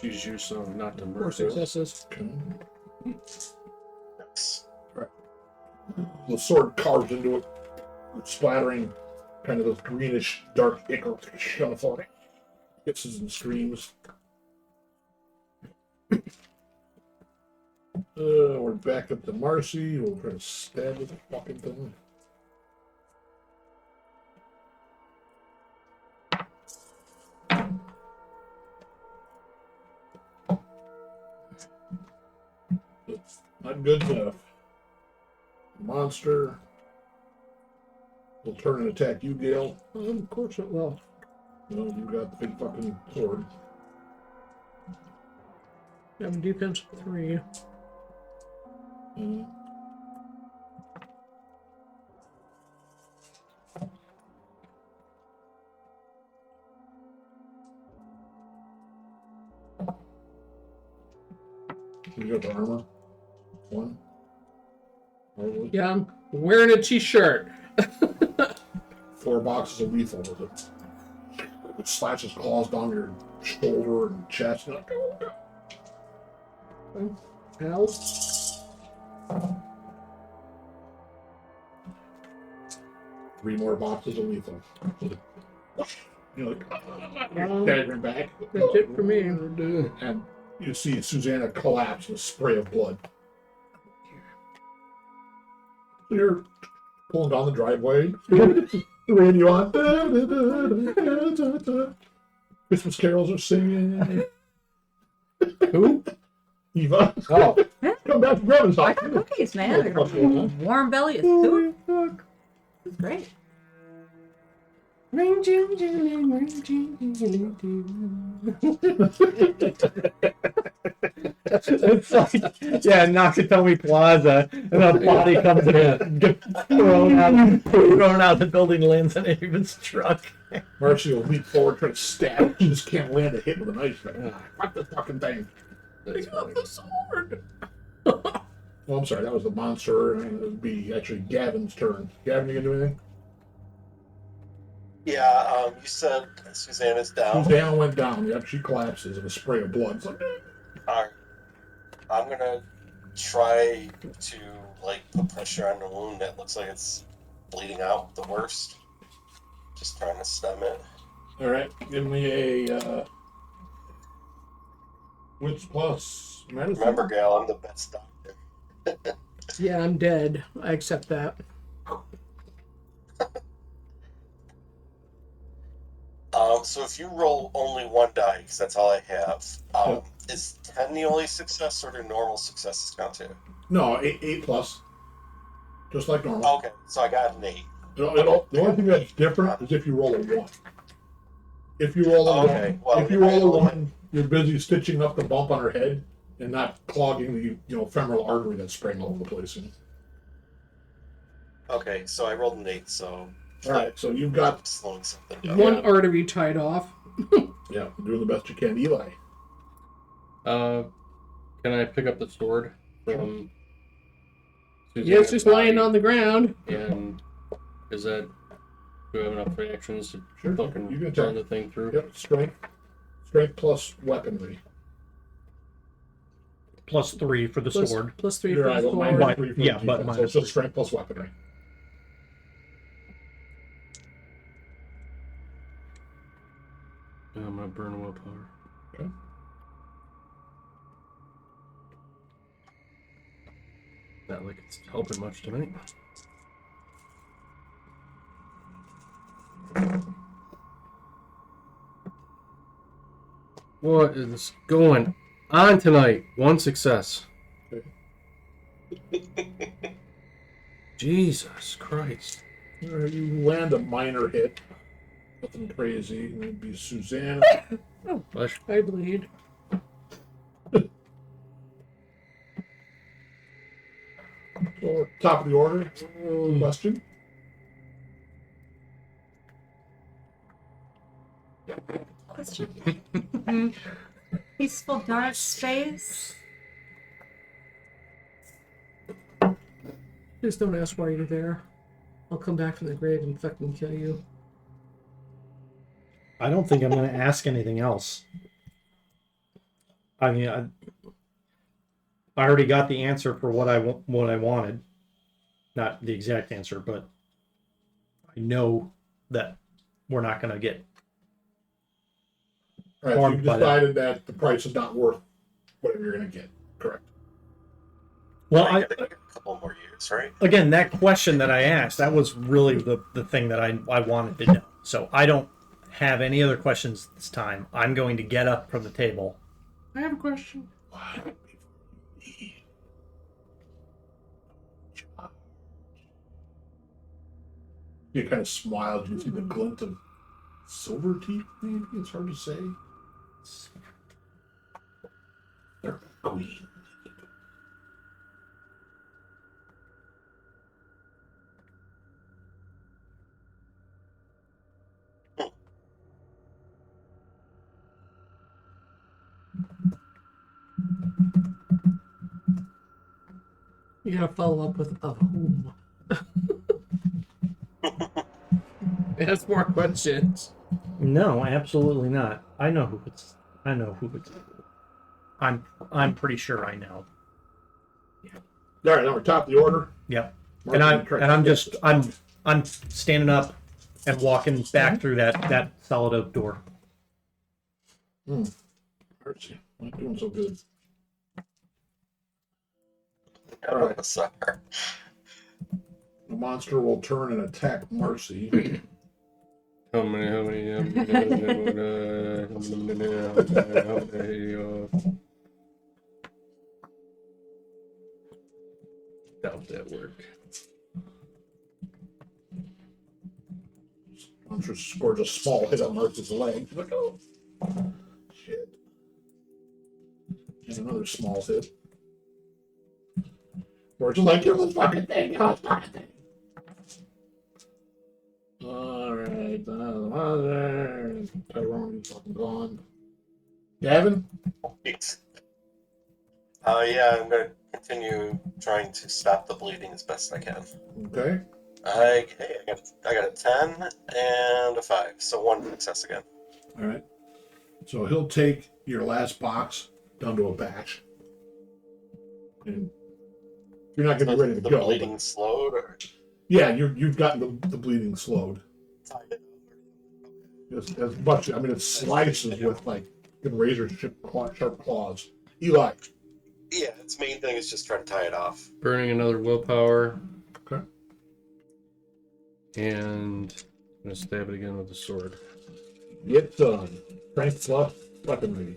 She's used some not to 4 murder. successes. Okay. Nice. The sword carves into it, splattering kind of this greenish dark ichor on the floor. Hisses and screams. We're back up to Marcy. We'll try to stab with the fucking thing. It's not good enough. Monster will turn and attack you, Gail. Of course it will. No, you got the big fucking sword. You have a defense of 3. You got the armor. 1. Probably. Yeah, I'm wearing a t-shirt. 4 boxes of lethal with it. It slashes claws down your shoulder and chest. You're like, oh, Hell. 3 more boxes of lethal. You're like, staggering back. That's it for me. And you see Suzanna collapse in a spray of blood. So you're pulling down the driveway. The radio on. Christmas carols are singing. Who? Eva. Oh, Come back to Gavin's I house. got cookies, man. Warm belly is food. It's great. It's like, yeah, Nakatomi Plaza, and a body comes in and gets thrown out the building, lands in Evan's truck. Marcy will leap forward, try to stab it. She just can't land a hit with a knife. Like, fuck the fucking thing. that's funny. sword. Oh, I'm sorry, that was the monster. And it would be actually Gavin's turn. Gavin, you gonna do anything? Yeah, you said Susanna's down. Suzanna went down. Yep, she collapses in a spray of blood. It's like, Alright. I'm gonna try to, like, put pressure on the wound that looks like it's bleeding out the worst. Just trying to stem it. Alright, give me a wits plus medicine. Remember, Gail, I'm the best doctor. Yeah, I'm dead. I accept that. So if you roll only one die, because that's all I have, is 10 the only success, or do normal successes count too? No, 8 plus. Just like normal. Okay, so I got an 8. The only thing that's different is if you roll a 1. If you roll a Okay, 1, well, if you roll a 1, you're busy stitching up the bump on her head and not clogging the femoral artery that's spraying all over the place. Okay, so I rolled an 8, so Alright, so you've got slowing something down. One artery tied off. yeah, doing the best you can. Eli. Can I pick up the sword from Suzanna's Yeah, it's just lying body? on the ground. And is that, do I have enough reactions to Sure, fucking you can run attack. the thing through? Yep, strength. Strength plus weaponry. +3 for the sword. Plus 3 You're for right, the well, mine sword. is 3 for Yeah, the but defense, mine so is it's just strength plus weaponry. I'm gonna burn willpower. Okay. Not like it's helping much tonight. What is going on tonight? One success. Jesus Christ. You land a minor hit. Nothing crazy. It would be Suzanna. Flesh. I bleed. So, top of the order. Question. Question. Peaceful dark space. Just don't ask why you're there. I'll come back from the grave and fucking kill you. I don't think I'm going to ask anything else. I mean, I already got the answer for what I wanted. Not the exact answer, but I know that we're not going to get. All right, so Harmed you've by that. decided that the price is not worth whatever you're going to get. Correct. Well, I got a couple more years, right? again, that question that I asked, that was really the thing that I wanted to know. So I don't have any other questions this time. I'm going to get up from the table. I have a question. You kind of smiled. You see the glint of silver teeth, maybe? It's hard to say. They're green. You gotta follow up with of whom. Ask more questions. No, absolutely not. I know who it's. I'm pretty sure I know. All right, now we're top of the order. Yep. Marking I'm standing up and walking back through that solid oak door. Mercy. Not doing so good. All right. Sorry. The monster will turn and attack Marcy. How many, doubt that work. Monster scores a small hit on Marcy's leg. She's like, oh, shit. And another small hit. We're just like, kill this fucking thing, kill this fucking thing. Alright, mother. Tyrone's fucking gone. Gavin? Yeah, I'm gonna continue trying to stop the bleeding as best I can. Okay. I got a 10 and a 5, so one success again. Alright. So he'll take your last box down to a batch. And you're not going to be ready to the go. bleeding But, slowed, or yeah, you've gotten the bleeding slowed. As much, I mean, it slices with like good razor sharp claws. Eli. yeah, its main thing is just trying to tie it off. Burning another willpower. Okay. And I'm going to stab it again with the sword. Get done. Strength plus weaponry.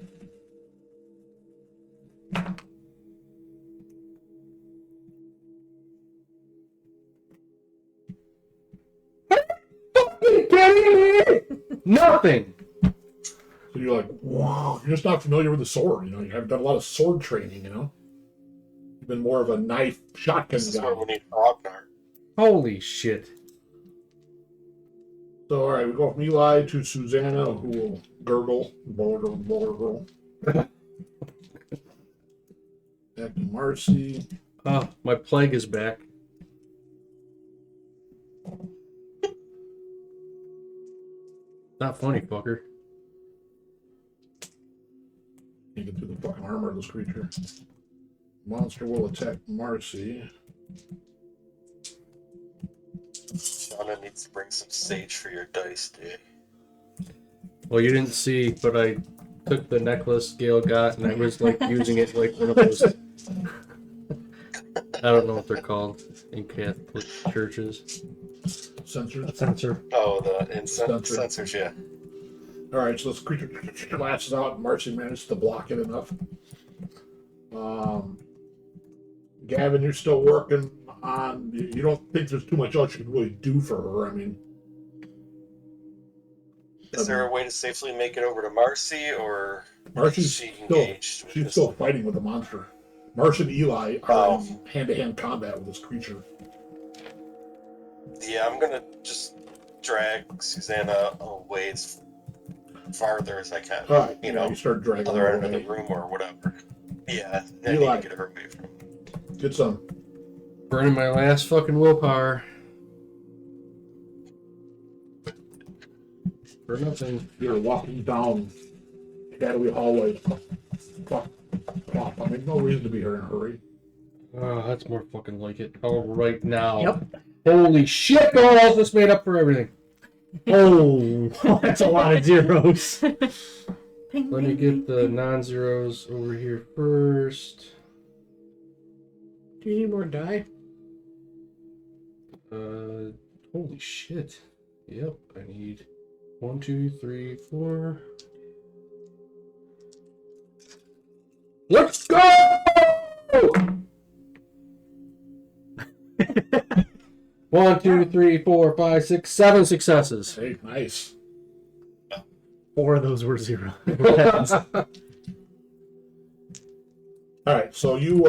Nothing! So you're like, wow, you're just not familiar with the sword, you know. You haven't done a lot of sword training, you know. You've been more of a knife shotgun This is guy. where we need Ragnar. Holy shit. So, all right, we go from Eli to Suzanna, who will gurgle. Back to Marcy. Oh, my plague is back. Not funny, fucker. You get through the fucking armor of this creature. Monster will attack Marcy. Shawna needs to bring some sage for your dice, dude. Well, you didn't see, but I took the necklace Gail got and I was like using it like one of those. I don't know what they're called in Catholic churches. Sensor. Oh, the Sensor. sensors, yeah. All right, so this creature lashes out, and Marcy manages to block it enough. Gavin, you're still working on. You don't think there's too much else you can really do for her? I mean, Is there a way to safely make it over to Marcy, or Marcy's is she still engaged? with she's this? still fighting with the monster. Marcy and Eli are Oh. in hand-to-hand combat with this creature. Yeah, I'm gonna just drag Suzanna away as farther as I can. All right, You know, you start dragging other her end of the away. room or whatever. Yeah, I need Eli. to get her away from. Get some. Burning my last fucking willpower. For nothing. You're walking down shadowy hallway. Plop, plop. I mean, no reason to be here in a hurry. Oh, that's more fucking like it. Oh, right now. Yep. Holy shit, balls! This made up for everything. Oh, that's a lot of zeros. Ping, Let me ping, get ping, the ping. non-zeros over here first. Do you need more die? Holy shit. Yep, I need 1, 2, 3, 4. Let's go! 1, 2, 3, 4, 5, 6, 7 successes. Hey, nice. 4 of those were 0. All right, so you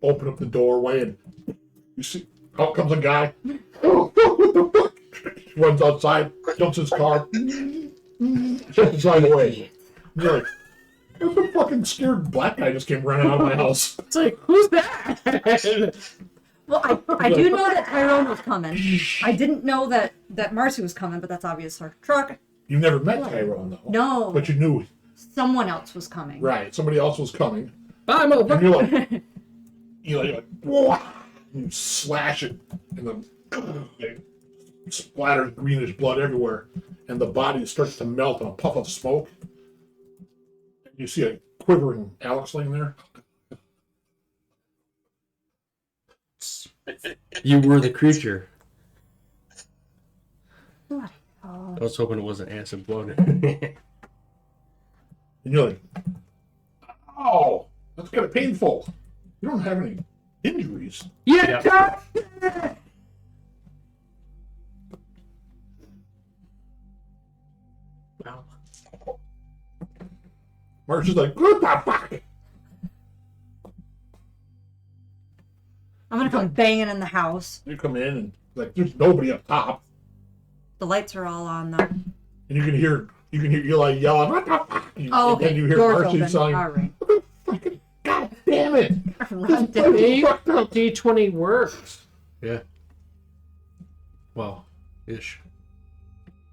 open up the doorway and you see out comes a guy. Oh, what the fuck? Runs outside, jumps in his car, sets the sign away. You're like, what the fucking scared black guy just came running out of my house? It's like, who's that? Well, I do know that Tyrone was coming. I didn't know that Marcy was coming, but that's obvious. Her truck. You've never met Tyrone though. No. But you knew, Someone else was coming. right? Somebody else was coming, Bye, and motherfucker! you're like, whoa! And you slash it, and the it splatters greenish blood everywhere, and the body starts to melt in a puff of smoke. You see a quivering Alex laying there. You were the creature. Bloody hell. I was hoping it wasn't acid blood. And you're like, oh, that's kind of painful. You don't have any injuries. Yeah. Wow. Marsh is like, what the fuck? I'm gonna come banging in the house. You come in and like, there's nobody up top, The lights are all on though. and you can hear Eli yelling, what the fuck? Oh, and okay. then you hear Doors Marcy open. saying, All right. what the fucking, god damn it! Run This down. place is fucked up. D20 works. Yeah. Well, ish.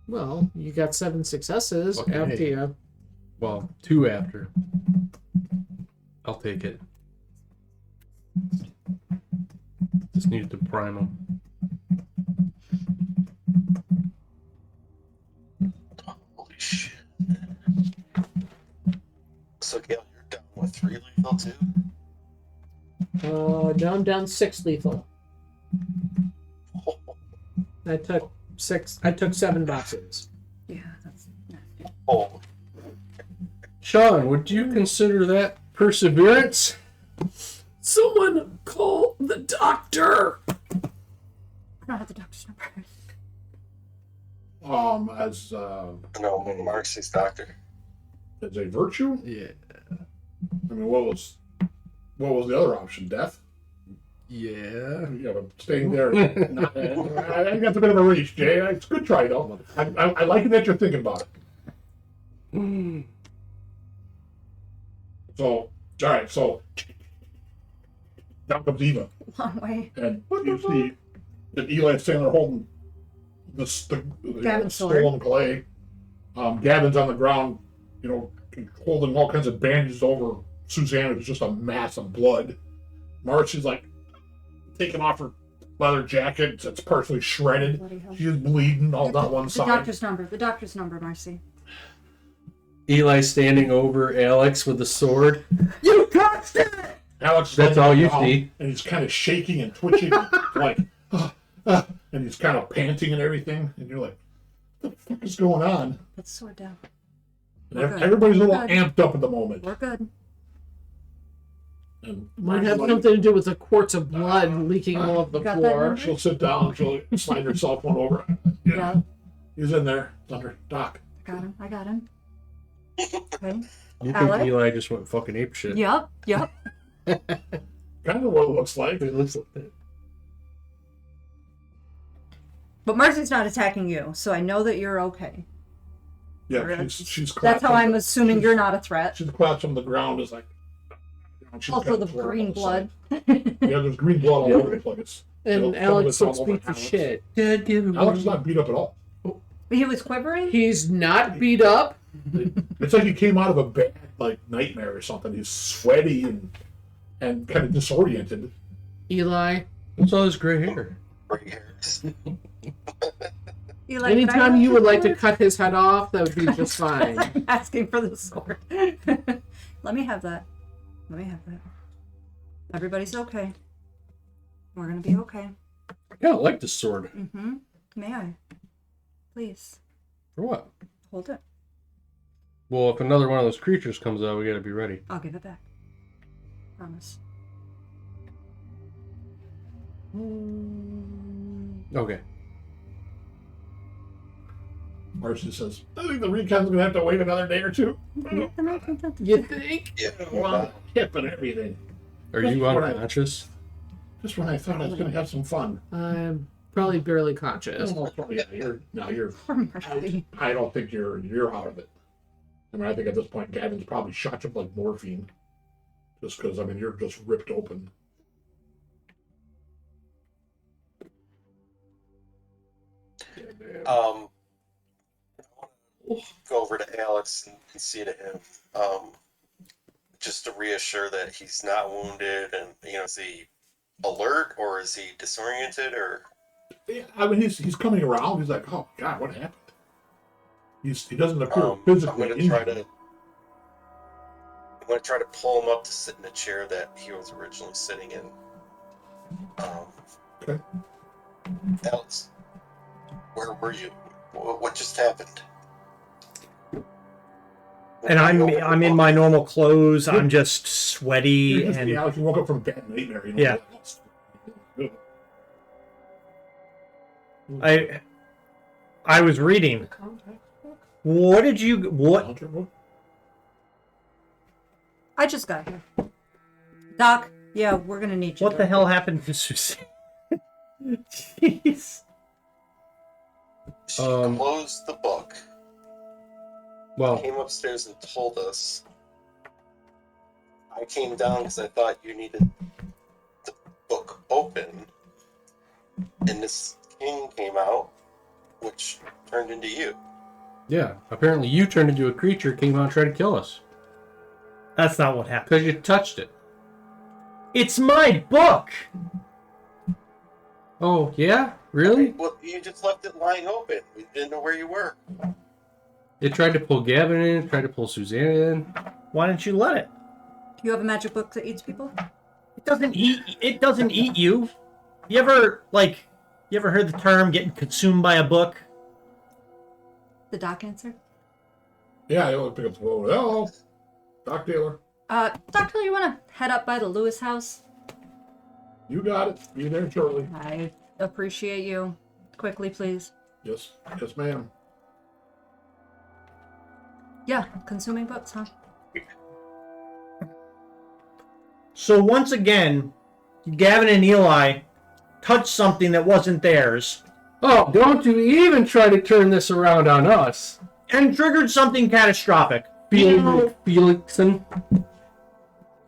Well, you got 7 successes Okay. after you. Well, 2 after. I'll take it. Just needed to prime him. Holy shit. So, Gail, you're down with 3 lethal too? Now I'm down 6 lethal. I took 7 boxes. Yeah, that's nasty. Oh, Shawn, would you consider that perseverance? Someone call the doctor! I don't have the doctor's number. As no, Marcy's doctor. a virtue. Yeah. I mean, what was the other option? Death. Yeah. Yeah, but staying there. I think that's a bit of a reach, Jay. It's a good try, though. I like it that you're thinking about it. So, all right. So, down comes Eva, Long way. and you see that Eli's standing there holding the Gavin's sword. stolen clay. Gavin's on the ground, holding all kinds of bandages over Suzanna, who's just a mass of blood. Marcy's like taking off her leather jacket. It's partially shredded. Bloody hell. She's bleeding all down one The side. doctor's number, Marcy. Eli standing over Alex with the sword. You touched it! Alex is That's laying all on the you ground, see. and he's kind of shaking and twitching, like, and he's kind of panting and everything. And you're like, what the fuck is going on? Put the sword down. And We're good. everybody's a little We're good. amped up at the moment. We're good. And Might have like, something to do with the quarts of blood leaking all over the Got that floor. number? she'll sit down, she'll slide herself one over. Yeah. He's in there. It's under Doc. I got him. Okay. You think Alex? Eli just went fucking apeshit? Yep. Kind of what it looks like. It looks like that. But Marcy's not attacking you, so I know that you're okay. Yeah, she's That's how collapsed I'm assuming you're not a threat. She's collapsed on the ground. Is like. She's Also, got the blood on green the blood. side. Yeah, there's green blood all over the place. And Some of Alex it's all looks over beat to Alex. shit. Dad, give him Alex is not beat up at all. He was quivering? He's not beat up. It's like he came out of a bad nightmare or something. He's sweaty and kind of disoriented. Eli, What's all this gray hair? Gray hairs. Eli, anytime you would like to cut his head off, that would be just fine. I'm asking for the sword. Let me have that. Everybody's okay. We're gonna be okay. I kind of like this sword. Mm-hmm. May I? Please. For what? Hold it. Well, if another one of those creatures comes out, we gotta be ready. I'll give it back. Promise. Okay. Marcy says, I think the recon's going to have to wait another day or two. You think? Yeah. Well, hip and everything. Are you unconscious? Just when I thought I was going to have some fun. I'm probably barely conscious. Yeah, you're Poor Marcy. I don't think you're out of it. I mean, I think at this point, Gavin's probably shot you up like morphine. Just because, I mean, you're just ripped open. Go over to Alex and see to him, just to reassure that he's not wounded, and is he alert or is he disoriented or? Yeah, I mean, he's coming around. He's like, oh God, what happened? He doesn't appear physically injured. I'm gonna try to pull him up to sit in the chair that he was originally sitting in. Okay. Alex, where were you? What just happened? And I'm in my normal clothes. I'm just sweaty and Yeah, like you woke up from a bad nightmare. Yeah. I was reading. What? I just got here. Doc, yeah, we're gonna need you. What the hell happened to Susan? Jeez. She closed the book, Well, came upstairs and told us. I came down because I thought you needed the book open, and this king came out, which turned into you. yeah. Apparently you turned into a creature, came out and tried to kill us. That's not what happened. Because you touched it. It's my book! Oh, yeah? Really? Well, you just left it lying open. We didn't know where you were. It tried to pull Gavin in, tried to pull Suzanna in. Why didn't you let it? You have a magic book that eats people? It doesn't eat you. You ever heard the term getting consumed by a book? The doc answer? Yeah, he'll pick up the phone. Hello, Doc Taylor. Doctor, you want to head up by the Lewis house? You got it. Be there shortly. I appreciate you. Quickly, please. Yes, ma'am. Yeah, consuming books, huh? So once again, Gavin and Eli touched something that wasn't theirs Oh, don't you even try to turn this around on us. and triggered something catastrophic. Felixson.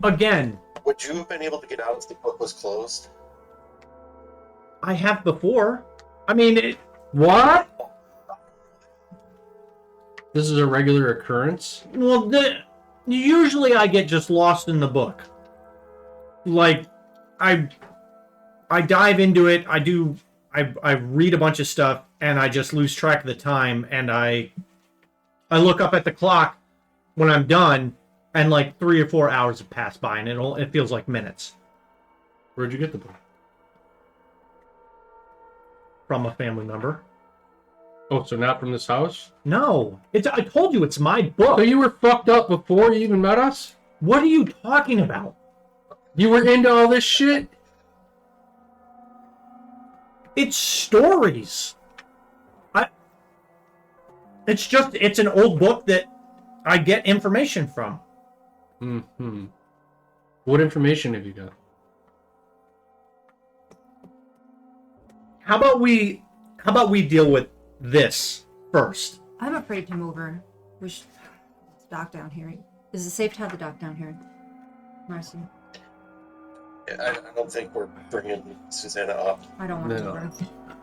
Again, Would you have been able to get out if the book was closed? I have before. I mean, What? This is a regular occurrence? usually I get just lost in the book. Like, I dive into it. I read a bunch of stuff and I just lose track of the time. And I look up at the clock when I'm done, and like 3 or 4 hours have passed by, and it feels like minutes. Where'd you get the book? From a family member. Oh, so not from this house? No, I told you it's my book. So you were fucked up before you even met us? What are you talking about? You were into all this shit? It's stories. It's an old book that I get information from. Mm-hmm. What information have you got? How about we deal with this first? I'm afraid to move her. We should... Doc down here. Is it safe to have the doc down here? Marcy? I don't think we're bringing Suzanna up. I don't want to No. move her.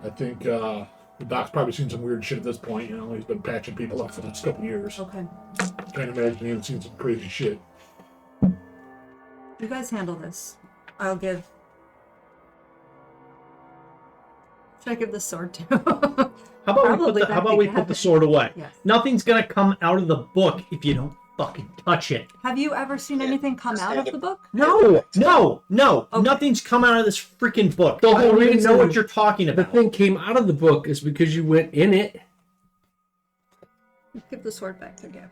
I think the Doc's probably seen some weird shit at this point. You know, he's been patching people up for the last couple years. Okay. Can't imagine he's seen some crazy shit. You guys handle this. I'll give... Should I give the sword to? How about Probably we put the sword away? Yes. Nothing's gonna come out of the book if you don't fucking touch it. Have you ever seen anything come out of the book? No. Okay. Nothing's come out of this freaking book. The I whole don't even know reason what you're talking The about. thing came out of the book is because you went in it. Give the sword back to Gavin.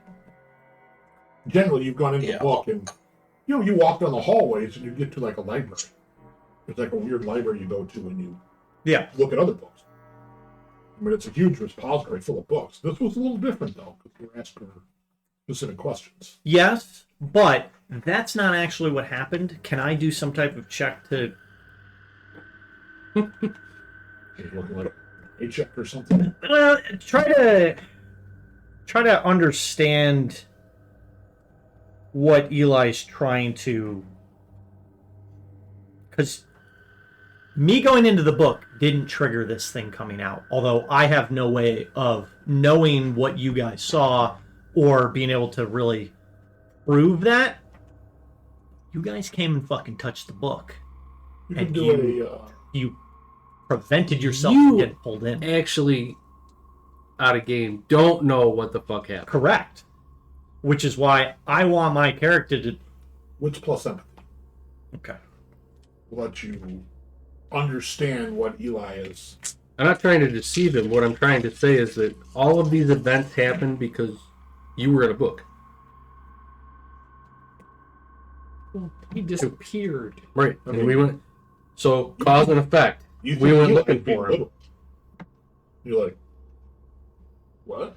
Generally, you've gone into the book and, you know, you walk down the hallways and you get to like a library. It's like a weird library you go to when you look at other books. I mean, it's a huge repository full of books. This was a little different, though, because we were asking her specific questions. Yes, but that's not actually what happened. Can I do some type of check to... She's looking like a check or something. try to understand what Eli's trying to... Because me going into the book didn't trigger this thing coming out. Although I have no way of knowing what you guys saw or being able to really prove that. You guys came and fucking touched the book. You can And do you prevented yourself from getting pulled in. Actually, out of game, don't know what the fuck happened. Correct. Which is why I want my character to... wits plus empathy. Okay. Let you understand what Eli is. I'm not trying to deceive him. What I'm trying to say is that all of these events happened because you were in a book. He disappeared. Right. And we went... So, cause and effect. You We think went Eli looking would be for him. little. You're like, what?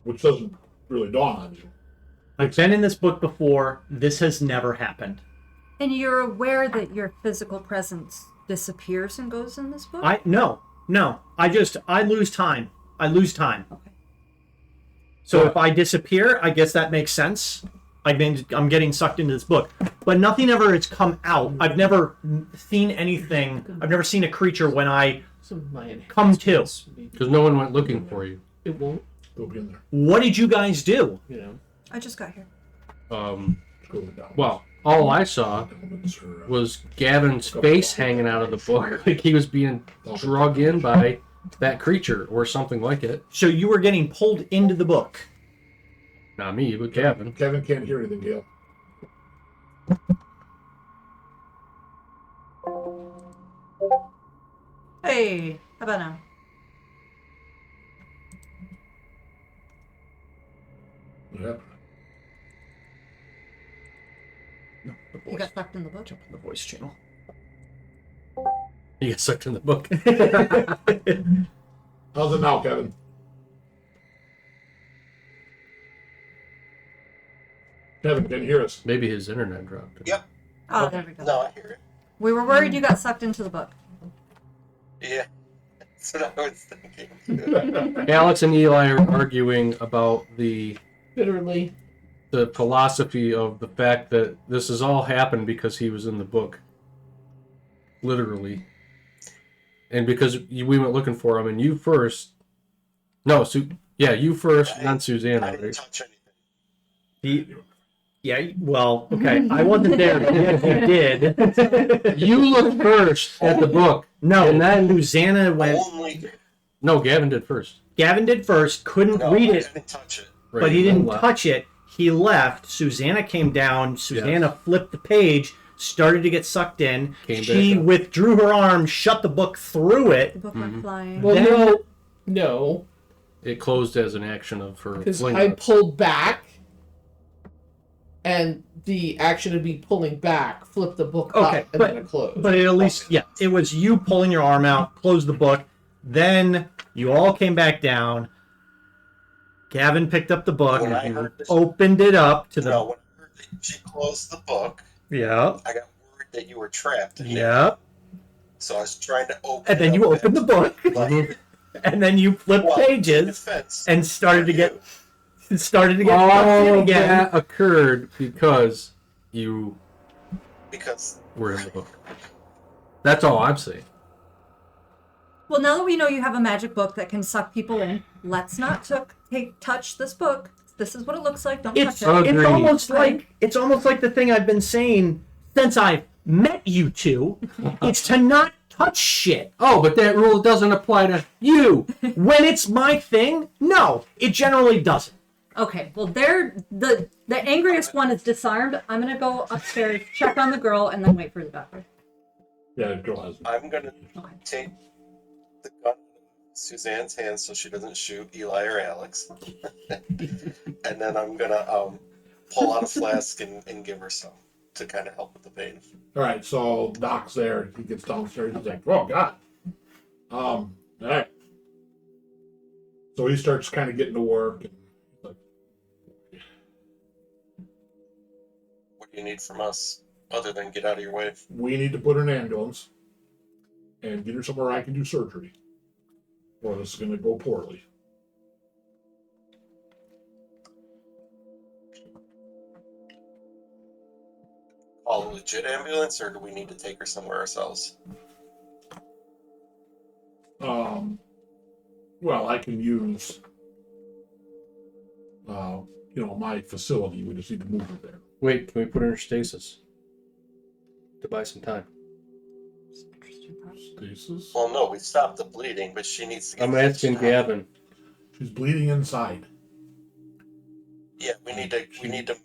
Which doesn't really dawn on you. I've been in this book before. This has never happened. And you're aware that your physical presence disappears and goes in this book? No. I lose time. Okay. So if I disappear, I guess that makes sense. I'm getting sucked into this book. But nothing ever has come out. I've never seen anything. I've never seen a creature when I Some of my come to. enhancements would be- Because no one went looking for you. It won't, They'll be in there. What did you guys do? you know. I just got here. Scrolling down. Well, all I saw Elements or, was Gavin's face hanging out of the book, like he was being drug in by that creature or something like it. So you were getting pulled into the book. Not me, but Gavin. Kevin can't hear anything, Gail. Hey, how about now? What happened? No, the You voice. got sucked in the book. Jump in the voice channel. He got sucked in the book. How's it now, Kevin? Kevin, can you hear us? Maybe his internet dropped. Yep. Oh, there we go. No, I hear it. We were worried you got sucked into the book. Yeah. That's what I was thinking. Alex and Eli are arguing about the Literally. philosophy of the fact that this has all happened because he was in the book. Literally. And because we went looking for him, and you first. No, you first, not Suzanna. I didn't Right? touch anything. Yeah, well, okay. I wasn't there. Yes, you did. You looked first at the book. No, And then Suzanna went. Only. No, Gavin did first. Gavin did first, couldn't No, read I it, didn't touch it. Right, but he didn't left. touch it. He left. Susanna came down. Susanna flipped the page, started to get sucked in. Came She back up. withdrew her arm, shut the book through The it. book went flying. Well, Then- no, It closed as an action of her because fling. I pulled back, and the action of me pulling back flipped the book Okay, up, and but- then it closed. But at least, yeah, it was you pulling your arm out, closed the book. Then you all came back down. Gavin picked up the book, When I heard this, opened it up to the. no, when I heard that she closed the book, Yeah, I got worried that you were trapped in there. yeah. So I was trying to open And then it you up opened the book, Like, and then you flipped well, in pages defense, and started to get sucked in All of again. that occurred because you because were in the book. That's all I'm saying. Well, now that we know you have a magic book that can suck people in, let's not touch this book. This is what it looks like. Don't It's touch it. Agreed. it's almost like the thing I've been saying since I met you two. It's to not touch shit. Oh, but that rule doesn't apply to you. When it's my thing, no, it generally doesn't. Okay, well, the angriest one is disarmed. I'm gonna go upstairs, check on the girl, and then wait for the doctor. Yeah, the girl has. I'm gonna Okay. take the gun out of Suzanne's hands so she doesn't shoot Eli or Alex, and then I'm gonna pull out a flask and give her some to kind of help with the pain. All right, so Doc's there. He gets downstairs. He's like, "Oh God." All right. So he starts kind of getting to work. And he's like, What do you need from us other than get out of your way? we need to put her in an ambulance and get her somewhere I can do surgery, or this is going to go poorly. Call a legit ambulance, or do we need to take her somewhere ourselves? Well, I can use, my facility. We just need to move her there. Wait, can we put her in stasis? To buy some time. Stasis. Well, no, we stopped the bleeding, but she needs to get. I'm asking Gavin. She's bleeding inside. Yeah, we need to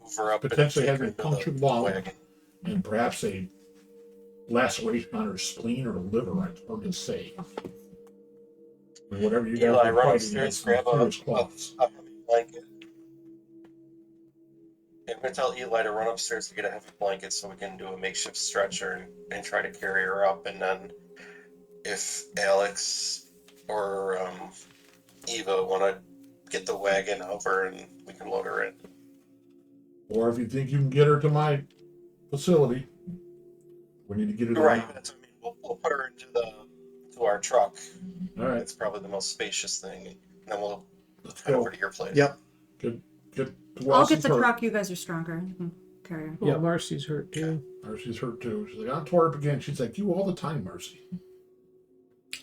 move her up. and Potentially take her having a into punctured the lung wagon. and perhaps a laceration on her spleen or liver. It's hard to say. Or whatever you guys Eli, are run fighting upstairs, against, grab a serious cloths. heavy blanket. I'm gonna tell Eli to run upstairs to get a heavy blanket so we can do a makeshift stretcher and try to carry her up. And then, if Alex or Eva want to get the wagon over and we can load her in. Or if you think you can get her to my facility, we need to get her there. Right. That's what I mean. We'll put her into our truck. All right, It's probably the most spacious thing. And then we'll let's head go. over to your place. Yep. Get I'll get the truck. You guys are stronger. You can carry her. Well, Yeah. Marcy's hurt too. Marcy's hurt too. She's like, I'm tore up again. She's like, you all the time, Marcy.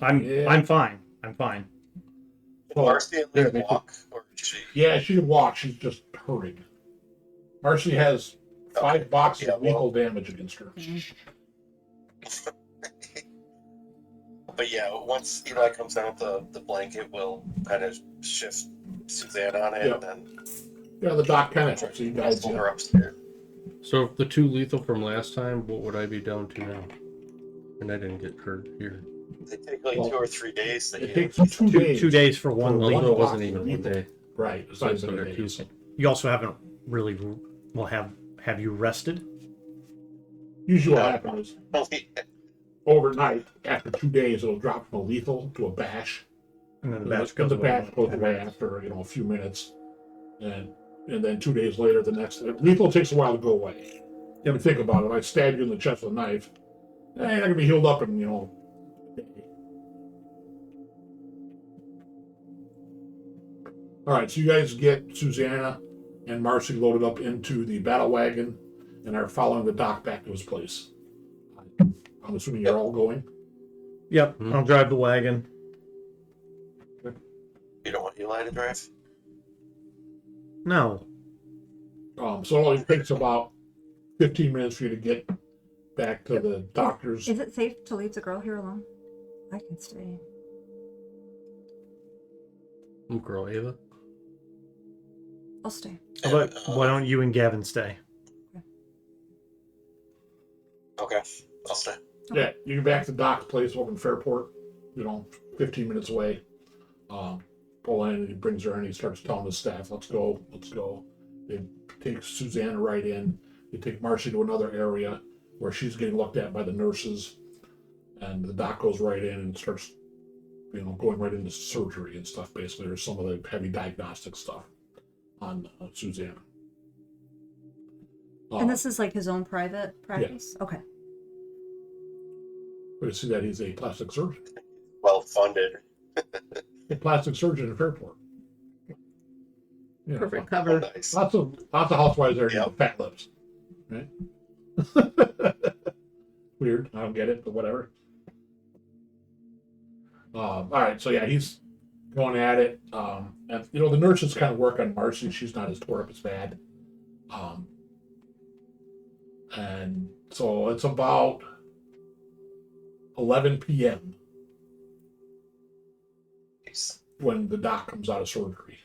Yeah. I'm fine. I'm fine. Can Marcy at least Yeah, walk, or is she? Yeah, she can walk. She's just hurting. Marcy has 5 boxes Yeah, of lethal damage against her. But yeah, once Eli comes down with the blanket, we'll kind of shift Suzanne on it, Yep. and then Yeah, the doc kind of helps you guys. pull her upstairs. So if the 2 lethal from last time, what would I be down to now? And I didn't get hurt here. They take like Well, 2 or 3 days. To It heal. takes 2 days. 2 days for one Well, lead. Although it wasn't box even of 1 lethal. day. Right. It's So not it's even a under day. 2. You also haven't really. Well, have you rested? Usually what happens is overnight, after 2 days, it'll drop from a lethal to a bash. And then the The batch goes the away. bash goes away after a few minutes, and then 2 days later, the next lethal takes a while to go away. You ever think about it? If I stab you in the chest with a knife, you're not gonna be healed up in a day. All right, so you guys get Suzanna and Marcy loaded up into the battle wagon and are following the doc back to his place. I'm assuming you're all going. Yep, I'll drive the wagon. You don't want Eli to drive? No. So it only takes about 15 minutes for you to get back to the doctor's. Is it safe to leave the girl here alone? I can stay. Girl Ava. I'll stay. But why don't you and Gavin stay? Okay, I'll stay. Yeah, you get back to Doc's place over in Fairport, 15 minutes away. Pull in, and he brings her in, he starts telling the staff, let's go. They take Suzanna right in. They take Marcy to another area where she's getting looked at by the nurses. And the doc goes right in and starts, going right into surgery and stuff, basically. There's some of the heavy diagnostic stuff on Suzanna. And this is like his own private practice? Okay. We see that he's a plastic surgeon. Well funded. A plastic surgeon in Fairport. Yeah, Perfect Oh, cover. nice. Lots of housewives there Yep. with fat lips. Right? Weird. I don't get it, but whatever. All right, so yeah, he's going at it. And the nurses kind of work on Marcy. She's not as tore up as bad. And so it's about 11 p.m. Nice. when the doc comes out of surgery.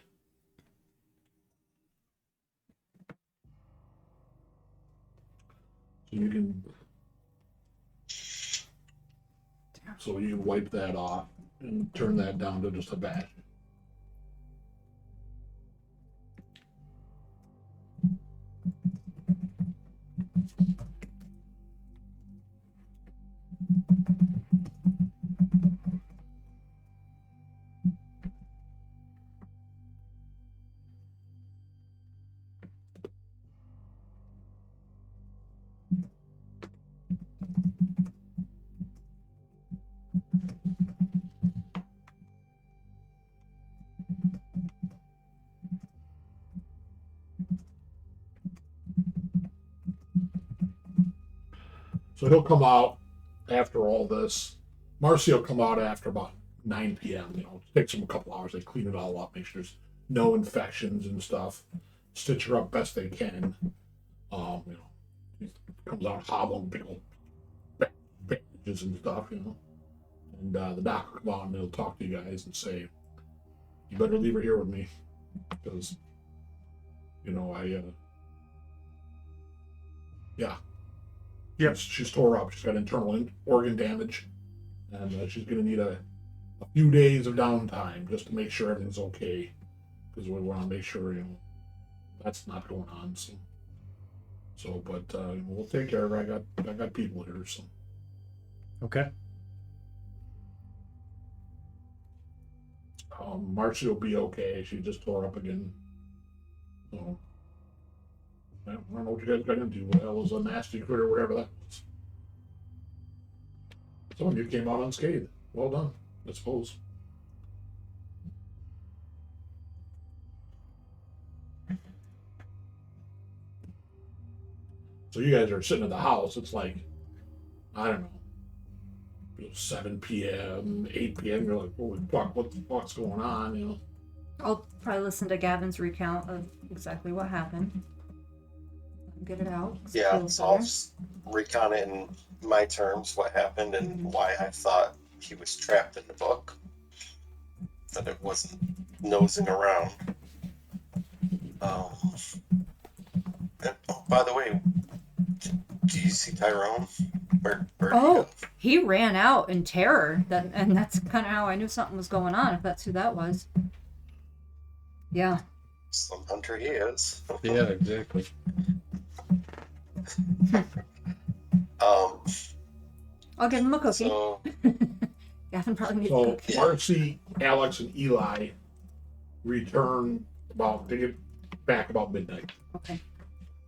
So you can wipe that off and turn that down to just a batch. So he'll come out after all this. Marcy will come out after about 9 p.m. It takes them a couple hours. They clean it all up, make sure there's no infections and stuff. Stitch her up best they can. He comes out hobbling big old bandages and stuff, And the doc will come out and he'll talk to you guys and say, you better leave her here with me. Because, Yep. She's tore up. She's got internal organ damage, and she's going to need a few days of downtime just to make sure everything's okay. Because we want to make sure that's not going on. But we'll take care of her. I got people here. So Okay. Marcy will be okay. She just tore up again. So. I don't know what you guys got into. What the hell was a nasty critter or whatever that was. Some of you came out unscathed. Well done, I suppose. So you guys are sitting at the house. It's like, I don't know, 7 p.m., 8 p.m. You're like, holy fuck, what the fuck's going on? I'll probably listen to Gavin's recount of exactly what happened. Get it out. Yeah, Feel so I'll better. just recount it in my terms what happened and why I thought he was trapped in the book. That it wasn't nosing around. And, oh, by the way, do you see Tyrone? Where'd he go? Oh, he ran out in terror. And that's kind of how I knew something was going on, if that's who that was. Yeah. Some hunter he is. Yeah, exactly. I'll give him a cookie. So Gavin probably needs a So cookie. Marcy, Alex, and Eli return they get back about midnight Okay.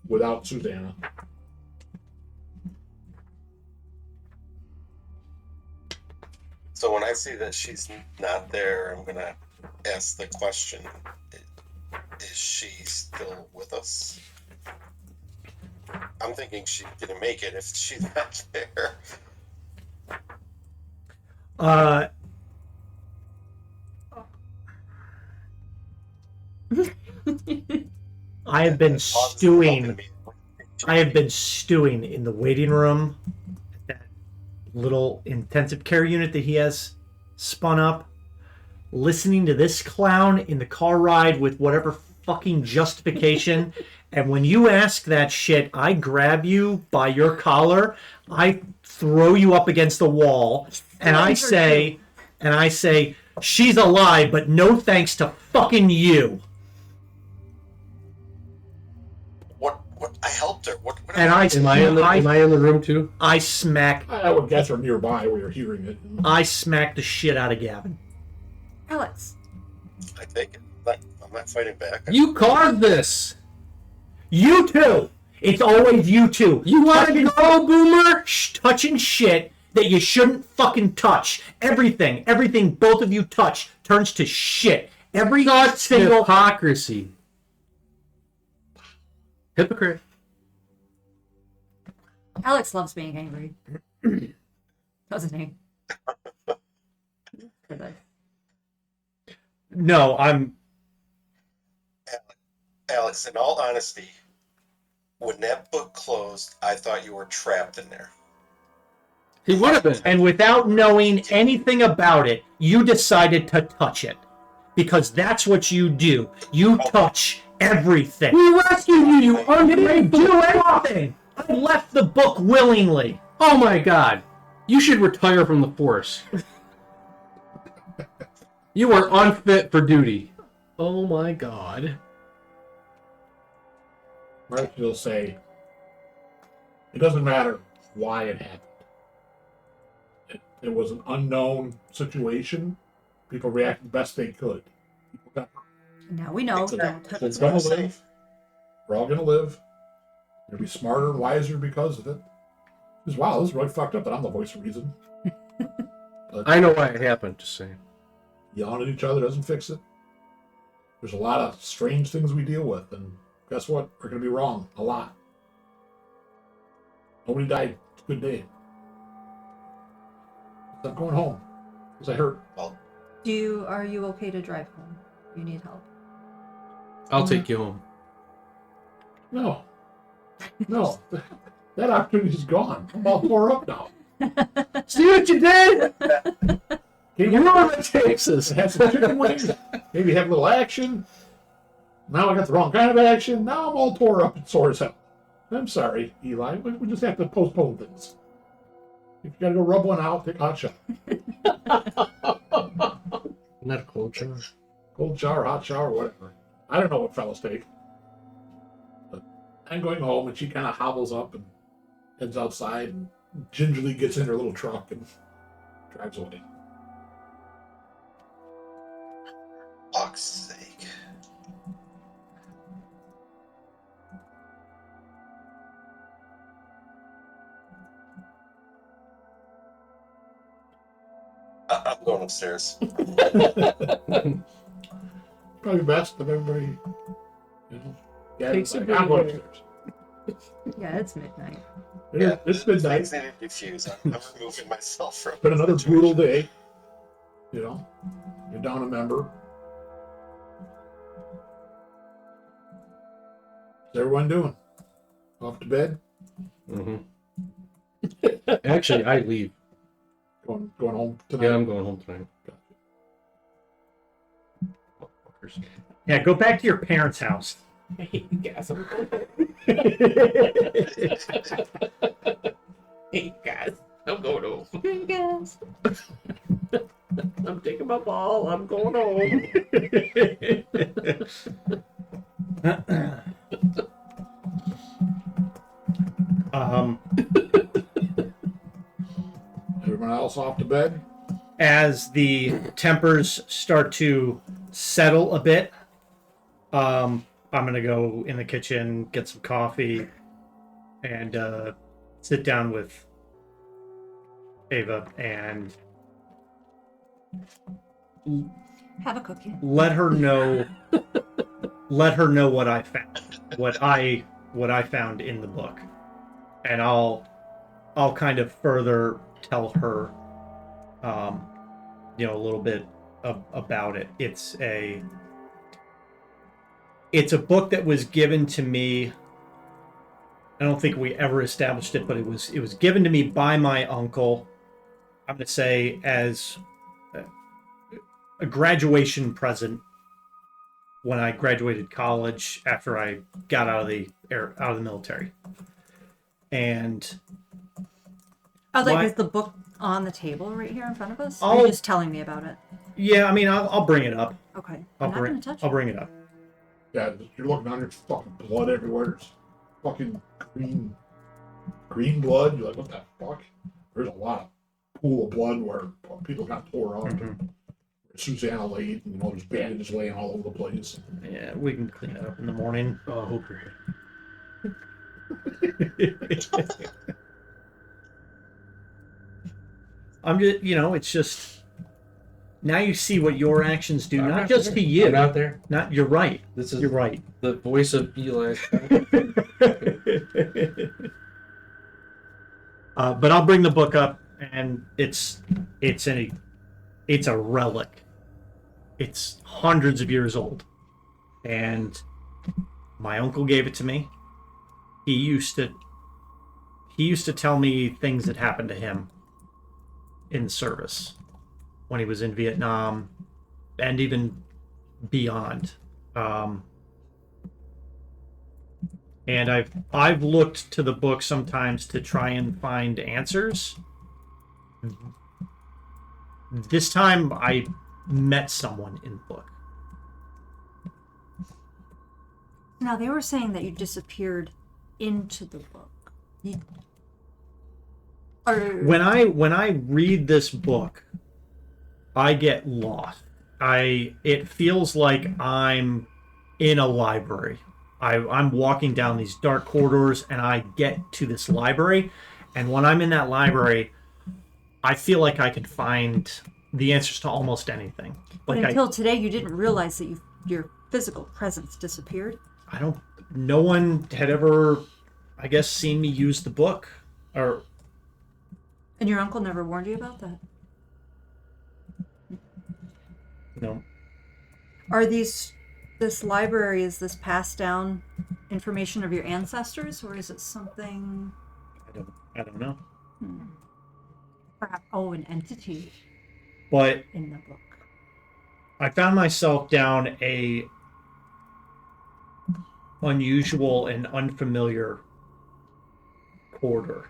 without Suzanna. So when I see that she's not there, I'm gonna ask the question: is she still with us? I'm thinking she's gonna make it if she's not there. I have been Pause stewing. talking to me. I have been stewing in the waiting room, that little intensive care unit that he has spun up, listening to this clown in the car ride with whatever fucking justification. And when you ask that shit, I grab you by your collar, I throw you up against the wall, and I say, she's alive, but no thanks to fucking you. What? I helped her. What And I Am I in the room too? I smack I would guess are nearby where you're hearing it. I smacked the shit out of Gavin. Alex. I take it. I'm not fighting back. You caused this. You two! It's always you two. You want to go, Boomer? Touching shit that you shouldn't fucking touch. Everything both of you touch turns to shit. Every single... Hypocrisy. Hypocrite. Alex loves being angry. Doesn't he? No, I'm... Alex, in all honesty, when that book closed, I thought you were trapped in there. He would have been. And without knowing anything about it, you decided to touch it. Because that's what you do. You touch everything. We rescued you, you I didn't ungrateful. do anything. I left the book willingly. Oh my god. You should retire from the force. You are unfit for duty. Oh my god. Marcy will say, it doesn't matter why it happened. It was an unknown situation. People reacted the best they could. People got hurt. Now we know. It's Don't touch It's it. gonna live. We're all gonna live. You're gonna be smarter and wiser because of it. Because, wow, this is really fucked up that I'm the voice of reason. But I know why it happened, just saying. yelling at each other doesn't fix it. There's a lot of strange things we deal with, and guess what? We're gonna be wrong a lot. Nobody died. It's a good day. I'm going home because I hurt. Well, Are you okay to drive home? You need help. I'll take you home. No, that opportunity's gone. I'm all tore up now. See what you did? Came You here, know what Texas. had some chicken wings, maybe have a little action. Now I got the wrong kind of action. Now I'm all tore up and sore as hell. I'm sorry, Eli. We just have to postpone things. If you gotta go rub one out, take a hot shower. Not a cold shower. Cold shower, hot shower, whatever. I don't know what fellas take. But I'm going home, and she kind of hobbles up and heads outside and gingerly gets in her little truck and drives away. fuck's sake. I'm going upstairs. Probably best if everybody, Takes a I'm going breather. upstairs. Yeah, it's midnight. It's midnight. Things need to diffuse. I'm removing myself from It's been another the brutal situation. day. You're down a member. What's everyone doing? Off to bed? Mm-hmm. Actually, I leave. Going home tonight? Yeah, I'm going home tonight. Yeah, go back to your parents' house. I hate you guys. I'm going home. Hey, you guys. I'm going home. You guys. I'm taking my ball. I'm going home. Everyone else off to bed? As the tempers start to settle a bit, I'm gonna go in the kitchen, get some coffee, and sit down with Ava and Have a cookie. let her know what I found, what I found in the book, and I'll kind of further tell her, a little bit about it. It's a book that was given to me. I don't think we ever established it, but it was given to me by my uncle. I'm going to say as a graduation present when I graduated college after I got out of the military. And Is the book on the table right here in front of us? Or are I'll- you just telling me about it? yeah, I mean, I'll bring it up. Okay. I'll I'm not going to touch I'll it. bring it up. Yeah, you're looking under fucking blood everywhere. There's fucking green blood. You're like, what the fuck? There's a lot of pool of blood where people got tore up. Mhm. Suzanna laid, there's bandages laying all over the place. Yeah, we can clean it up in the morning. Oh, I hope you're I'm just, it's just now you see what your actions do, I'm not not just there. to you. I'm out there. Not you're right. This is You're right. the voice of Eli. But I'll bring the book up, and it's a relic. It's hundreds of years old, and my uncle gave it to me. He used to tell me things that happened to him in service when he was in Vietnam and even beyond. And I've looked to the book sometimes to try and find answers. This time I met someone in the book. Now, they were saying that you disappeared into the book. When I read this book, I get lost. It feels like I'm in a library. I'm walking down these dark corridors, and I get to this library, and when I'm in that library, I feel like I can find the answers to almost anything. But Like until today, you didn't realize that your physical presence disappeared. no one had ever, I guess, seen me use the book, or And your uncle never warned you about that? no. This library, is this passed down information of your ancestors, or is it something, I don't know. perhaps, an entity But in the book? I found myself down a unusual and unfamiliar corridor.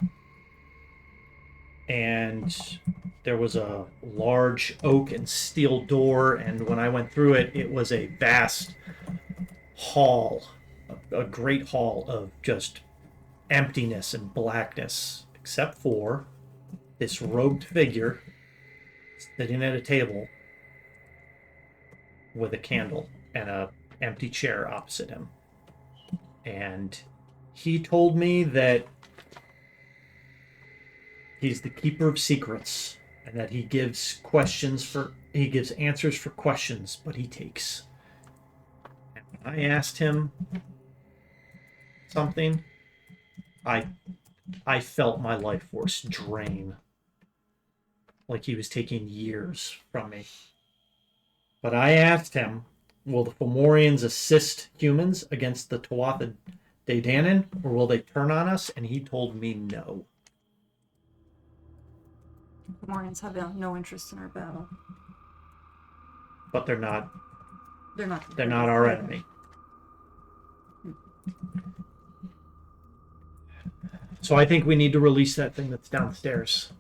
And there was a large oak and steel door, and when I went through it, it was a vast hall, a great hall of just emptiness and blackness, except for this robed figure sitting at a table with a candle and a empty chair opposite him. And he told me that he's the keeper of secrets, and that he gives answers for questions, but he takes. And when I asked him something, I felt my life force drain, like he was taking years from me. But I asked him, will the Fomorians assist humans against the Tuatha stay Danon, or will they turn on us? And he told me no. Fomorians have no interest in our battle. But they're not They're not. our enemy. So I think we need to release that thing that's downstairs.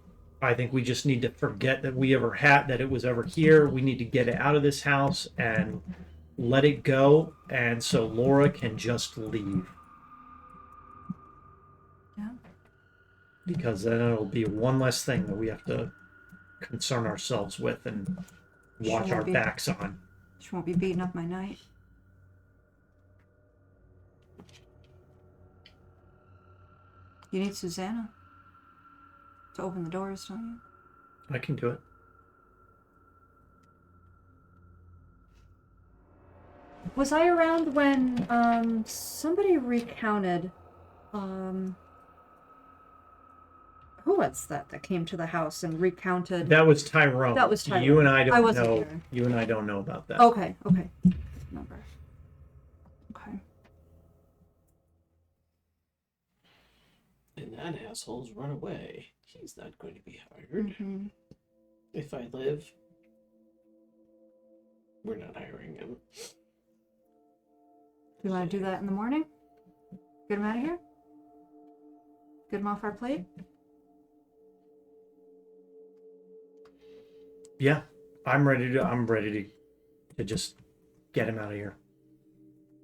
I think we just need to forget that we ever had, that it was ever here. We need to get it out of this house and let it go, and so Laura can just leave. Yeah. Because then it'll be one less thing that we have to concern ourselves with and watch Sure our be. backs on. She won't be beating up my knight. You need Suzanna to open the doors, don't you? I can do it. Was I around when somebody recounted who was that came to the house and recounted? That was Tyrone. That was Tyrone. You and I I don't wasn't know. here. You and I don't know about that. Okay. Remember. Okay. And that asshole's run away. He's not going to be hired. Mm-hmm. If I live, we're not hiring him. You want to do that in the morning? Get him out of here? Get him off our plate? Yeah, I'm ready to just get him out of here.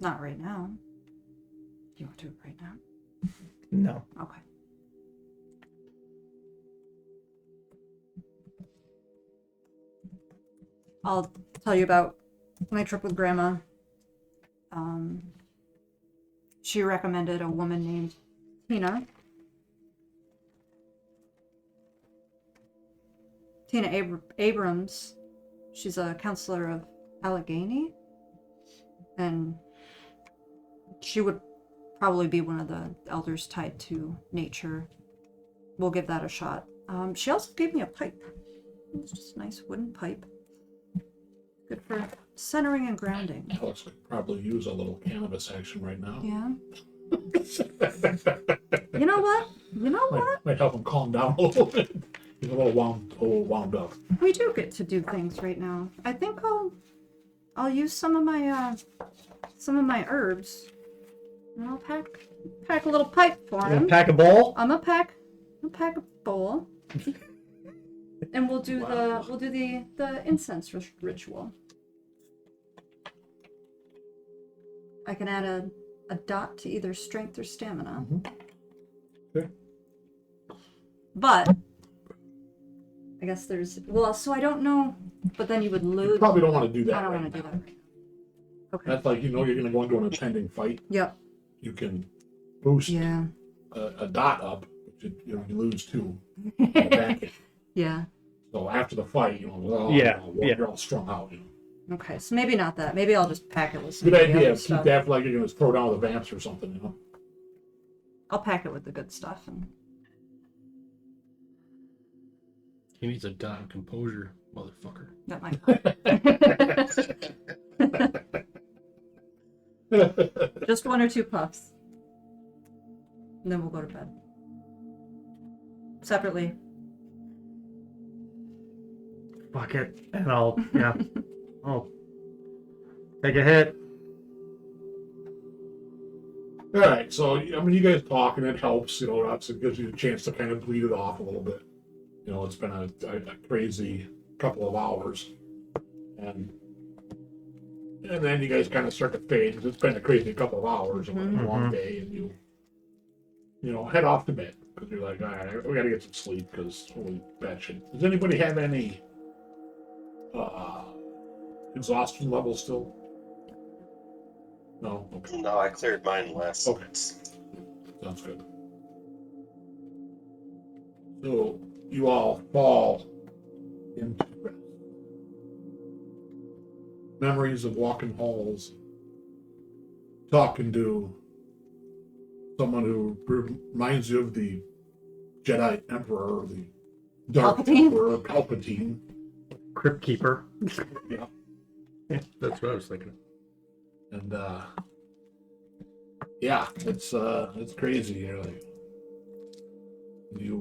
Not right now. You want to do it right now? No. Okay. I'll tell you about my trip with Grandma. She recommended a woman named Tina. Tina Abrams. She's a counselor of Allegheny. And she would probably be one of the elders tied to nature. We'll give that a shot. She also gave me a pipe. It's just a nice wooden pipe. Good for centering and grounding. Alex could probably use a little cannabis action right now. Yeah. You know what? Might help him calm down a little bit. He's a little wound up. We do get to do things right now. I think I'll use some of my herbs. And I'll pack a little pipe for You gonna him. pack a bowl? I'm gonna pack a bowl. And we'll do Wow. the incense ritual. I can add a dot to either strength or stamina. Mm-hmm. Okay. But I guess so I don't know, but then you would lose. You probably don't want to do that. I don't right want to do now. that right now. Okay. That's like, you're going to go into an impending fight. Yep. You can boost Yeah. a dot up, which you lose 2. Back it. Yeah. So after the fight, Yeah. you're all strung out. Okay, so maybe not that. Maybe I'll just pack it with some Good of the idea. other Keep stuff. that like you're going to throw down with the vamps or something. I'll pack it with the good stuff. And He needs a dot of composure, motherfucker. that might. Just 1 or 2 puffs. And then we'll go to bed. Separately. Fuck it. And I'll take a hit. All right. So, you guys talk and it helps. It gives you a chance to kind of bleed it off a little bit. It's been a crazy couple of hours. And then you guys kind of start to fade because it's been a crazy couple of hours and a long day. And you head off to bed because you're like, all right, we got to get some sleep because holy bad shit. Does anybody have any exhaustion levels still? No? Okay. No, I cleared mine last. Okay. Sounds good. So you all fall into rest. Memories of walking halls, talking to someone who reminds you of the Jedi Emperor, the Dark Palpatine? Emperor, Palpatine. Crypt Keeper. Yeah. That's what I was thinking. And Yeah, it's crazy. Like, you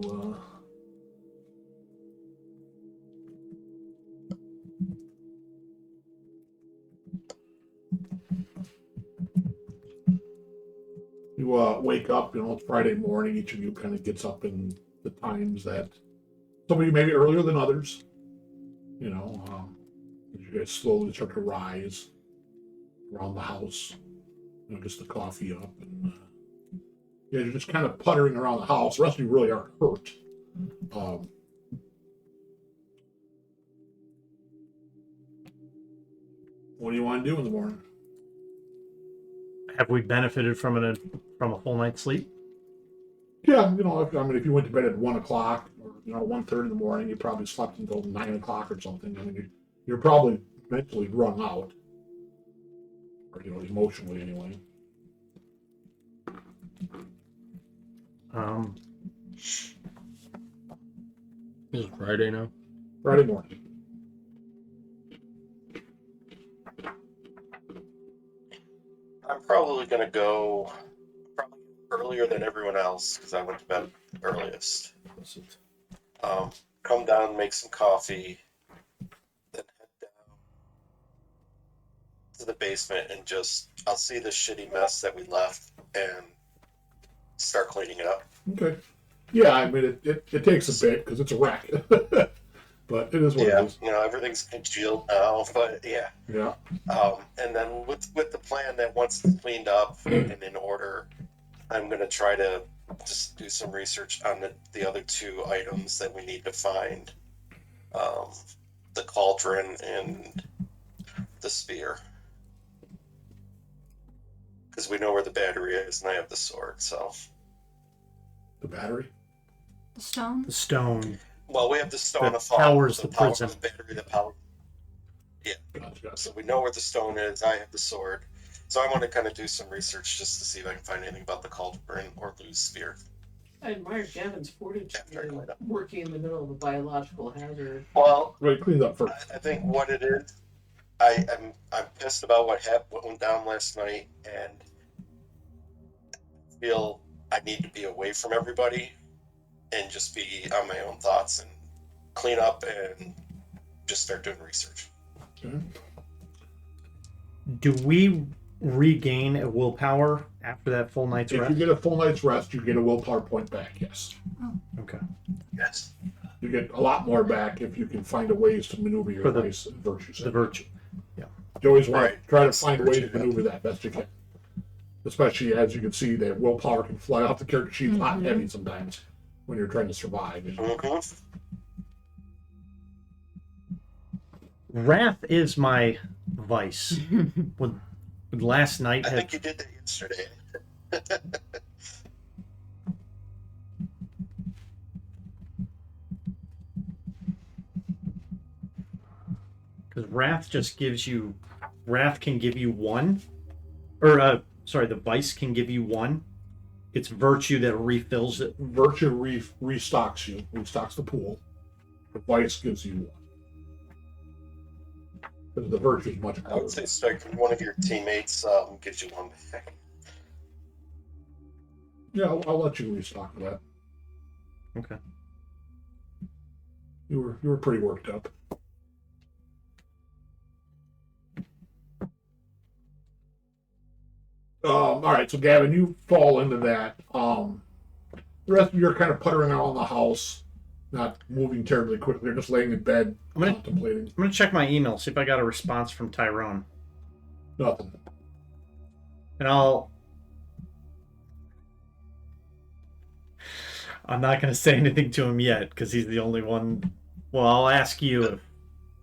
wake up, it's Friday morning. Each of you kind of gets up in the times that some of you maybe earlier than others. You guys slowly start to rise around the house. Just the coffee up, and you're just kind of puttering around the house. The rest of you really aren't hurt. What do you want to do in the morning? Have we benefited from a full night's sleep? Yeah, if you went to bed at 1 o'clock or 1:30 in the morning, you probably slept until 9 o'clock or something. You're probably mentally run out, or emotionally anyway. This is Friday now. Friday morning. I'm probably gonna go earlier than everyone else because I went to bed earliest. Come down, make some coffee, then head down to the basement and I'll see the shitty mess that we left and start cleaning it up. Okay. Yeah, it takes a bit because it's a wreck. But it is what it is. Everything's congealed now, but yeah. Yeah. And then with the plan that once it's cleaned up and in order, I'm going to try to just do some research on the other two items that we need to find. The cauldron and the spear. Because we know where the battery is and I have the sword, so. The battery? The stone? The stone. Well, we have the stone That of fall. powers the the power prison. of the battery that powers. Yeah. Gotcha. So we know where the stone is. I have the sword. So I want to kind of do some research just to see if I can find anything about the cauldron or Lou's spear. I admire Gavin's fortitude After I clean up. working in the middle of a biological hazard. Well, Right, cleaned up first. I think what it is, I'm pissed about what went down last night, and feel I need to be away from everybody and just be on my own thoughts and clean up and just start doing research. Okay. Do we regain a willpower after that full night's If rest? you get a full night's rest, you get a willpower point back, yes. Okay. Yes. You get a lot more back if you can find a ways to maneuver your For the- vice and virtues. The virtue. You always want Right. to try to That's find the ways to virtue, maneuver that best you can. Especially as you can see that willpower can fly off the character sheet hot and heavy sometimes when you're trying to survive. Mm-hmm. Wrath is my vice. With last night I had think you did that yesterday. because wrath just gives you wrath can give you one, or sorry, the vice can give you one. It's virtue that refills it. Virtue restocks the pool. The vice gives you one. Because the virtue is much I better. would say strike one of your teammates gives you one back. Yeah, I'll let you restock that. Okay. You were pretty worked up. All right, so Gavin, you fall into that. The rest of you are kind of puttering around the house, not moving terribly quickly. You're just laying in bed, contemplating. I'm gonna check my email, see if I got a response from Tyrone, Nothing. and I'm not gonna say anything to him yet because he's the only one. Well, I'll ask you if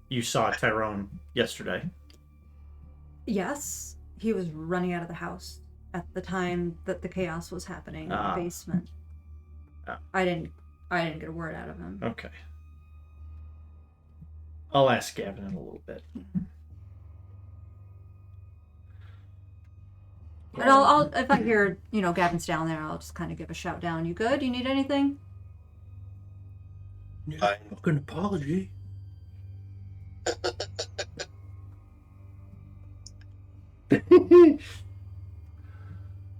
you saw Tyrone yesterday. Yes, he was running out of the house at the time that the chaos was happening in the basement. I didn't get a word out of him. Okay. I'll ask Gavin in a little bit. And I'll if I hear, Gavin's down there, I'll just kind of give a shout down. You good? You need anything? Fine. Fucking apology.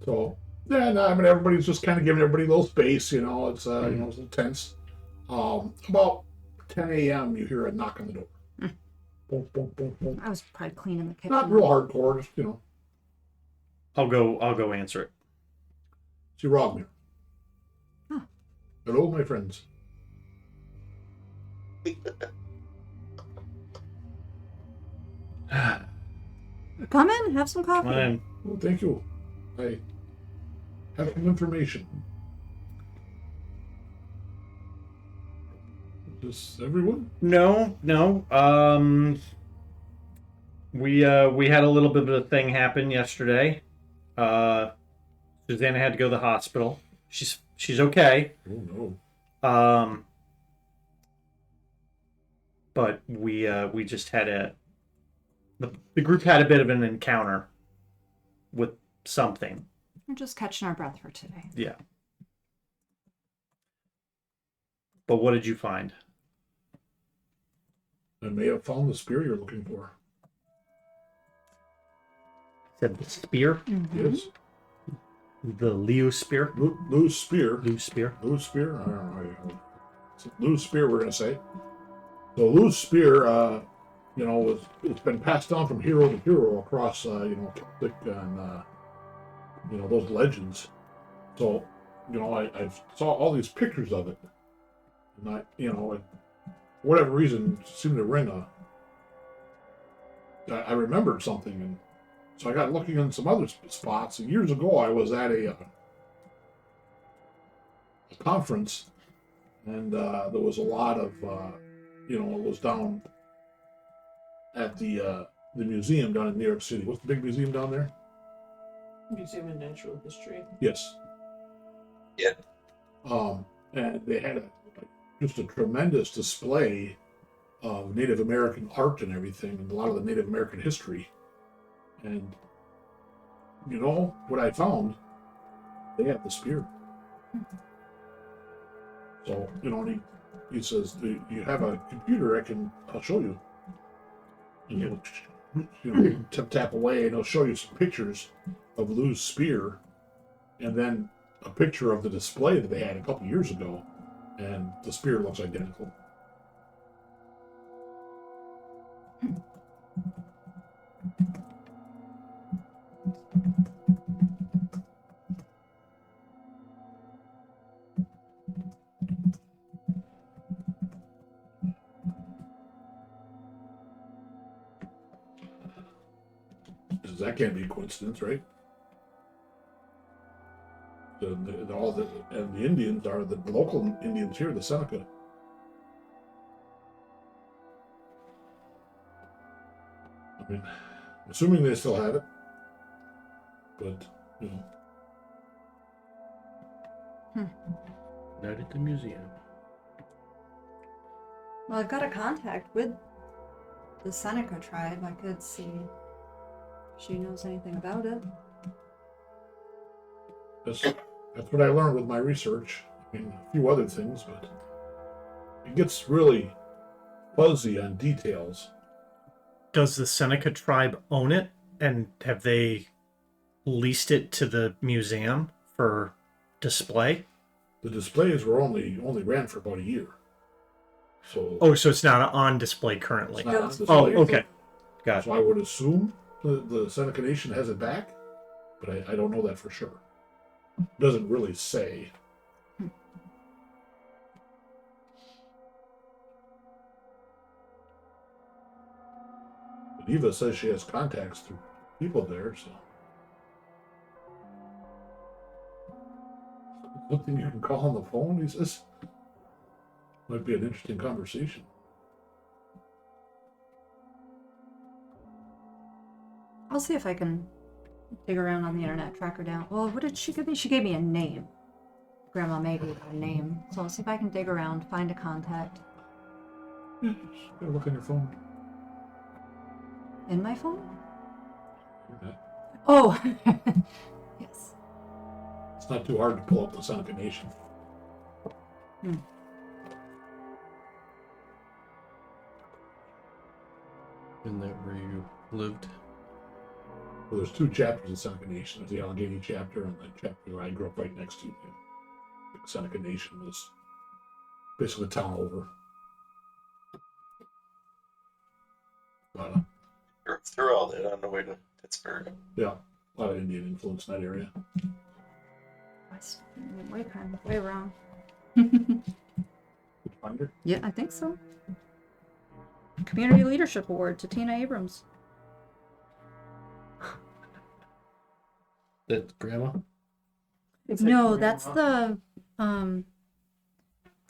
So no, I mean, everybody's just kind of giving everybody a little space, you know, it's, you know, it's a little tense. About 10 a.m., you hear a knock on the door. Boom, boom, boom, boom. I was probably cleaning the kitchen. Not real hardcore, just, you know. I'll go answer it. See Rogner. Huh. Hello, my friends. Come in, have some coffee. Come on in. Oh, thank you. I have some information. Is this everyone? No. We had a little bit of a thing happen yesterday. Suzanna had to go to the hospital. She's okay. Oh no. But we just had the group had a bit of an encounter with something. We're just catching our breath for today. Yeah. But what did you find? I may have found the spear you're looking for. Said the spear, Yes. the Leo spear. Lou's spear. Lou's spear. Lou's spear? I don't know. It's Lou's spear, we're going to say. So Lou's spear, you know, it's been passed down from hero to hero across, you know, Celtic and, you know, those legends. So, you know, I saw all these pictures of it. And I, you know, for whatever reason, seemed to ring I remembered something. And so I got looking in some other spots. And years ago, I was at a conference, and there was a lot of, you know, it was down at the museum down in New York City. What's the big museum down there? Museum of Natural History. Yes. Yeah. And they had just a tremendous display of Native American art and everything, and a lot of the Native American history. And you know what I found? They had the spear. So, you know, and he says, "Do you have a computer? I'll show you." And you know, tap away, and he'll show you some pictures of Lou's spear, and then a picture of the display that they had a couple years ago, and the spear looks identical. That can't be a coincidence, right? And the Indians are the local Indians here, the Seneca. I mean, assuming they still had it, but you know. Not at the museum. Well, I've got a contact with the Seneca tribe. I could see if she knows anything about it. That's what I learned with my research. I mean, a few other things, but it gets really fuzzy on details. Does the Seneca tribe own it, and have they leased it to the museum for display? The displays were only ran for about a year. So So it's not on display currently. it's not on display. Oh, okay. Got it. So I would assume the Seneca Nation has it back, but I don't know that for sure. It doesn't really say. But Eva says she has contacts through people there, so. Something you can call on the phone, he says. Might be an interesting conversation. I'll see if I can dig around on the internet, track her down. Well, what did she give me? She gave me a name. Grandma maybe got a name. So I'll see if I can dig around, find a contact. Yeah, just gotta look on your phone. In my phone? Yeah. Oh! Yes. It's not too hard to pull up the Seneca Nation. Isn't that where you lived? Well, there's 2 chapters in Seneca Nation. There's the Allegheny chapter and the chapter where I grew up right next to. Seneca Nation was basically the town over. But, Through all that on the way to Pittsburgh. yeah, a lot of Indian influence in that area. Way wrong. Find her? Yeah, I think so. Community Leadership Award to Tina Abrams. That grandma? No, that's the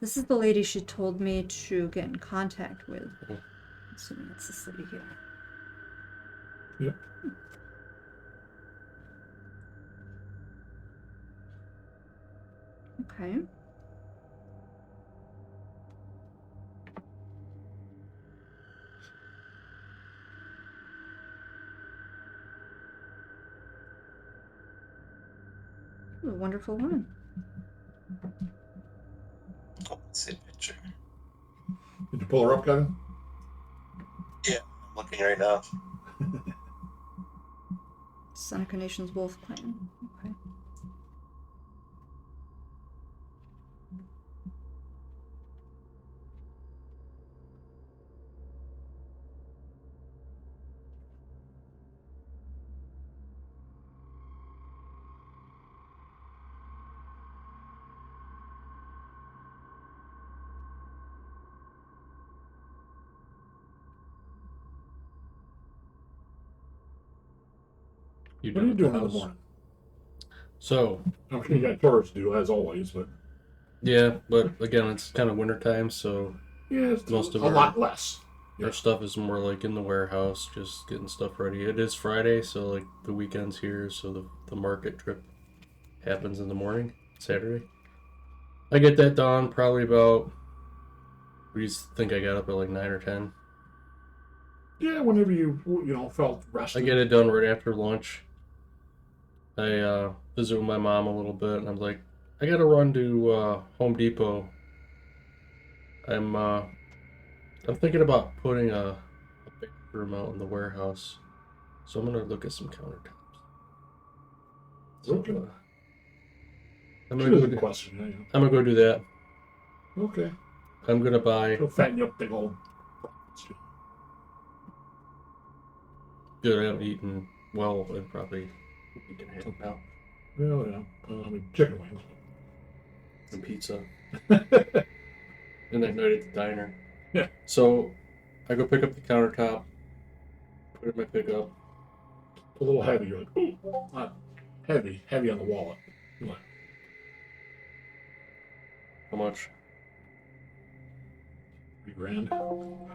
this is the lady she told me to get in contact with. Assuming it's the city here. Yep. Okay. Ooh, a wonderful woman. Oh, let's see a picture. Did you pull her up, Gavin? Yeah, I'm looking right now. Seneca Nation's Wolf Clan. Okay. What are you doing in the morning? So, I'm sure you got chores to do, as always, but yeah, but again, it's kind of wintertime, so yeah, it's Most of a our- lot less. Yeah. our stuff is more like in the warehouse, just getting stuff ready. It is Friday, so like the weekend's here, so the market trip happens in the morning, Saturday. I get that done probably about, we think I got up at like 9 or 10. Yeah, whenever you felt rested. I get it done right after lunch. I visit with my mom a little bit, and I'm like, I gotta run to Home Depot. I'm thinking about putting a bathroom out in the warehouse, so I'm gonna look at some countertops. So, Okay. I'm Sure, gonna there's a go. question. I'm gonna go do that. Yeah. Okay. I'm gonna buy. It'll fatten you up, big old. Good. I haven't eaten well in probably a week and a half now. Well, yeah. I mean, chicken wings. And pizza. And that night at the diner. Yeah. So I go pick up the countertop, put it in my pickup. A little heavy. You're like, ooh, not heavy. Heavy on the wallet. You're like, How much? $3,000.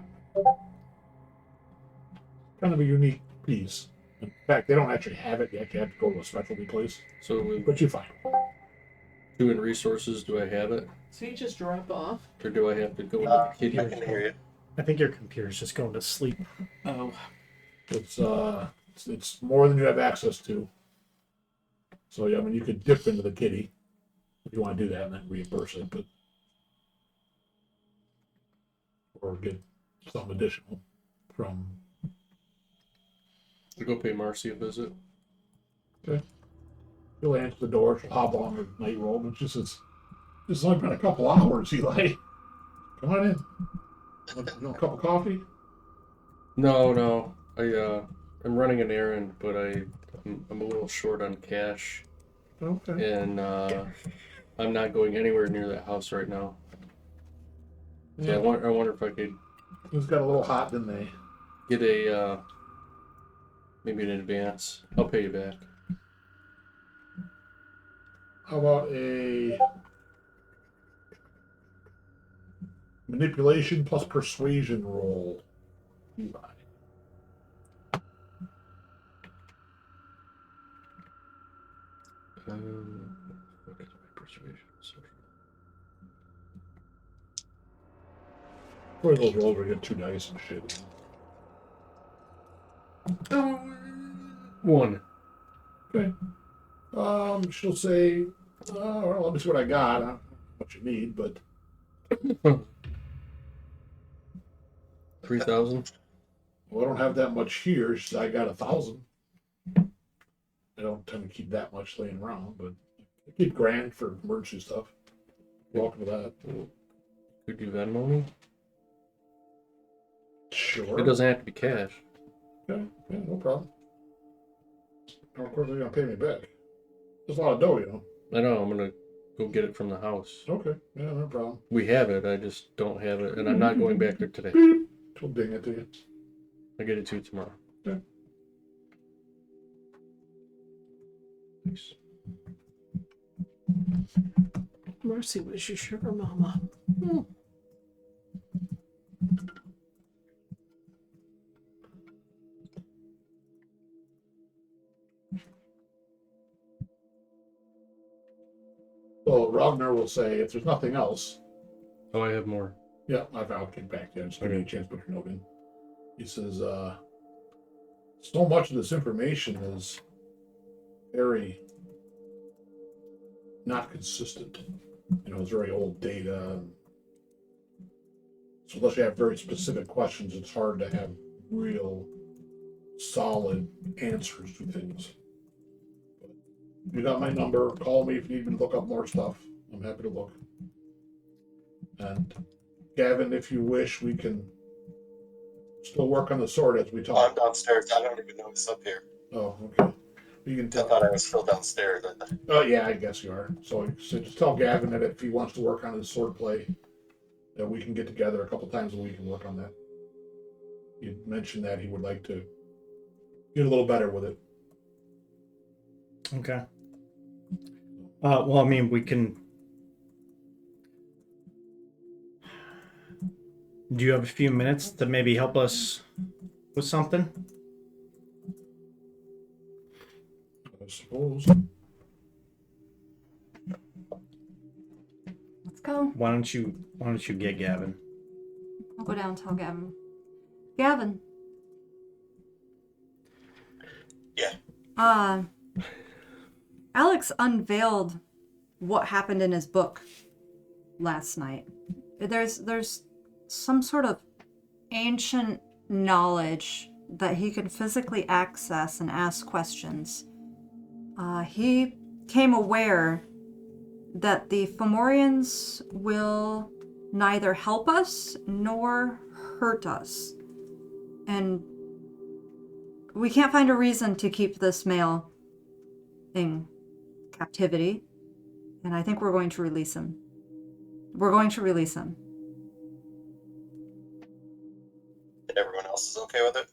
Kind of a unique piece. In fact, they don't actually have it. You actually have to go to a specialty place, So with but you find it. doing resources, do I have it? So you just drop off? Or do I have to go into the I kitty? can hear you. I think your computer's just going to sleep. Oh. It's more than you have access to. So yeah, I mean, you could dip into the kitty if you want to do that and then reimburse it, but or get something additional from. To go pay Marcy a visit. She'll answer the door. She'll hop on her night robe. It's only been a couple hours, Eli. Come on in. Want a cup of coffee? No. I'm running an errand, but I'm a little short on cash, Okay. and I'm not going anywhere near that house right now. Yeah, I wonder if I could Things got a little hot, didn't they? get a maybe an advance. I'll pay you back. How about a manipulation plus persuasion roll? Eli. What is my persuasion? One of those rolls where you get 2 dice and shit. One. Okay. She'll say, well, let me see what I got. I don't know what you need, but 3,000. well, I don't have that much here. She said, I got 1,000. I don't tend to keep that much laying around, but I keep grand for emergency stuff. Welcome to that. Could you Venmo me? Sure. It doesn't have to be cash. Okay, yeah, no problem. Oh, of course, they're gonna pay me back. There's a lot of dough, you know. I know, I'm gonna go get it from the house. Okay, yeah, no problem. We have it, I just don't have it, and I'm not going back there today. Beep. We'll ding it to you. I'll get it to you tomorrow. Okay. Nice. Mercy was your sugar mama. Well, Ragnar will say, if there's nothing else, Oh, I have more. yeah, I'll get back there. Just give me a chance to put your note in. He says, so much of this information is very not consistent. You know, it's very old data. So unless you have very specific questions, it's hard to have real solid answers to things. You got my number. Call me if you need me to look up more stuff. I'm happy to look. And Gavin, if you wish, we can still work on the sword as we I'm talk. downstairs. I don't even know what's up here. Oh, okay. We can I tell. thought I was still downstairs. Oh, yeah, I guess you are. So just tell Gavin that if he wants to work on his sword play, that we can get together a couple times a week and work on that. You mentioned that he would like to get a little better with it. Okay. Well, I mean, we can. Do you have a few minutes to maybe help us with something? I suppose. Let's go. Why don't you get Gavin? I'll go down and tell Gavin. Gavin. Yeah. Alex unveiled what happened in his book last night. There's some sort of ancient knowledge that he can physically access and ask questions. He came aware that the Fomorians will neither help us nor hurt us. And we can't find a reason to keep this male in captivity. And I think we're going to release him. We're going to release him. And everyone else is okay with it?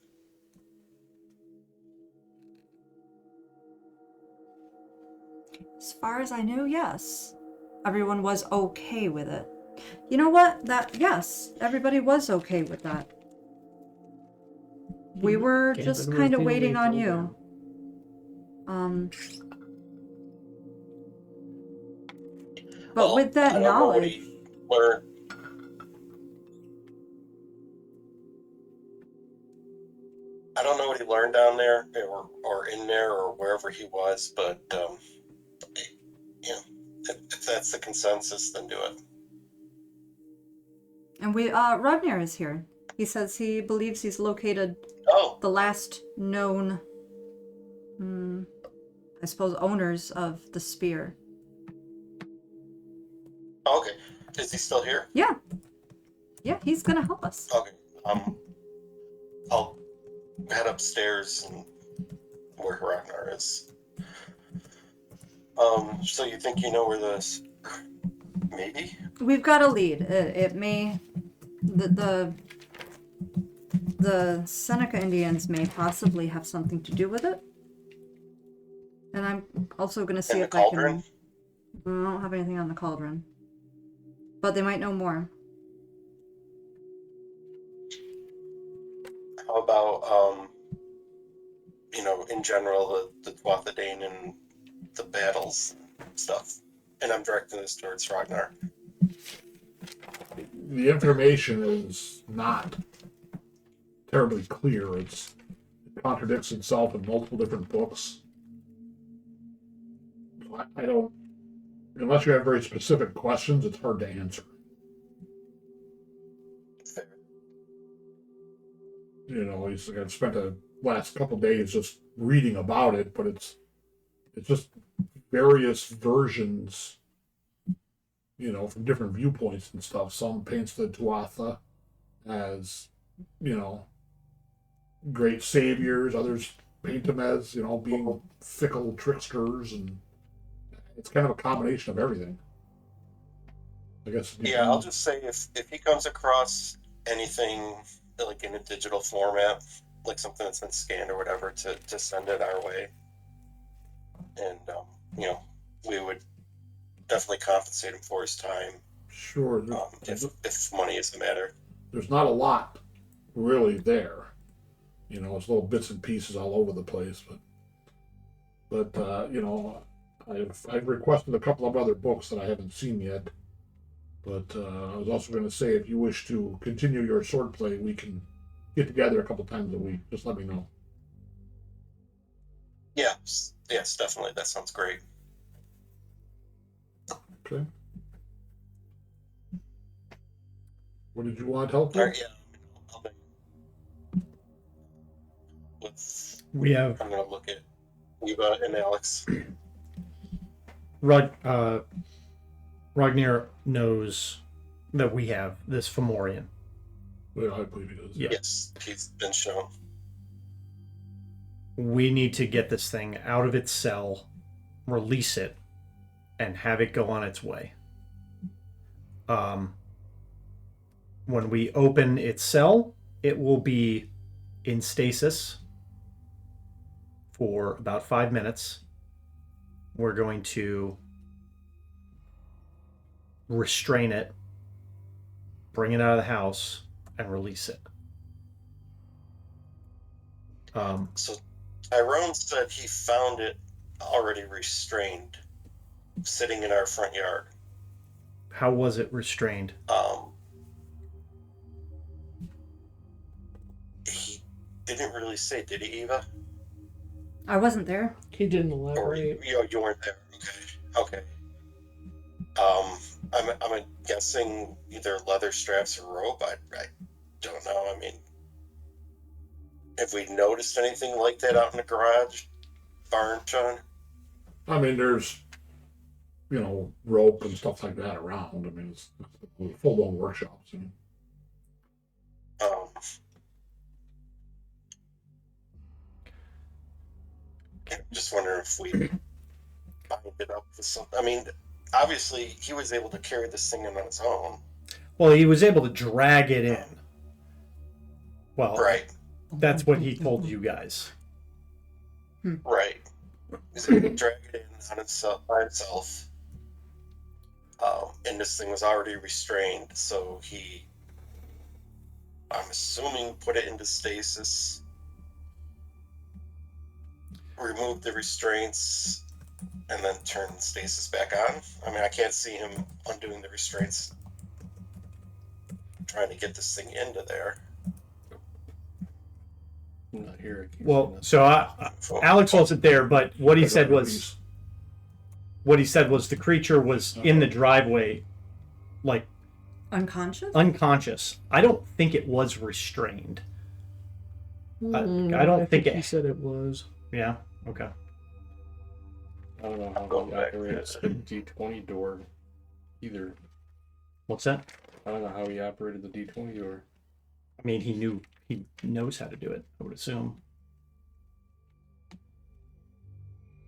As far as I knew, yes. Everyone was okay with it. You know what? Yes, everybody was okay with that. We were just kind of waiting on you. But Well, with that I don't know what knowledge, he learned. I don't know what he learned down there, or in there, or wherever he was, but you know, if that's the consensus, then do it. and Ragnar is here. He says he believes he's located Oh, the last known, I suppose, owners of the spear. okay. Is he still here? Yeah. Yeah, he's gonna help us. Okay. I'll head upstairs and where Ragnar is. So you think you know where this? Maybe. We've got a lead. It may, the Seneca Indians may possibly have something to do with it. And I'm also gonna see And if the I cauldron? can. I don't have anything on the cauldron, but they might know more. How about in general, the Dwathadane and the battles and stuff? And I'm directing this towards Ragnar. The information is not terribly clear. It contradicts itself in multiple different books. I don't, unless you have very specific questions, it's hard to answer. Fair. You know, I've spent the last couple days just reading about it, but it's it's just various versions, you know, from different viewpoints and stuff. Some paints the Tuatha as, you know, great saviors. Others paint them as, you know, being fickle tricksters, and it's kind of a combination of everything. I guess. Yeah, I'll just say if he comes across anything like in a digital format, like something that's been scanned or whatever, to send it our way, and you know, we would definitely compensate him for his time. Sure. If money is the matter. There's not a lot really there. You know, it's little bits and pieces all over the place, but you know, I've requested a couple of other books that I haven't seen yet. But I was also going to say, if you wish to continue your swordplay, we can get together a couple times a week. Just let me know. Yeah, yes, definitely. That sounds great. Okay. What did you want help with? All right, yeah. I'll We have I'm going to look at Eva and Alex. Ragnar knows that we have this Fomorian. Well, I believe he does. Yeah. Yes, he's been shown. We need to get this thing out of its cell, release it, and have it go on its way. When we open its cell, it will be in stasis for about 5 minutes. We're going to restrain it, bring it out of the house, and release it. So Tyrone said he found it already restrained, sitting in our front yard. How was it restrained? He didn't really say, did he, Eva? I wasn't there. He didn't Or elaborate. you weren't there. Okay. I'm guessing either leather straps or rope. I don't know. I mean, have we noticed anything like that out in the garage, barn, Shawn? I mean, there's, you know, rope and stuff like that around. I mean, it's full-blown workshops. I mean. I'm just wondering if we bind it up with something. I mean, obviously, he was able to carry this thing in on his own. Well, he was able to drag it in. Well, Right. That's what he told you guys. Right. He's able to drag it in on itself, by itself. And this thing was already restrained, so he, I'm assuming, put it into stasis, removed the restraints, and then turned stasis back on. I mean, I can't see him undoing the restraints, trying to get this thing into there. I'm not here. Well, so Alex wasn't there, but what he said was the creature was in the driveway, like unconscious. I don't think it was restrained. I don't think he said it was. Yeah. Okay. I don't know how he operates the D20 door either. What's that? I don't know how he operated the D20 door. I mean, he knows how to do it, I would assume.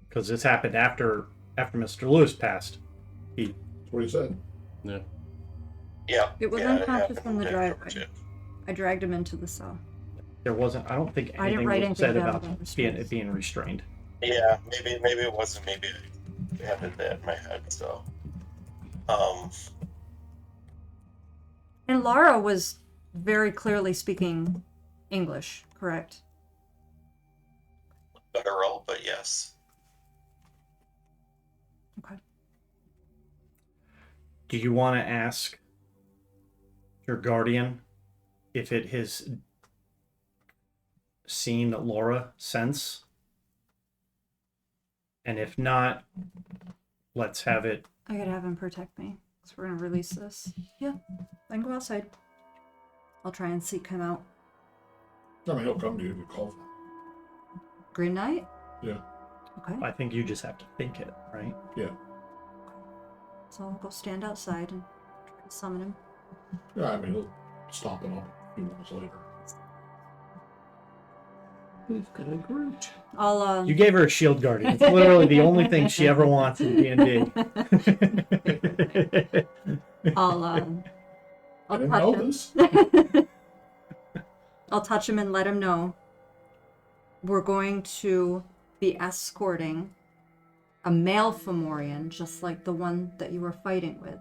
Because this happened after Mr. Lewis passed. That's what he said. Yeah. Yeah. It was yeah, unconscious happened in the in driveway. Georgia. I dragged him into the cell. There wasn't. I don't think I didn't anything write was anything said down about about it being restrained. Yeah, maybe it wasn't. Maybe I had that in my head. So, And Lara was very clearly speaking English, correct? guttural, but yes. Okay. Do you want to ask your guardian if it has seen Laura since? And if not, let's have it. I gotta have him protect me, because we're gonna release this. Yeah, I can go outside. I'll try and seek him out. I mean, he'll come to you if you call for him. Green Knight? Yeah. Okay. I think you just have to think it, right? Yeah. So I'll go stand outside and try to summon him. Yeah, I mean, he'll stomp it up a few minutes later. We've got a Groot. I'll You gave her a shield guardian. It's literally the only thing she ever wants in D&D. I'll I didn't touch know him. this. I'll touch him and let him know we're going to be escorting a male Fomorian, just like the one that you were fighting with,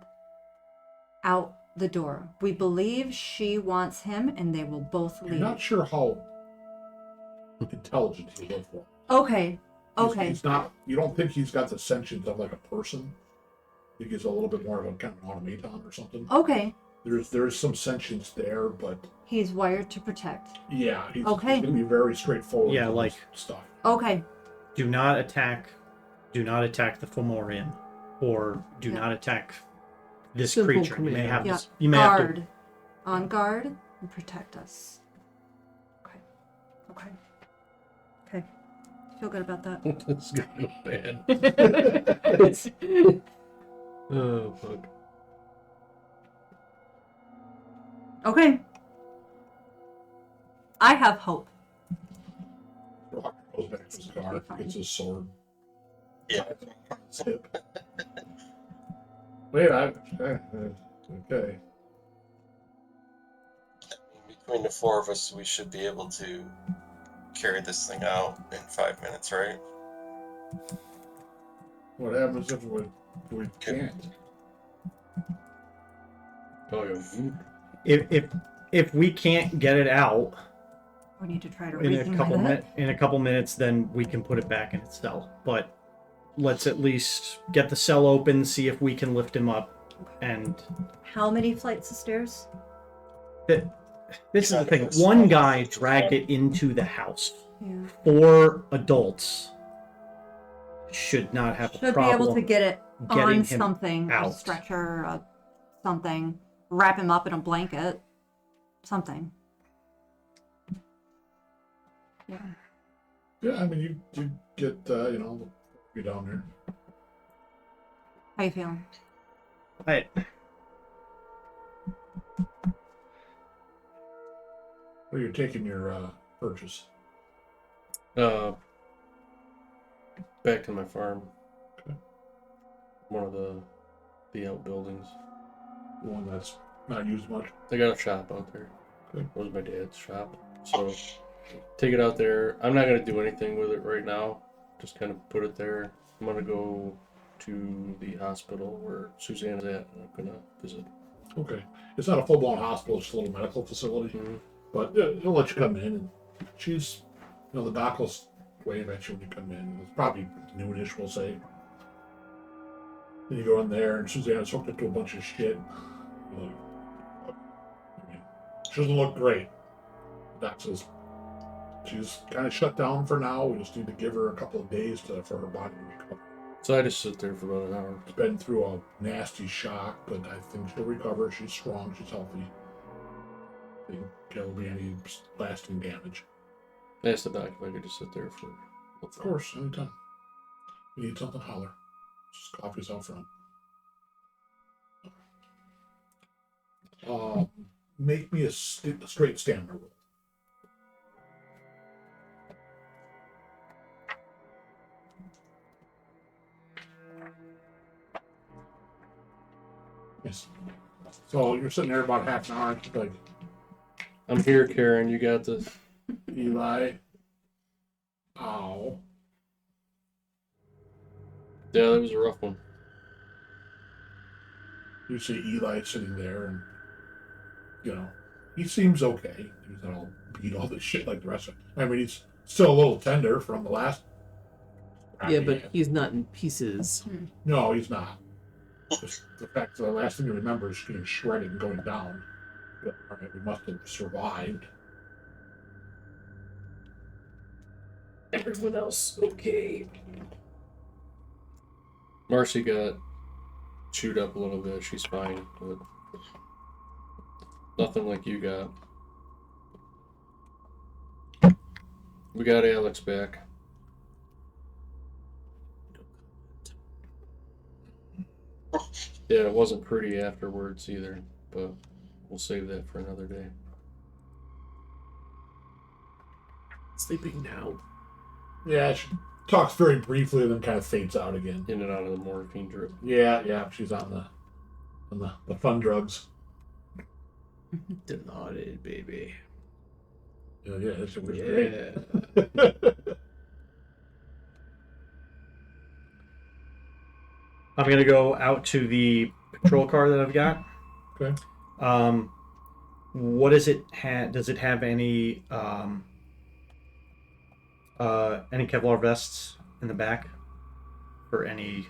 out the door. We believe she wants him, and they will both You're leave. not sure how intelligent he looks for. Okay. Okay. He's not. You don't think he's got the sentience of like a person? I think he's a little bit more of a kind of an automaton or something. Okay. There's some sentience there, but He's wired to protect. yeah, he's Okay. gonna be very straightforward. Yeah, with like- his stuff. Okay. Do not attack the Fomorian, or do Yeah. not attack this Simple creature. You may command. have Yeah. this, you may have to. Guard. On guard and protect us. Okay. Okay. Okay. Feel good about that. It's gonna go bad. Oh fuck. Okay. I have hope. Rock goes back to his car, gets his sword. Yeah. His hip. Wait, okay. Between the four of us, we should be able to carry this thing out in 5 minutes, right? What happens if we can't? Oh yeah. If we can't get it out We need to try to in reason a couple minutes, then we can put it back in its cell. But let's at least get the cell open, see if we can lift him up. And How many flights of stairs? this is the thing. One guy dragged it into the house. Yeah. 4 adults should not have a Should be problem able to get it getting on him something, a out. stretcher, something. Wrap him up in a blanket. Something. Yeah. Yeah, I mean, you get be down there. How you feeling? Right. Where you're taking your purchase. Back to my farm. Okay. One of the outbuildings. The one that's not used much. I got a shop out there. Okay. It was my dad's shop. So take it out there. I'm not gonna do anything with it right now. Just kind of put it there. I'm gonna go to the hospital where Suzanna's at, and I'm gonna visit. Okay. It's not a full-blown hospital, it's just a little medical facility. Mhm. But yeah, he'll let you come in, and she's, the doc will wave at you when you come in. It's probably noonish, we'll say. Then you go in there, and Suzanne's hooked up to a bunch of shit. You're like, I mean, she doesn't look great. The doc says she's kind of shut down for now. We just need to give her a couple of days for her body to recover. So I just sit there for about an hour. She's been through a nasty shock, but I think she'll recover. She's strong, she's healthy. I think there won't be any lasting damage. I asked the doc if I could just sit there for. Of course, anytime. You need something, holler. Just coffee's out front. Make me a straight stamina roll. Yes. So you're sitting there about half an hour, like, I'm here, Karen. You got this. Eli. Ow. Yeah, that was a rough one. You see Eli sitting there, and he seems okay. He's not all beat all this shit like the rest of it. I mean, he's still a little tender from the last. Yeah, but he's not in pieces. No, he's not. Just the fact that the last thing you remember is getting shredded and going down. But, all right, we must have survived. Everyone else, okay. Marcy got chewed up a little bit. She's fine, but nothing like you got. We got Alex back. Yeah, it wasn't pretty afterwards either, but we'll save that for another day. Sleeping now. Yeah, she talks very briefly and then kind of fades out again. In and out of the morphine drip. Yeah, she's on the fun drugs. Dilaudid, baby. Yeah, that was Yeah. great. I'm gonna go out to the patrol car that I've got. Okay. What does it have? Does it have any Kevlar vests in the back, or any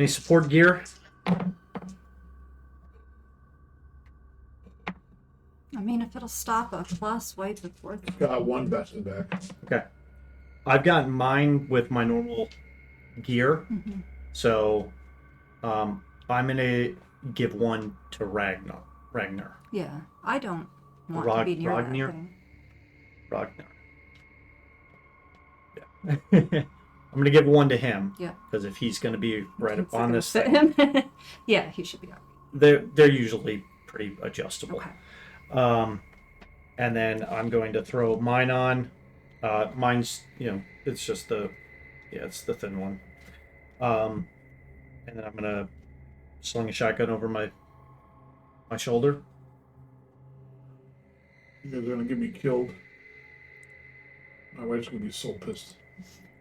support gear? I mean, if it'll stop a class wipe before. Got one vest in the back. Okay. I've got mine with my normal gear, so I'm gonna give one to Ragnar. Yeah, I don't want to be near Ragnar? that thing. Yeah. I'm gonna give one to him. Yeah. Because if he's gonna be right It's up on gonna this fit thing, him. Yeah, he should be alright. they're usually pretty adjustable. Okay. And then I'm going to throw mine on. Mine's, it's just it's the thin one. And then I'm gonna sling a shotgun over my shoulder. You guys are gonna get me killed. My wife's gonna be so pissed.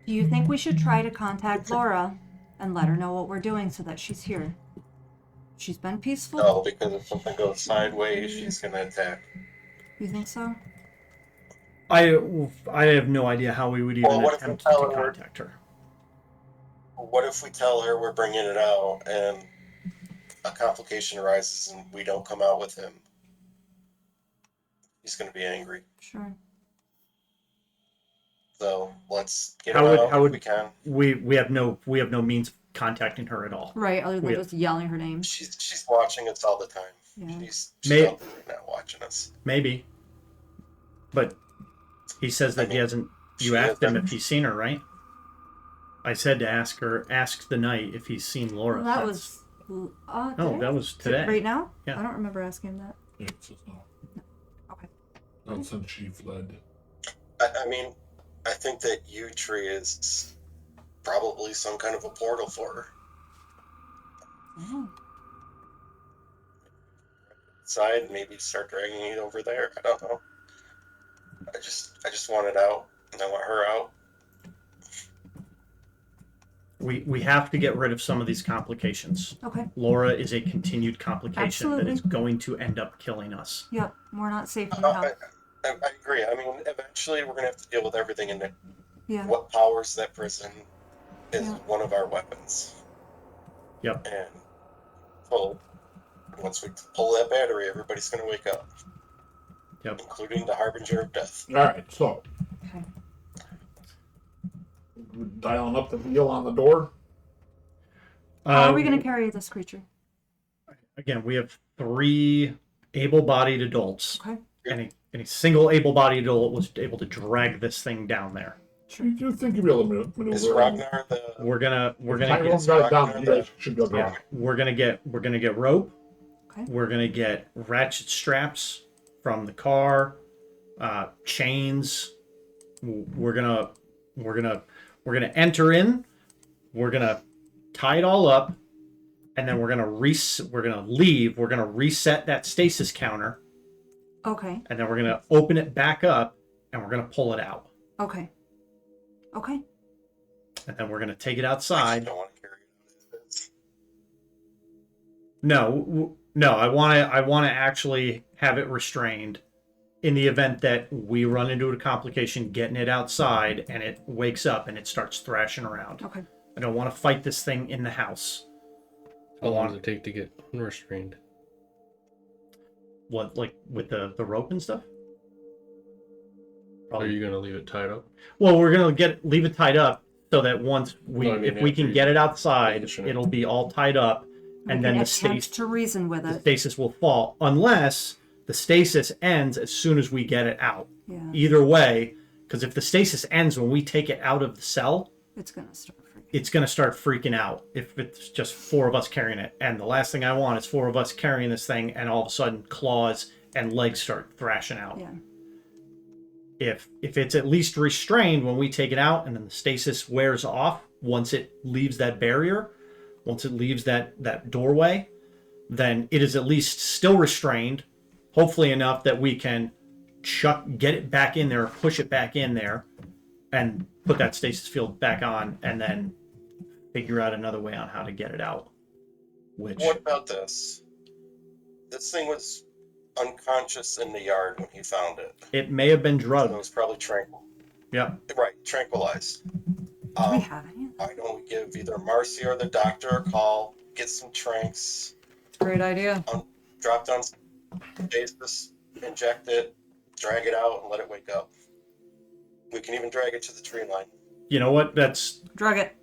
Do you think we should try to contact Laura and let her know what we're doing so that she's here? She's been peaceful. No, because if something goes sideways, she's gonna attack. You think so? I have no idea how we would even Well, what if we attempt to tell her- contact her. What if we tell her we're bringing it out and a complication arises and we don't come out with him? He's gonna be angry. Sure. So let's get How him would- out how if would- we can. We have no means of contacting her at all. Right, other than We- just yelling her name. She's watching us all the time. Yeah. She's May- out there right now watching us. Maybe. But he says that he hasn't. You She asked him hasn't. if he's seen her, right? I said to ask the knight if he's seen Laura. Well, that That's- was. No, today? that was today. Right now? Yeah. I don't remember asking him that. Yeah, it's just no. Okay. Not since she fled. I mean, I think that yew tree is probably some kind of a portal for her. Oh. Side, maybe start dragging it over there. I don't know. I just want it out, and I want her out. We have to get rid of some of these complications. Okay. Laura is a continued complication that Absolutely. is going to end up killing us. Yep. We're not safe in the house. I agree. I mean, eventually we're gonna have to deal with everything in it. Yeah. What powers that prison is Yeah. one of our weapons. Yep. And once we pull that battery, everybody's gonna wake up. Yep. Including the Harbinger of Death. All right, so Okay. we're dialing up the wheel on the door. How are we going to carry this creature? Again, we have 3 able-bodied adults. Okay. Any single able-bodied adult was able to drag this thing down there. You think you'll be able to maneuver? Is Ragnar the We're gonna Tyrone get got it down. You guys should go yeah, down. we're gonna get rope. Okay. We're gonna get ratchet straps from the car, chains. We're gonna enter in. We're gonna tie it all up, and then we're gonna leave. We're gonna reset that stasis counter, Okay. and then we're gonna open it back up, and we're gonna pull it out, Okay. Okay. and then we're gonna take it I outside. don't want to carry it. No. I want to actually have it restrained in the event that we run into a complication getting it outside and it wakes up and it starts thrashing around. Okay. I don't want to fight this thing in the house. How long does it take to get unrestrained? What, like with the rope and stuff? Are you gonna leave it tied up? Well, we're gonna leave it tied up so that once we, No, I mean, if we after can you get it outside, position it. it'll be all tied up, and We then can the attempt to reason with it. stasis will fall unless the stasis ends as soon as we get it out. Yeah. Either way, because if the stasis ends when we take it out of the cell, It's gonna start freaking. it's going to start freaking out if it's just 4 of us carrying it. And the last thing I want is 4 of us carrying this thing and all of a sudden claws and legs start thrashing out. Yeah. If it's at least restrained when we take it out and then the stasis wears off, once it leaves that barrier, once it leaves that doorway, then it is at least still restrained, hopefully enough that we can get it back in there, push it back in there, and put that stasis field back on, and then figure out another way on how to get it out. Which, What about this? This thing was unconscious in the yard when he found it. it may have been So it drugged. was probably Yep. tranquilized. Do we have any? I know we give either Marcy or the doctor a call, get some tranks, Great idea. drop down some basis, inject it, drag it out, and let it wake up. We can even drag it to the tree line. You know what? That's Drug it.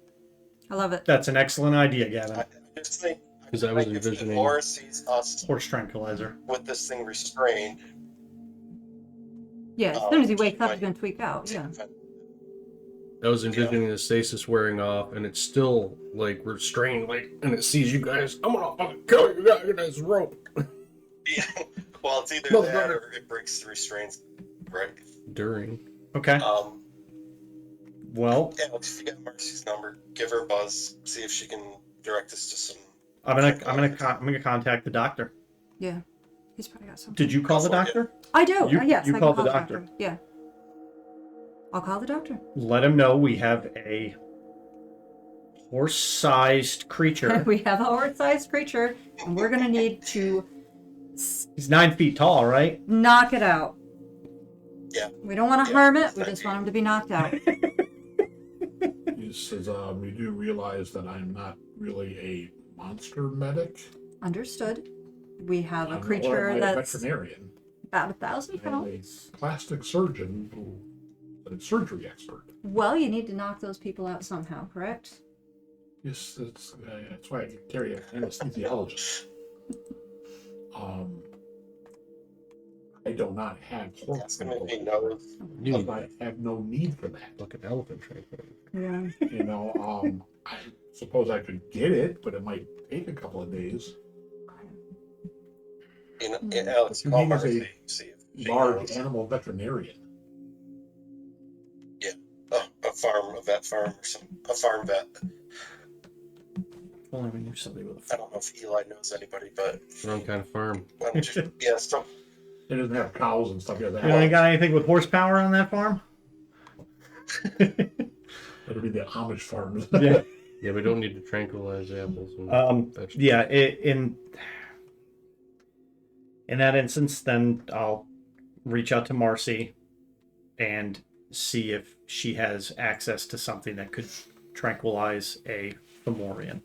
I love it. an excellent idea, Gavin. I just think, 'Cause I was if envisioning- Laura sees us Horse tranquilizer. with this thing restrained, Yeah, as soon as he wakes up, he's gonna tweak out. Yeah. I was envisioning the stasis wearing off, and it's still like restrained, like, and it sees you guys. I'm gonna fucking kill you guys with this rope. Yeah. Well, it's either No, that no. or it breaks the restraints, right? During. Okay. Well, Alex, if you got Marcy's number, give her a buzz, see if she can direct us to some. I'm gonna contact the doctor. Yeah. He's probably got something. Did you call the Go for it. doctor? I do. Yes. you I can called call the doctor. Yeah. I'll call the doctor. Let him know we have a horse-sized creature. We have a horse-sized creature, and we're gonna need to He's 9 feet tall, right? knock it out. Yeah. We don't want to Yeah, harm it. that's We not just good. want him to be knocked out. He says, we do realize that I'm not really a monster medic. Understood. We have a Nor creature am I a that's veterinarian. about 1,000 I'm a pounds. plastic surgeon who is a surgery expert. Well, you need to knock those people out somehow, correct? Yes, that's why I carry an anesthesiologist. I do not have horse That's gonna make me control. nervous. I have no need for that. Like an elephant train. Yeah. You know, I suppose I could get it, but it might take a couple of days. You know, Alex, He call is Marcy. a See if she Large knows. animal veterinarian. A vet farm or something. A farm vet. Only we knew somebody with I don't know if Eli knows anybody, but Wrong kind of farm. why don't you, yeah, some, It doesn't have cows and stuff like You that. ain't got anything with horsepower on that farm? It'll be the Amish farms. Yeah. Yeah, we don't need to tranquilize apples. And vegetables. Yeah. In that instance, then I'll reach out to Marcy and see if she has access to something that could tranquilize a Fomorian.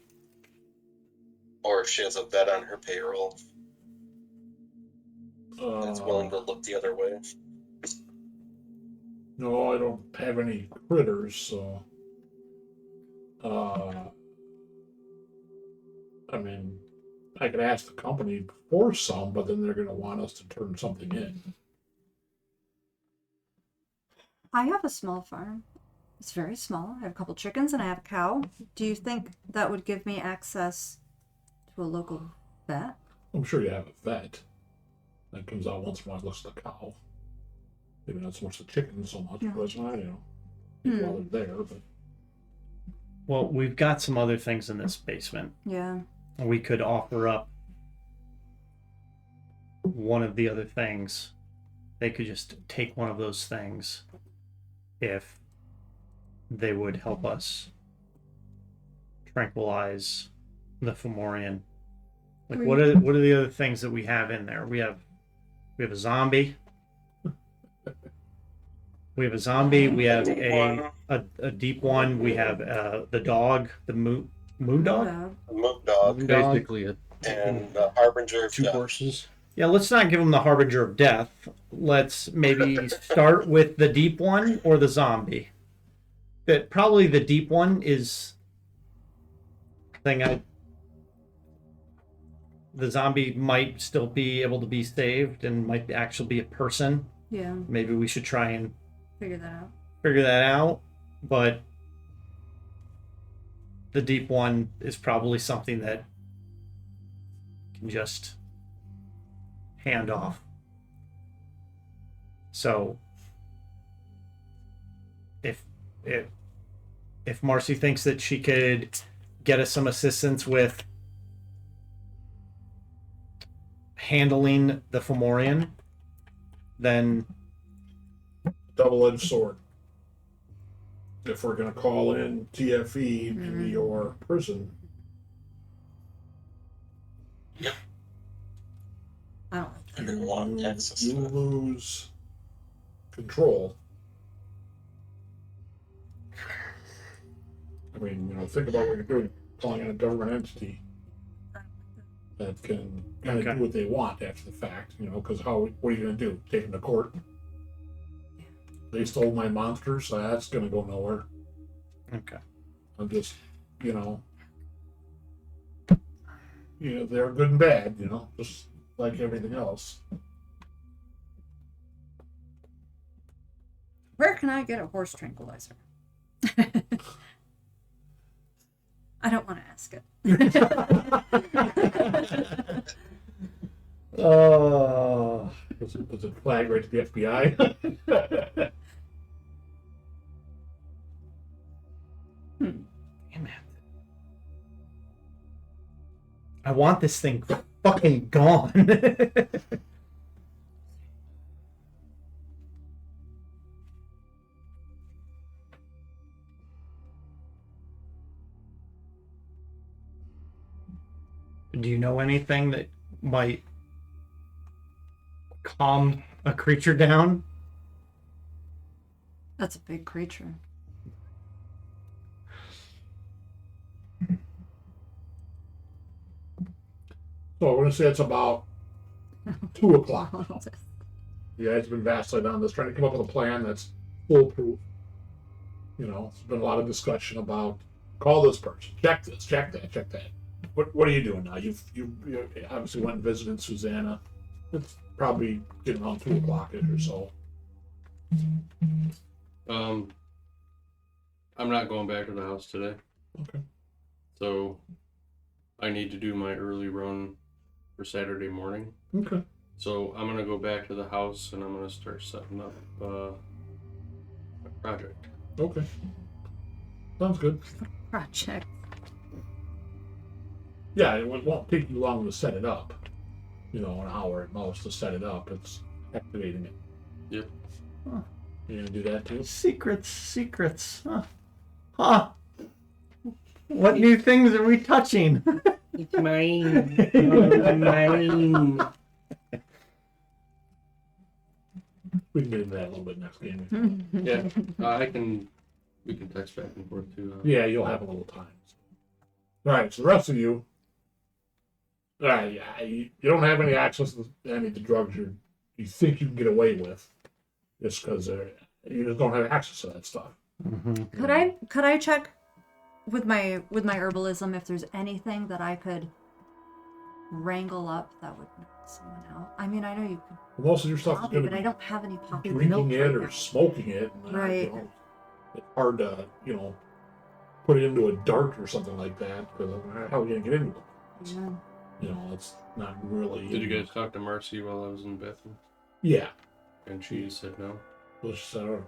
or if she has a vet on her payroll that's willing to look the other way. No, I don't have any critters, so. I mean, I could ask the company for some, but then they're going to want us to turn something in. I have a small farm. It's very small. I have a couple chickens and I have a cow. Do you think that would give me access to a local vet? I'm sure you have a vet that comes out once in a while, looks at the cow. Maybe not so much the chicken so much, Yeah. but while they're there. But Well, we've got some other things in this basement. Yeah. We could offer up one of the other things. They could just take one of those things if they would help us tranquilize the Fomorian. Like, what are the other things that we have in there? We have a zombie. We have a zombie. We have a deep one. We have the dog, the moon dog. Yeah. A moon dog Basically, and the harbinger of 2 death. horses. Yeah, let's not give him the harbinger of death. Let's maybe start with the deep one or the zombie. But probably the deep one is the zombie might still be able to be saved and might actually be a person. Yeah. Maybe we should try and Figure that out. figure that out. But the deep one is probably something that can just hand off. So if Marcy thinks that she could get us some assistance with handling the Fomorian, then Double-edged sword. If we're gonna call in TFE into your prison, I don't like I didn't want access you to it. lose control. I mean, think about what you're doing, calling in a government entity that can kind of Okay. do what they want after the fact, because what are you gonna do? Take them to court? They stole my monsters, so that's gonna go nowhere. okay. I'm just, they're good and bad, just like everything else. Where can I get a horse tranquilizer? I don't want to ask it. Oh. Was it flagged right to the FBI? Damn it. I want this thing fucking gone. Do you know anything that might calm a creature down? That's a big creature. So I'm going to say it's about 2 o'clock. You guys have been vacillating on this, trying to come up with a plan that's foolproof. There's been a lot of discussion about call this person, check this, check that, check that. What are you doing now? You obviously went and visited Suzanna. It's probably getting around 2 o'clock or so. I'm not going back to the house today. Okay. So I need to do my early run for Saturday morning. Okay. So I'm gonna go back to the house and I'm gonna start setting up a project. Okay. Sounds good. Project. Yeah, it won't take you long to set it up. An hour at most to set it up. It's activating it. Yep. Huh. You gonna do that too? Secrets. Huh. What new things are we touching? It's mine. Mine. We can get into that a little bit next game. Yeah, we can text back and forth too. Yeah, you'll have a little time. All right, so the rest of you, you don't have any access to any of the drugs you think you can get away with, just because you just don't have access to that stuff. Could I check with my herbalism if there's anything that I could wrangle up that would knock someone out? I mean, I know you could Most of your stuff is copy, going but to I be don't have any poppy drinking milk it right or now. smoking it. And, Right. It's hard to, put it into a dart or something like that, because how are you going to get into it? Yeah. It's not really. Did you guys talk to Marcy while I was in the bathroom? Yeah. And she said no. Just, I don't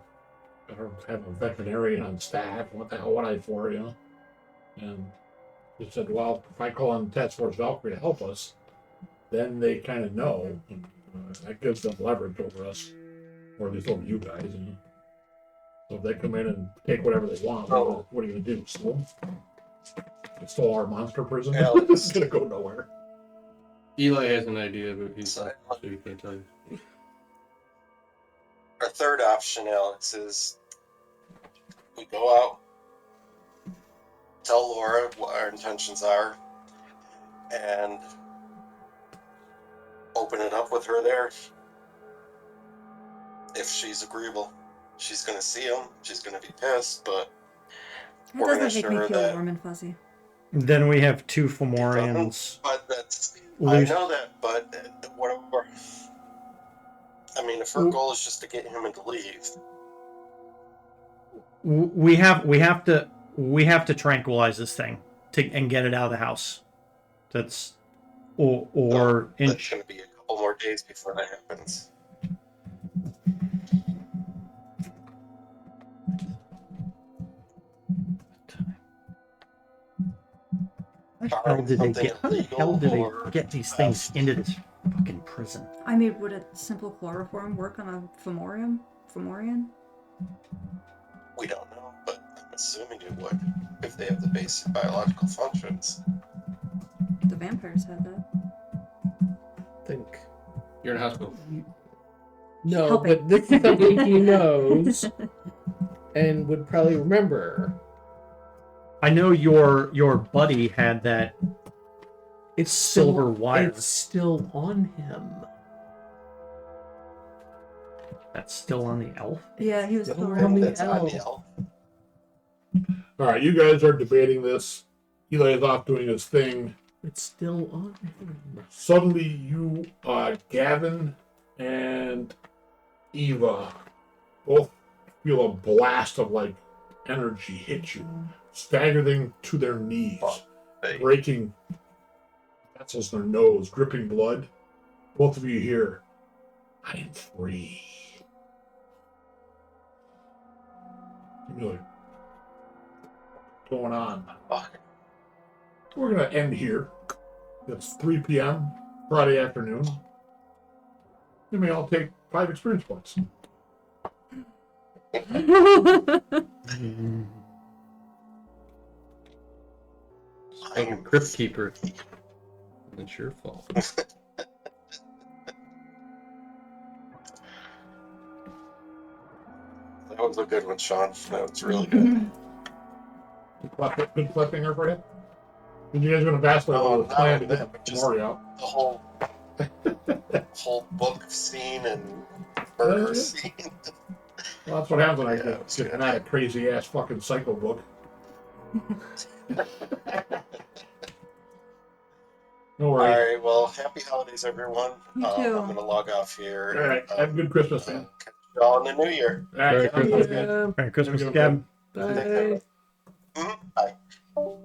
have a veterinarian on staff. What the hell would I for, And she said, well, if I call on Task Force Valkyrie to help us, then they kind of know. And, that gives them leverage over us, or at least over you guys. So if they come in and take whatever they want, what are you going to do? Steal them? It's still our monster prison. Yeah, It's going to go nowhere. Eli has an idea, but he So, can't tell you. our third option, Alex, is we go out, tell Laura what our intentions are, and open it up with her there. If she's agreeable, she's going to see him. She's going to be pissed, but It We're gonna doesn't make me assure feel that- warm and fuzzy. Then we have 2 Fomorians. but that's I Loose. know that. But whatever. I mean, if her Well- goal is just to get him to leave, We have to We have to tranquilize this thing and get it out of the house. That's or That's going to be a couple more days before that happens. How did they Something get? How the illegal hell did or they get these things into this fucking prison? I mean, would a simple chloroform work on a Fomorian? We don't know, but I'm assuming it would if they have the basic biological functions. The vampires had that. Think. You're in hospital. No, Helping. but this is something he knows and would probably remember. I know your buddy had that. It's Silver still, wire. It's still on him. That's still on the elf. Yeah, he was Oh, still I mean, That's on the elf. elf. All right, you guys are debating this. Eli is off doing his thing. It's still on him. Suddenly, you, Gavin and Eva, both feel a blast of like energy hit you, staggering to their knees, Hey. breaking vessels in their nose, dripping blood. Both of you hear, "I am free." You're like, what's going on? Fuck. We're gonna end here. It's 3 p.m. Friday afternoon. You may all take 5 experience points. I'm a crypt keeper. It's your fault. That was a good one, Shawn. That was really good. Good cliffhanger for you. And you guys are gonna vacillate over the not plan to only get that, just Mori out. The whole book scene and murder scene. Well, that's what happens when I Yeah, it was get good. not a crazy ass fucking psycho book. No All worries. right, well, happy holidays, everyone. You too. I'm gonna log off here. All right. Have a good Christmas, man. Catch y'all in the new year. All right. Merry Christmas. man. Merry Christmas, Have a good Gavin. Bye. Bye.